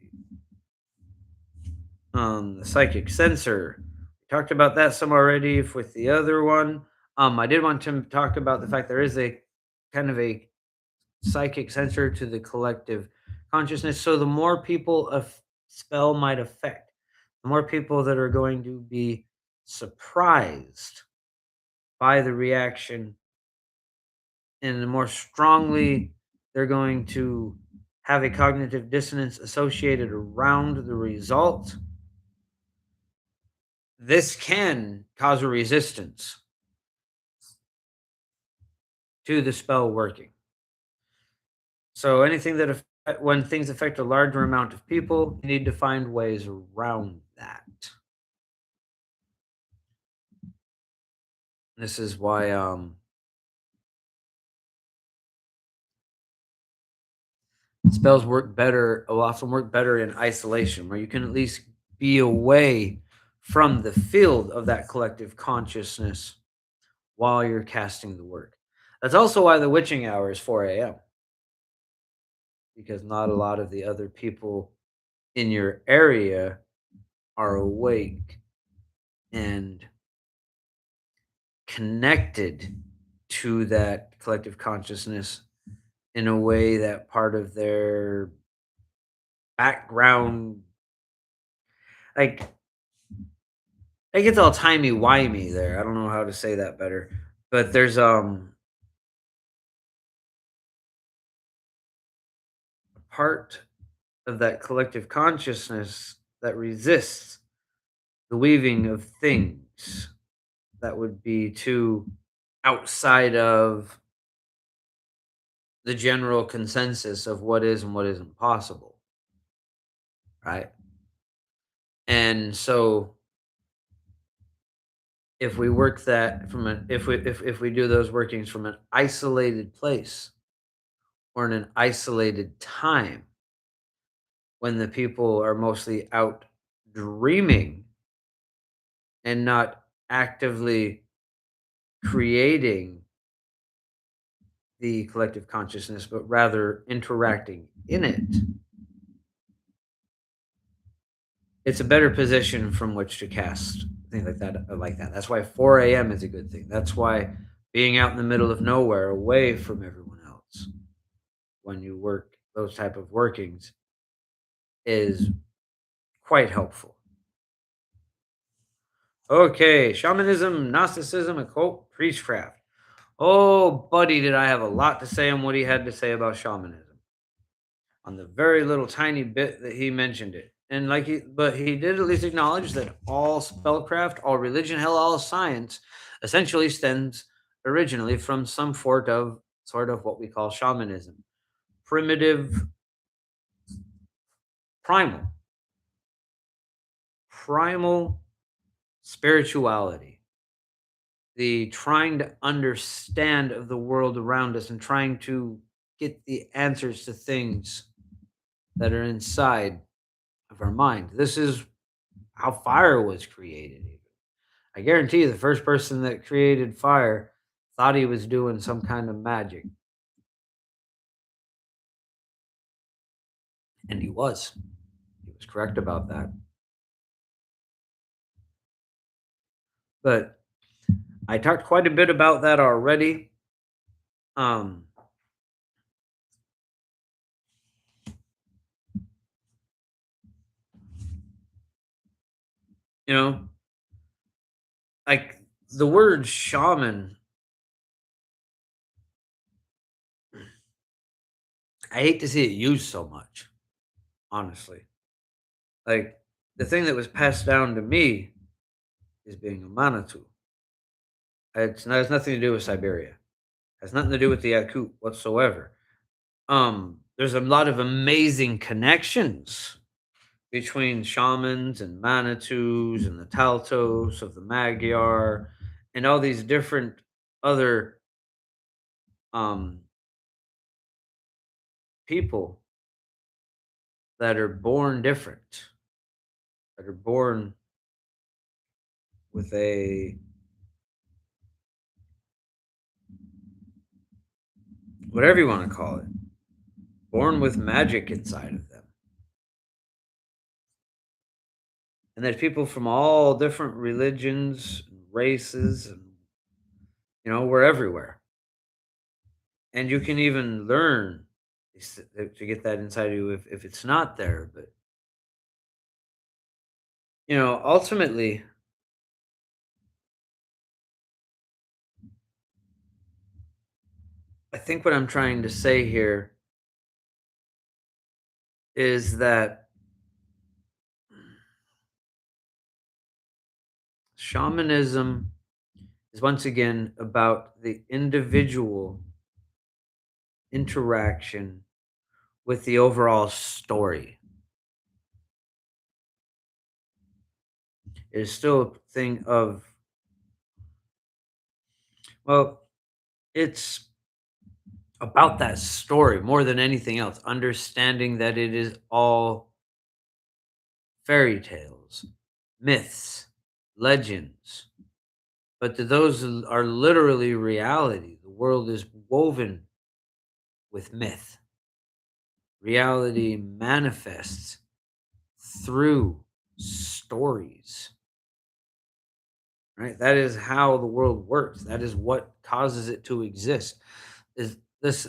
The psychic sensor. We talked about that some already with the other one. I did want to talk about the fact there is a kind of a psychic sensor to the collective consciousness. So the more people a spell might affect, the more people that are going to be surprised by the reaction, and the more strongly they're going to have a cognitive dissonance associated around the result, this can cause a resistance to the spell working. So anything that when things affect a larger amount of people, you need to find ways around that. This is why spells will often work better in isolation, where you can at least be away from the field of that collective consciousness while you're casting the work. That's also why the witching hour is 4 a.m. because not a lot of the other people in your area are awake and connected to that collective consciousness in a way that part of their background, like it's all timey wimey there. I don't know how to say that better, but there's a part of that collective consciousness that resists the weaving of things that would be too outside of the general consensus of what is and what isn't possible, right? And so if we work that from an if we do those workings from an isolated place or in an isolated time when the people are mostly out dreaming and not actively creating the collective consciousness, but rather interacting in it, it's a better position from which to cast things like that. That's why 4 a.m. is a good thing. That's why being out in the middle of nowhere, away from everyone else, when you work those type of workings, is quite helpful. Okay, shamanism, Gnosticism, occult, priestcraft. Oh, buddy, did I have a lot to say on what he had to say about shamanism on the very little tiny bit that he mentioned it. And but he did at least acknowledge that all spellcraft, all religion, hell, all science essentially stems originally from some sort of what we call shamanism, primitive, primal, primal spirituality, the trying to understand of the world around us and trying to get the answers to things that are inside of our mind. This is how fire was created. Even. I guarantee you, the first person that created fire thought he was doing some kind of magic, and he was. He was correct about that. But I talked quite a bit about that already. Um, you know, like the word shaman, I hate to see it used so much, honestly. Like the thing that was passed down to me is being a Manitou. It's nothing to do with Siberia. It has nothing to do with the Yakut whatsoever. There's a lot of amazing connections between shamans and Manitous and the Taltos of the Magyar and all these different other um people that are born different, that are born with a whatever you want to call it, born with magic inside of them. And there's people from all different religions, races, and we're everywhere. And you can even learn to get that inside of you if it's not there. But ultimately, I think what I'm trying to say here is that shamanism is once again about the individual interaction with the overall story. It is still a thing of, well, it's about that story more than anything else, understanding that it is all fairy tales, myths, legends, but that those are literally reality. The world is woven with myth. Reality manifests through stories, right? That is how the world works. That is what causes it to exist. Is this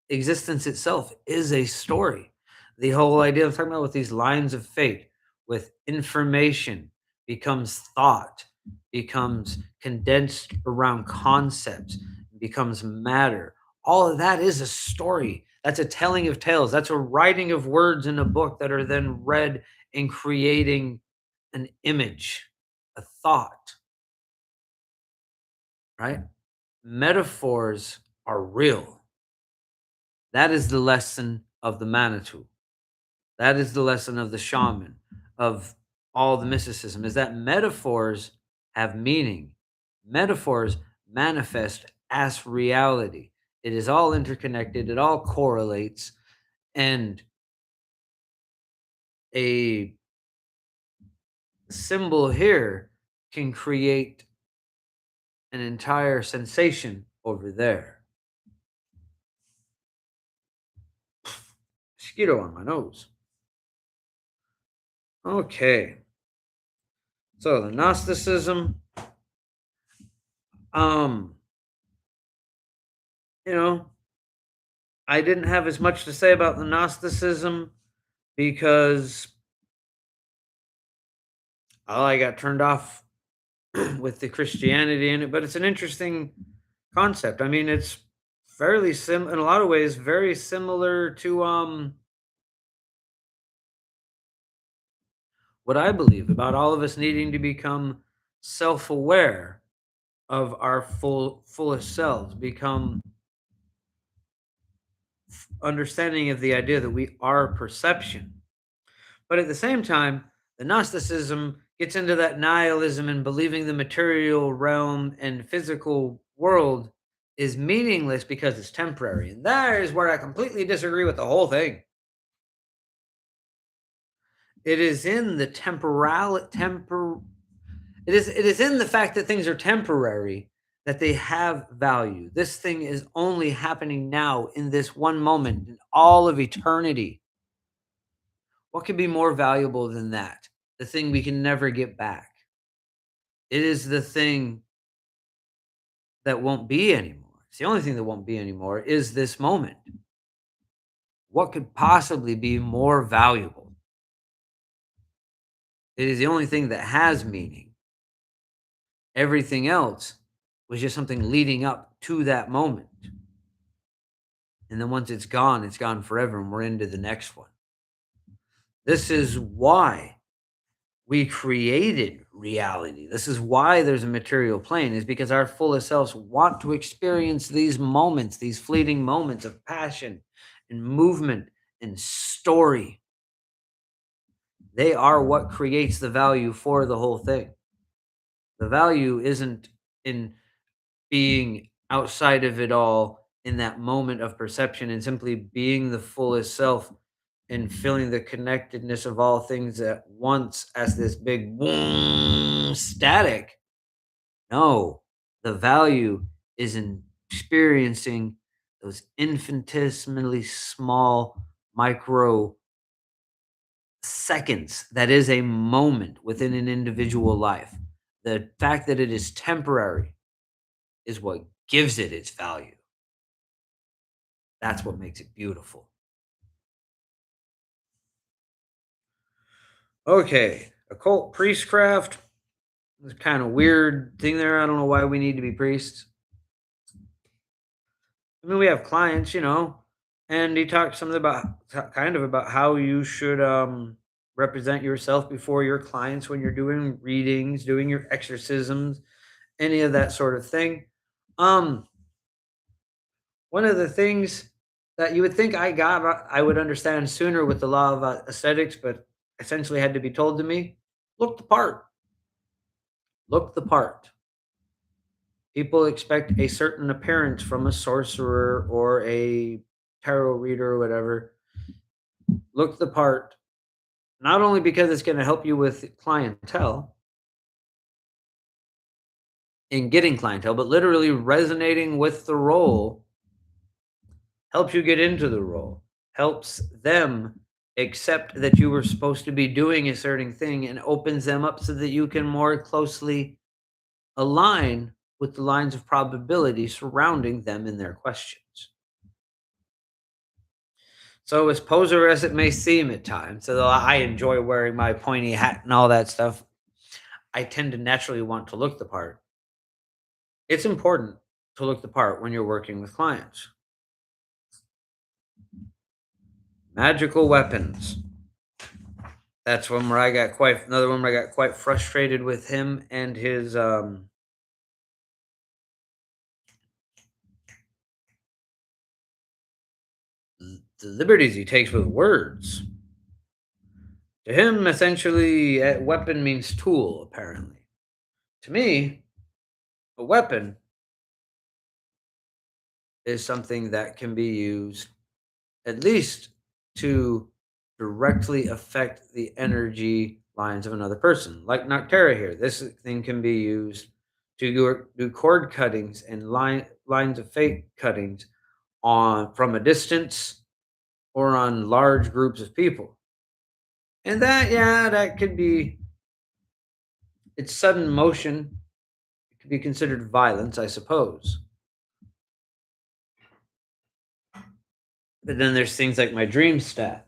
existence itself is a story. The whole idea of talking about with these lines of fate, with information becomes thought, becomes condensed around concepts, becomes matter. All of that is a story. That's a telling of tales. That's a writing of words in a book that are then read in creating an image, a thought, right? Metaphors are real. That is the lesson of the Manitou. That is the lesson of the shaman, of all the mysticism, is that metaphors have meaning. Metaphors manifest as reality. It is all interconnected, it all correlates, and a symbol here can create an entire sensation over there. Mosquito on my nose. Okay. So the Gnosticism, um, you know, I didn't have as much to say about the Gnosticism because I got turned off with the Christianity in it, but it's an interesting concept. I mean, it's fairly in a lot of ways, very similar to what I believe about all of us needing to become self-aware of our fullest selves, become understanding of the idea that we are perception. But at the same time, the Gnosticism gets into that nihilism and believing the material realm and physical world is meaningless because it's temporary. And that is where I completely disagree with the whole thing. It is in the it is in the fact that things are temporary that they have value. This thing is only happening now in this one moment in all of eternity. What could be more valuable than that? The thing we can never get back. It is the thing that won't be anymore. It's the only thing that won't be anymore is this moment. What could possibly be more valuable? It is the only thing that has meaning. Everything else was just something leading up to that moment. And then once it's gone forever, and we're into the next one. This is why we created reality. This is why there's a material plane, is because our fullest selves want to experience these moments, these fleeting moments of passion and movement and story. They are what creates the value for the whole thing. The value isn't in being outside of it all in that moment of perception and simply being the fullest self and feeling the connectedness of all things at once as this big boom static. No, the value is in experiencing those infinitesimally small micro seconds that is a moment within an individual life. The fact that it is temporary is what gives it its value. That's what makes it beautiful. Okay, occult priestcraft. It's kind of weird thing there. I don't know why we need to be priests. I mean, we have clients, and he talked something about kind of about how you should represent yourself before your clients when you're doing readings, doing your exorcisms, any of that sort of thing. Um, One of the things that you would think I would understand sooner with the law of aesthetics, but essentially had to be told to me: look the part. Look the part. People expect a certain appearance from a sorcerer or a tarot reader or whatever. Look the part, not only because it's going to help you with clientele in getting clientele, but literally resonating with the role helps you get into the role, helps them accept that you were supposed to be doing a certain thing, and opens them up so that you can more closely align with the lines of probability surrounding them in their questions. So, as poser as it may seem at times, although I enjoy wearing my pointy hat and all that stuff, I tend to naturally want to look the part. It's important to look the part when you're working with clients. Magical weapons. That's one where I got quite another one where I got quite frustrated with him and his the liberties he takes with words. To him, essentially, a weapon means tool, apparently. To me, a weapon is something that can be used at least to directly affect the energy lines of another person. Like Noctera here, this thing can be used to do cord cuttings and lines of fate cuttings on from a distance or on large groups of people. And that, yeah, that could be it's sudden motion. It could be considered violence, I suppose. But then there's things like my dream staff,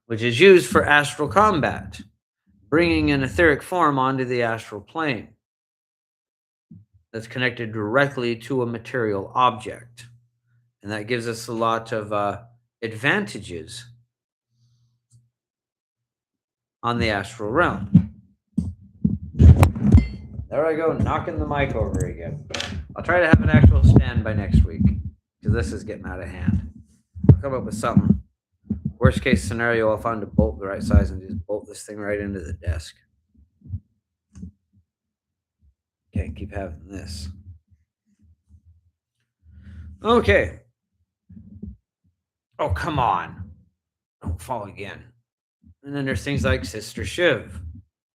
which is used for astral combat. bringing an etheric form onto the astral plane that's connected directly to a material object. And that gives us a lot of advantages on the astral realm. There I go, knocking the mic over again. I'll try to have an actual stand by next week, because this is getting out of hand. I'll come up with something. Worst case scenario, I'll find a bolt the right size and just bolt this thing right into the desk. Can't keep having this. Okay. Oh, come on. Don't fall again. And then there's things like Sister Shiv,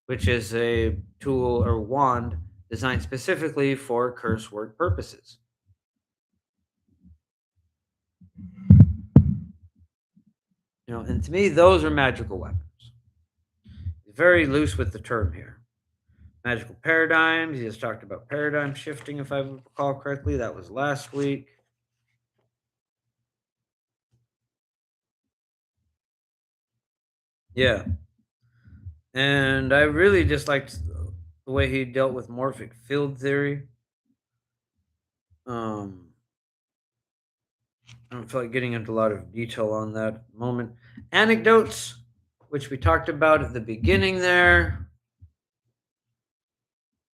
which is a tool or wand designed specifically for curse word purposes. You know, and to me, those are magical weapons. Very loose with the term here. Magical paradigms. He just talked about paradigm shifting, if I recall correctly. That was last week. Yeah. And I really just liked the way he dealt with morphic field theory. I don't feel like getting into a lot of detail on that at the moment. Anecdotes, which we talked about at the beginning there.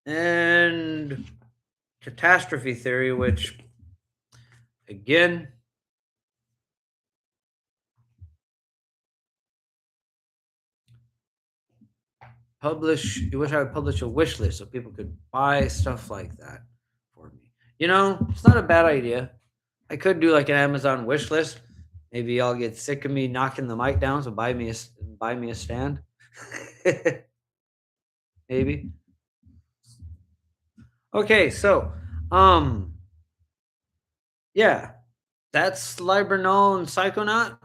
And catastrophe theory, which, again, you wish I would publish a wish list so people could buy stuff like that for me. You know, it's not a bad idea. I could do like an Amazon wish list. Maybe y'all get sick of me knocking the mic down, so buy me a stand. Maybe. Okay, so yeah, that's Liber, Null, and Psychonaut.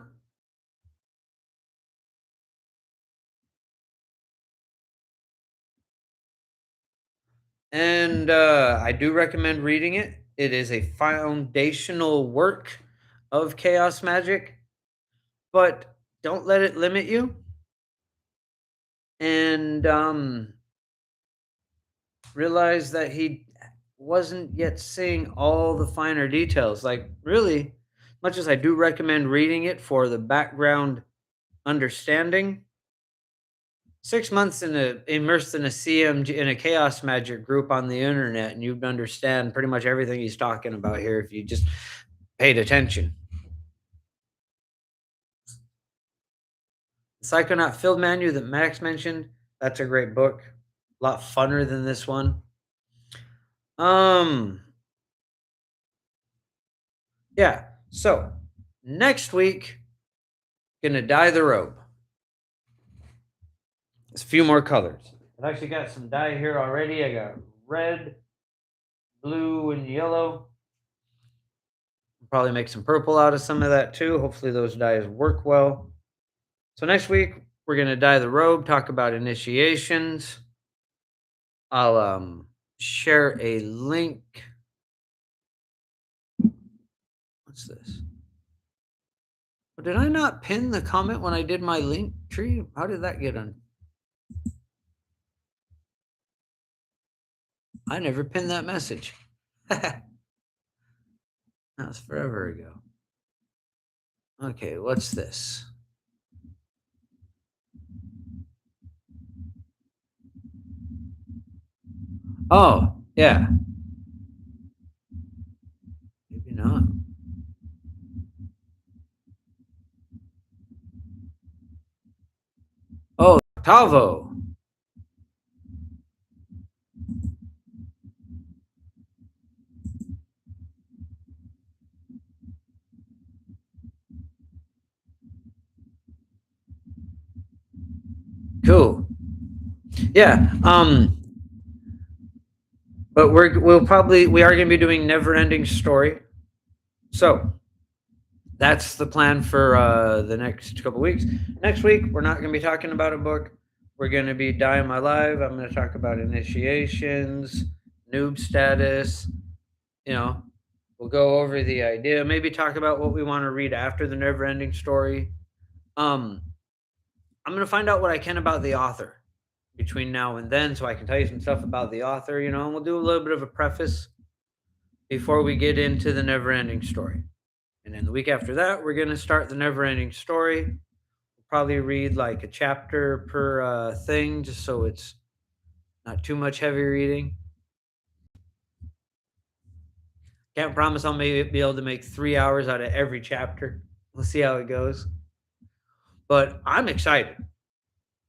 And I do recommend reading it. It is a foundational work of chaos magic, but don't let it limit you. And realize that he wasn't yet seeing all the finer details. Like, really, much as I do recommend reading it for the background understanding, 6 months immersed in a CMG in a chaos magic group on the internet, and you'd understand pretty much everything he's talking about here if you just paid attention. The Psychonaut Field Manual that Max mentioned, that's a great book. A lot funner than this one. Yeah. So next week, gonna dye the robe. There's a few more colors. I've actually got some dye here already. I got red, blue, and yellow. Probably make some purple out of some of that too. Hopefully those dyes work well. So next week we're gonna dye the robe, talk about initiations. I'll share a link. What's this? Oh, did I not pin the comment when I did my link tree? How did that get on? I never pinned that message. That was forever ago. Okay, what's this? Oh, yeah. Maybe not. Oh, Tavo. Cool. Yeah. But we are going to be doing Never Ending Story. So that's the plan for the next couple weeks. Next week, we're not going to be talking about a book. We're going to be Dying My Live. I'm going to talk about initiations, noob status. You know, we'll go over the idea. Maybe talk about what we want to read after the Never Ending Story. I'm going to find out what I can about the author. between now and then, so I can tell you some stuff about the author, and we'll do a little bit of a preface before we get into the never ending story. And then the week after that, we're going to start the never ending story. We'll probably read like a chapter per thing, just so it's not too much heavy reading. Can't promise I'll maybe be able to make 3 hours out of every chapter. We'll see how it goes. But I'm excited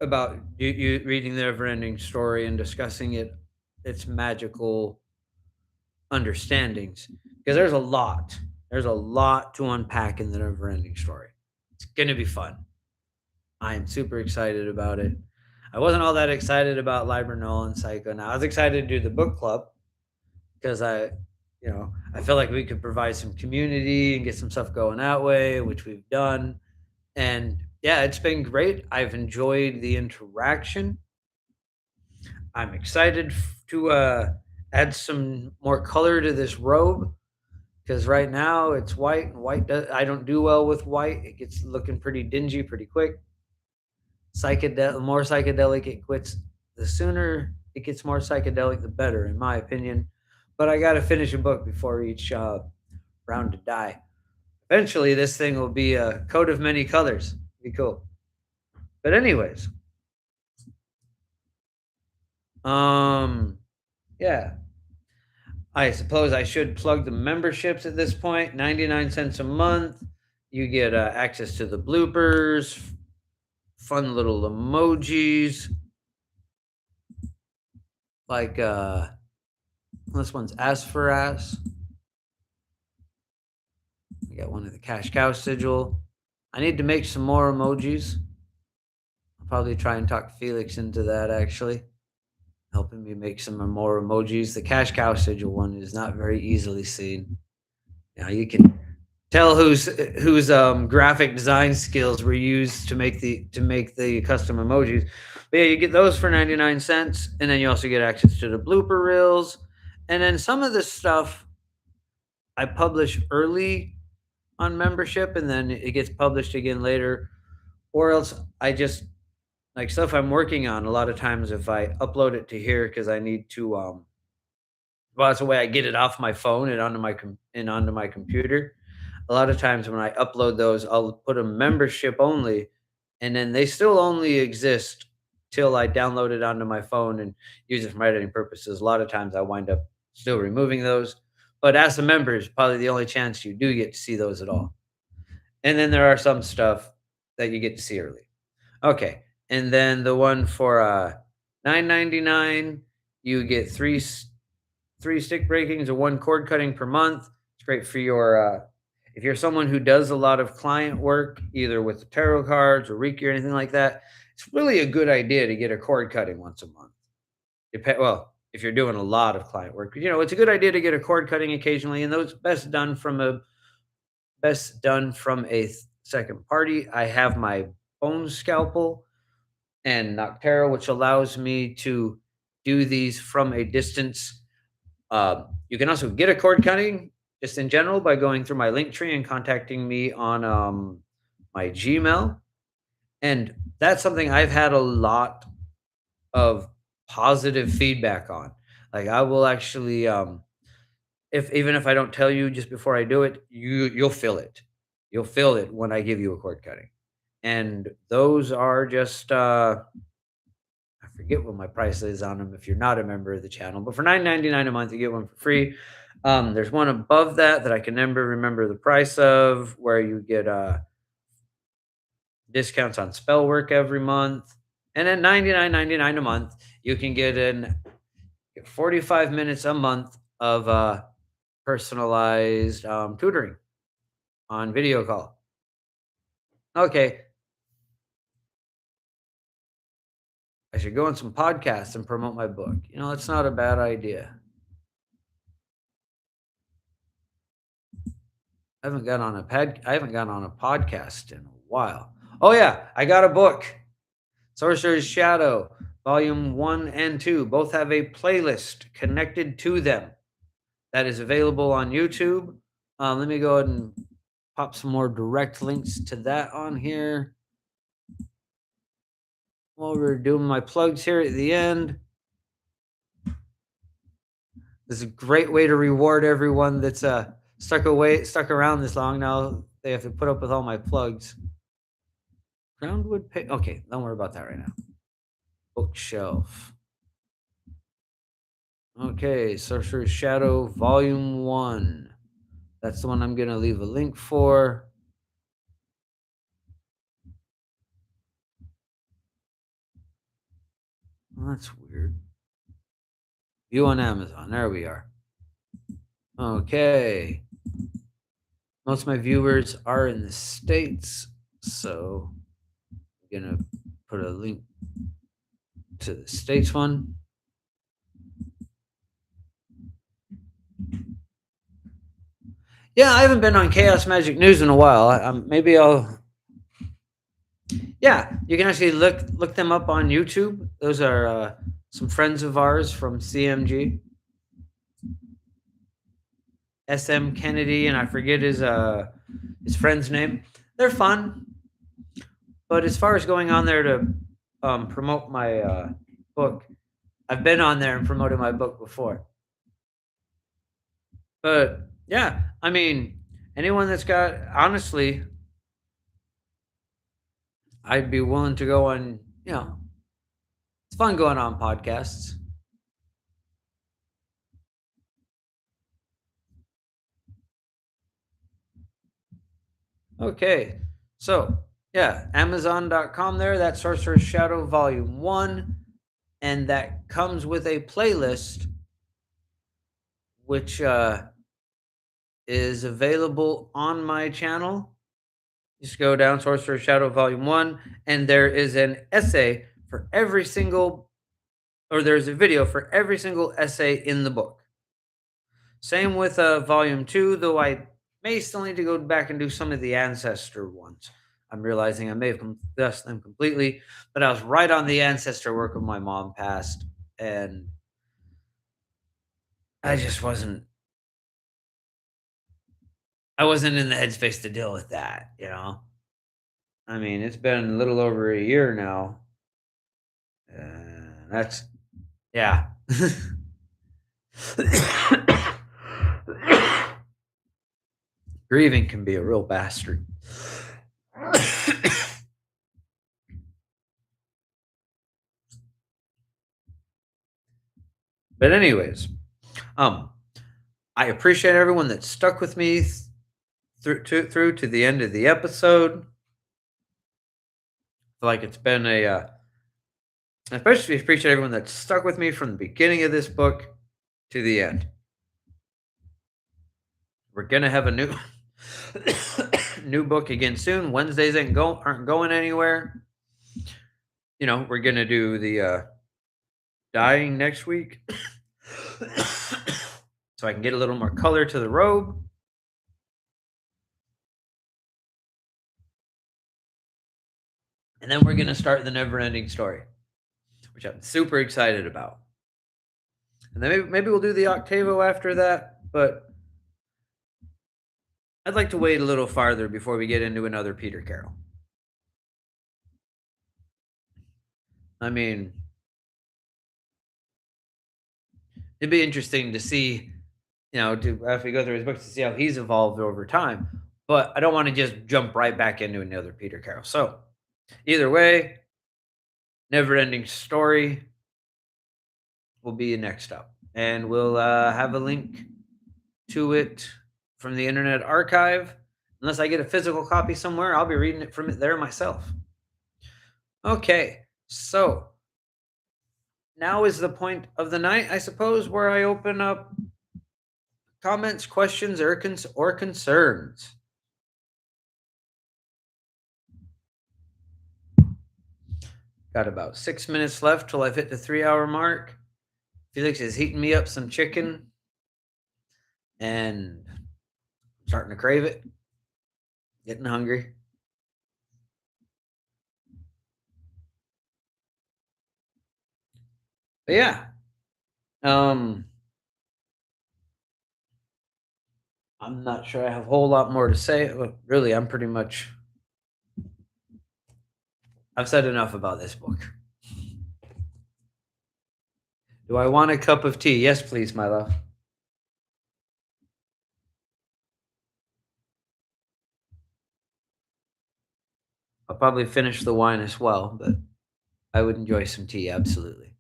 about you reading the never ending story and discussing its magical understandings, because there's a lot to unpack in the never ending story. It's gonna be fun. I am super excited about it. I wasn't all that excited about Liber, Null, and Psycho. Now I was excited to do the book club because I feel like we could provide some community and get some stuff going that way, which we've done. And yeah, it's been great. I've enjoyed the interaction. I'm excited to add some more color to this robe, because right now it's white, and I don't do well with white. It gets looking pretty dingy pretty quick. The more psychedelic it quits, the sooner it gets more psychedelic, the better, in my opinion. But I got to finish a book before each round to die. Eventually, this thing will be a coat of many colors. Be cool. But anyways, yeah. I suppose I should plug the memberships at this point. 99 cents a month. You get access to the bloopers, fun little emojis, like this one's ass for ass. We got one of the cash cow sigil. I need to make some more emojis. I'll probably try and talk Felix into that, actually, helping me make some more emojis. The cash cow sigil one is not very easily seen. Now you can tell whose graphic design skills were used to make the custom emojis. But yeah, you get those for 99 cents, and then you also get access to the blooper reels. And then some of this stuff I publish early on membership, and then it gets published again later. Or else I just, like, stuff I'm working on, a lot of times if I upload it to here, because I need to well, that's the way I get it off my phone and onto my computer. A lot of times when I upload those, I'll put a membership only, and then they still only exist till I download it onto my phone and use it for editing purposes. A lot of times I wind up still removing those. But as a member is probably the only chance you do get to see those at all. And then there are some stuff that you get to see early. Okay. And then the one for 9.99, you get three stick breakings or one cord cutting per month. It's great for your if you're someone who does a lot of client work, either with tarot cards or Reiki or anything like that. It's really a good idea to get a cord cutting once a month. Well, if you're doing a lot of client work, it's a good idea to get a cord cutting occasionally, and those best done from a second party. I have my bone scalpel and Noctera, which allows me to do these from a distance. You can also get a cord cutting just in general by going through my link tree and contacting me on my Gmail. And that's something I've had a lot of positive feedback on. Like, I will actually, if I don't tell you just before I do it, you'll feel it. You'll feel it when I give you a cord cutting. And those are just I forget what my price is on them if you're not a member of the channel, but for $9.99 a month, you get one for free. There's one above that I can never remember the price of, where you get discounts on spell work every month. And then $99.99 a month, you can get 45 minutes a month of personalized tutoring on video call. Okay. I should go on some podcasts and promote my book. It's not a bad idea. I haven't gone on a podcast in a while. Oh yeah, I got a book. Sorcerer's Shadow, Volume 1 and 2. Both have a playlist connected to them that is available on YouTube. Let me go ahead and pop some more direct links to that on here. while we're doing my plugs here at the end, this is a great way to reward everyone that's stuck around this long. Now they have to put up with all my plugs. Groundwood pay. Okay, don't worry about that right now. Bookshelf. Okay, Sorcerer's Shadow Volume 1. That's the one I'm going to leave a link for. Well, that's weird. View on Amazon. There we are. Okay. Most of my viewers are in the States, so I'm going to put a link to the States one. Yeah, I haven't been on Chaos Magic News in a while. Maybe I'll. Yeah, you can actually look them up on YouTube. Those are some friends of ours from CMG. SM Kennedy, and I forget his friend's name. They're fun, but as far as going on there to promote my book, I've been on there and promoted my book before. But yeah, I mean, anyone that's got, honestly, I'd be willing to go on. It's fun going on podcasts. Okay, so yeah, Amazon.com there. That's Sorcerer's Shadow Volume 1. And that comes with a playlist, which is available on my channel. Just go down Sorcerer's Shadow Volume 1, and there is an essay for every single, or there's a video for every single essay in the book. Same with Volume 2, though I may still need to go back and do some of the ancestor ones. I'm realizing I may have missed them completely, but I was right on the ancestor work when my mom passed, and I just wasn't. I wasn't in the headspace to deal with that, you know? I mean, it's been a little over a year now. That's, yeah. Grieving can be a real bastard. But anyways, I appreciate everyone that stuck with me through to the end of the episode. I feel like it's been I especially appreciate everyone that stuck with me from the beginning of this book to the end. We're gonna have a new new book again soon. Wednesdays aren't going anywhere. We're gonna do the dyeing next week, so I can get a little more color to the robe. And then we're gonna start the never-ending story, which I'm super excited about. And then maybe we'll do the Octavo after that, but I'd like to wait a little farther before we get into another Peter Carroll. I mean, it'd be interesting to see, after we go through his books, to see how he's evolved over time. But I don't want to just jump right back into another Peter Carroll. So, either way, never-ending story will be next up, and we'll have a link to it from the Internet Archive. Unless I get a physical copy somewhere, I'll be reading it from it there myself. Okay, so now is the point of the night, I suppose, where I open up comments, questions, or concerns. Got about 6 minutes left till I've hit the 3-hour mark. Felix is heating me up some chicken, and I'm starting to crave it. Getting hungry. But yeah, I'm not sure I have a whole lot more to say. Really, I've said enough about this book. Do I want a cup of tea? Yes, please, my love. I'll probably finish the wine as well, but I would enjoy some tea, absolutely.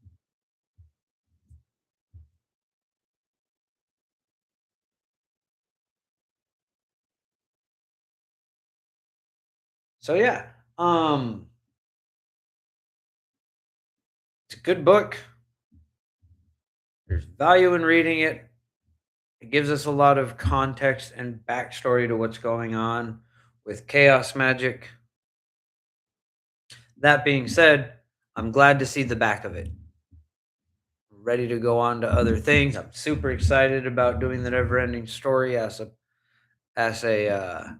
So yeah, it's a good book. There's value in reading it. It gives us a lot of context and backstory to what's going on with chaos magic. That being said, I'm glad to see the back of it. Ready to go on to other things. I'm super excited about doing the never-ending story as a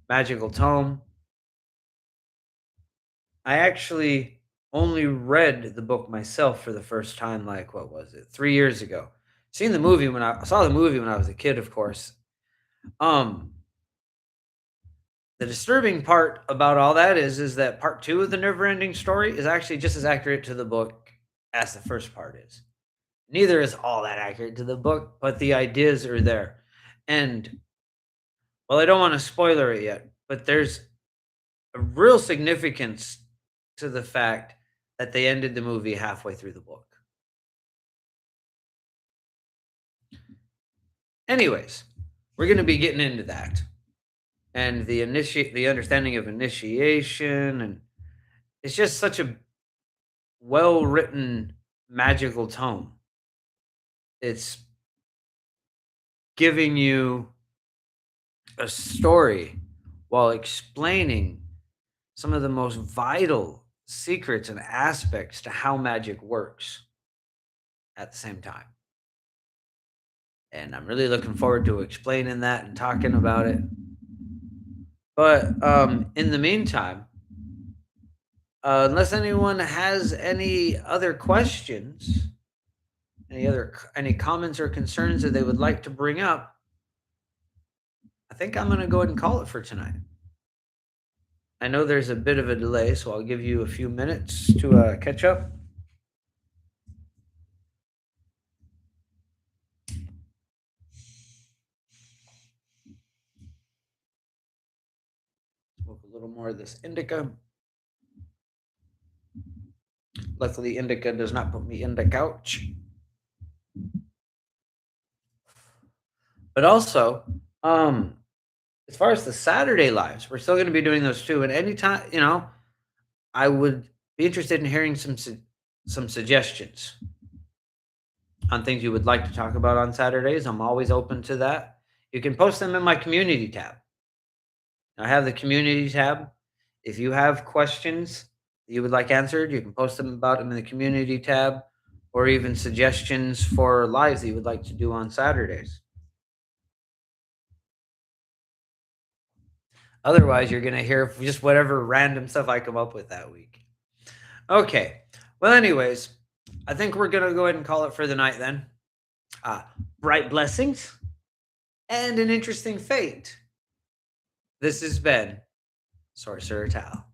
magical tome. I actually only read the book myself for the first time, like what was it, 3 years ago. Seen the movie when I saw the movie when I was a kid, of course. Um, the disturbing part about all that is that part two of the never-ending story is actually just as accurate to the book as the first part is. Neither is all that accurate to the book, but the ideas are there. And well, I don't want to spoiler it yet, but there's a real significance to the fact that they ended the movie halfway through the book. Anyways, we're going to be getting into that and the understanding of initiation, and it's just such a well written magical tome. It's giving you a story while explaining some of the most vital secrets and aspects to how magic works at the same time. And I'm really looking forward to explaining that and talking about it. But in the meantime, unless anyone has any other questions, any comments or concerns that they would like to bring up, I think I'm going to go ahead and call it for tonight. I know there's a bit of a delay, so I'll give you a few minutes to catch up. Smoke a little more of this indica. Luckily, indica does not put me in the couch. But also, as far as the Saturday lives, we're still going to be doing those too. And anytime, I would be interested in hearing some suggestions on things you would like to talk about on Saturdays. I'm always open to that. You can post them in my community tab. I have the community tab. If you have questions that you would like answered, you can post them about them in the community tab, or even suggestions for lives that you would like to do on Saturdays. Otherwise, you're going to hear just whatever random stuff I come up with that week. Okay. Well, anyways, I think we're going to go ahead and call it for the night then. Bright blessings and an interesting fate. This has been Sorcerer Tal.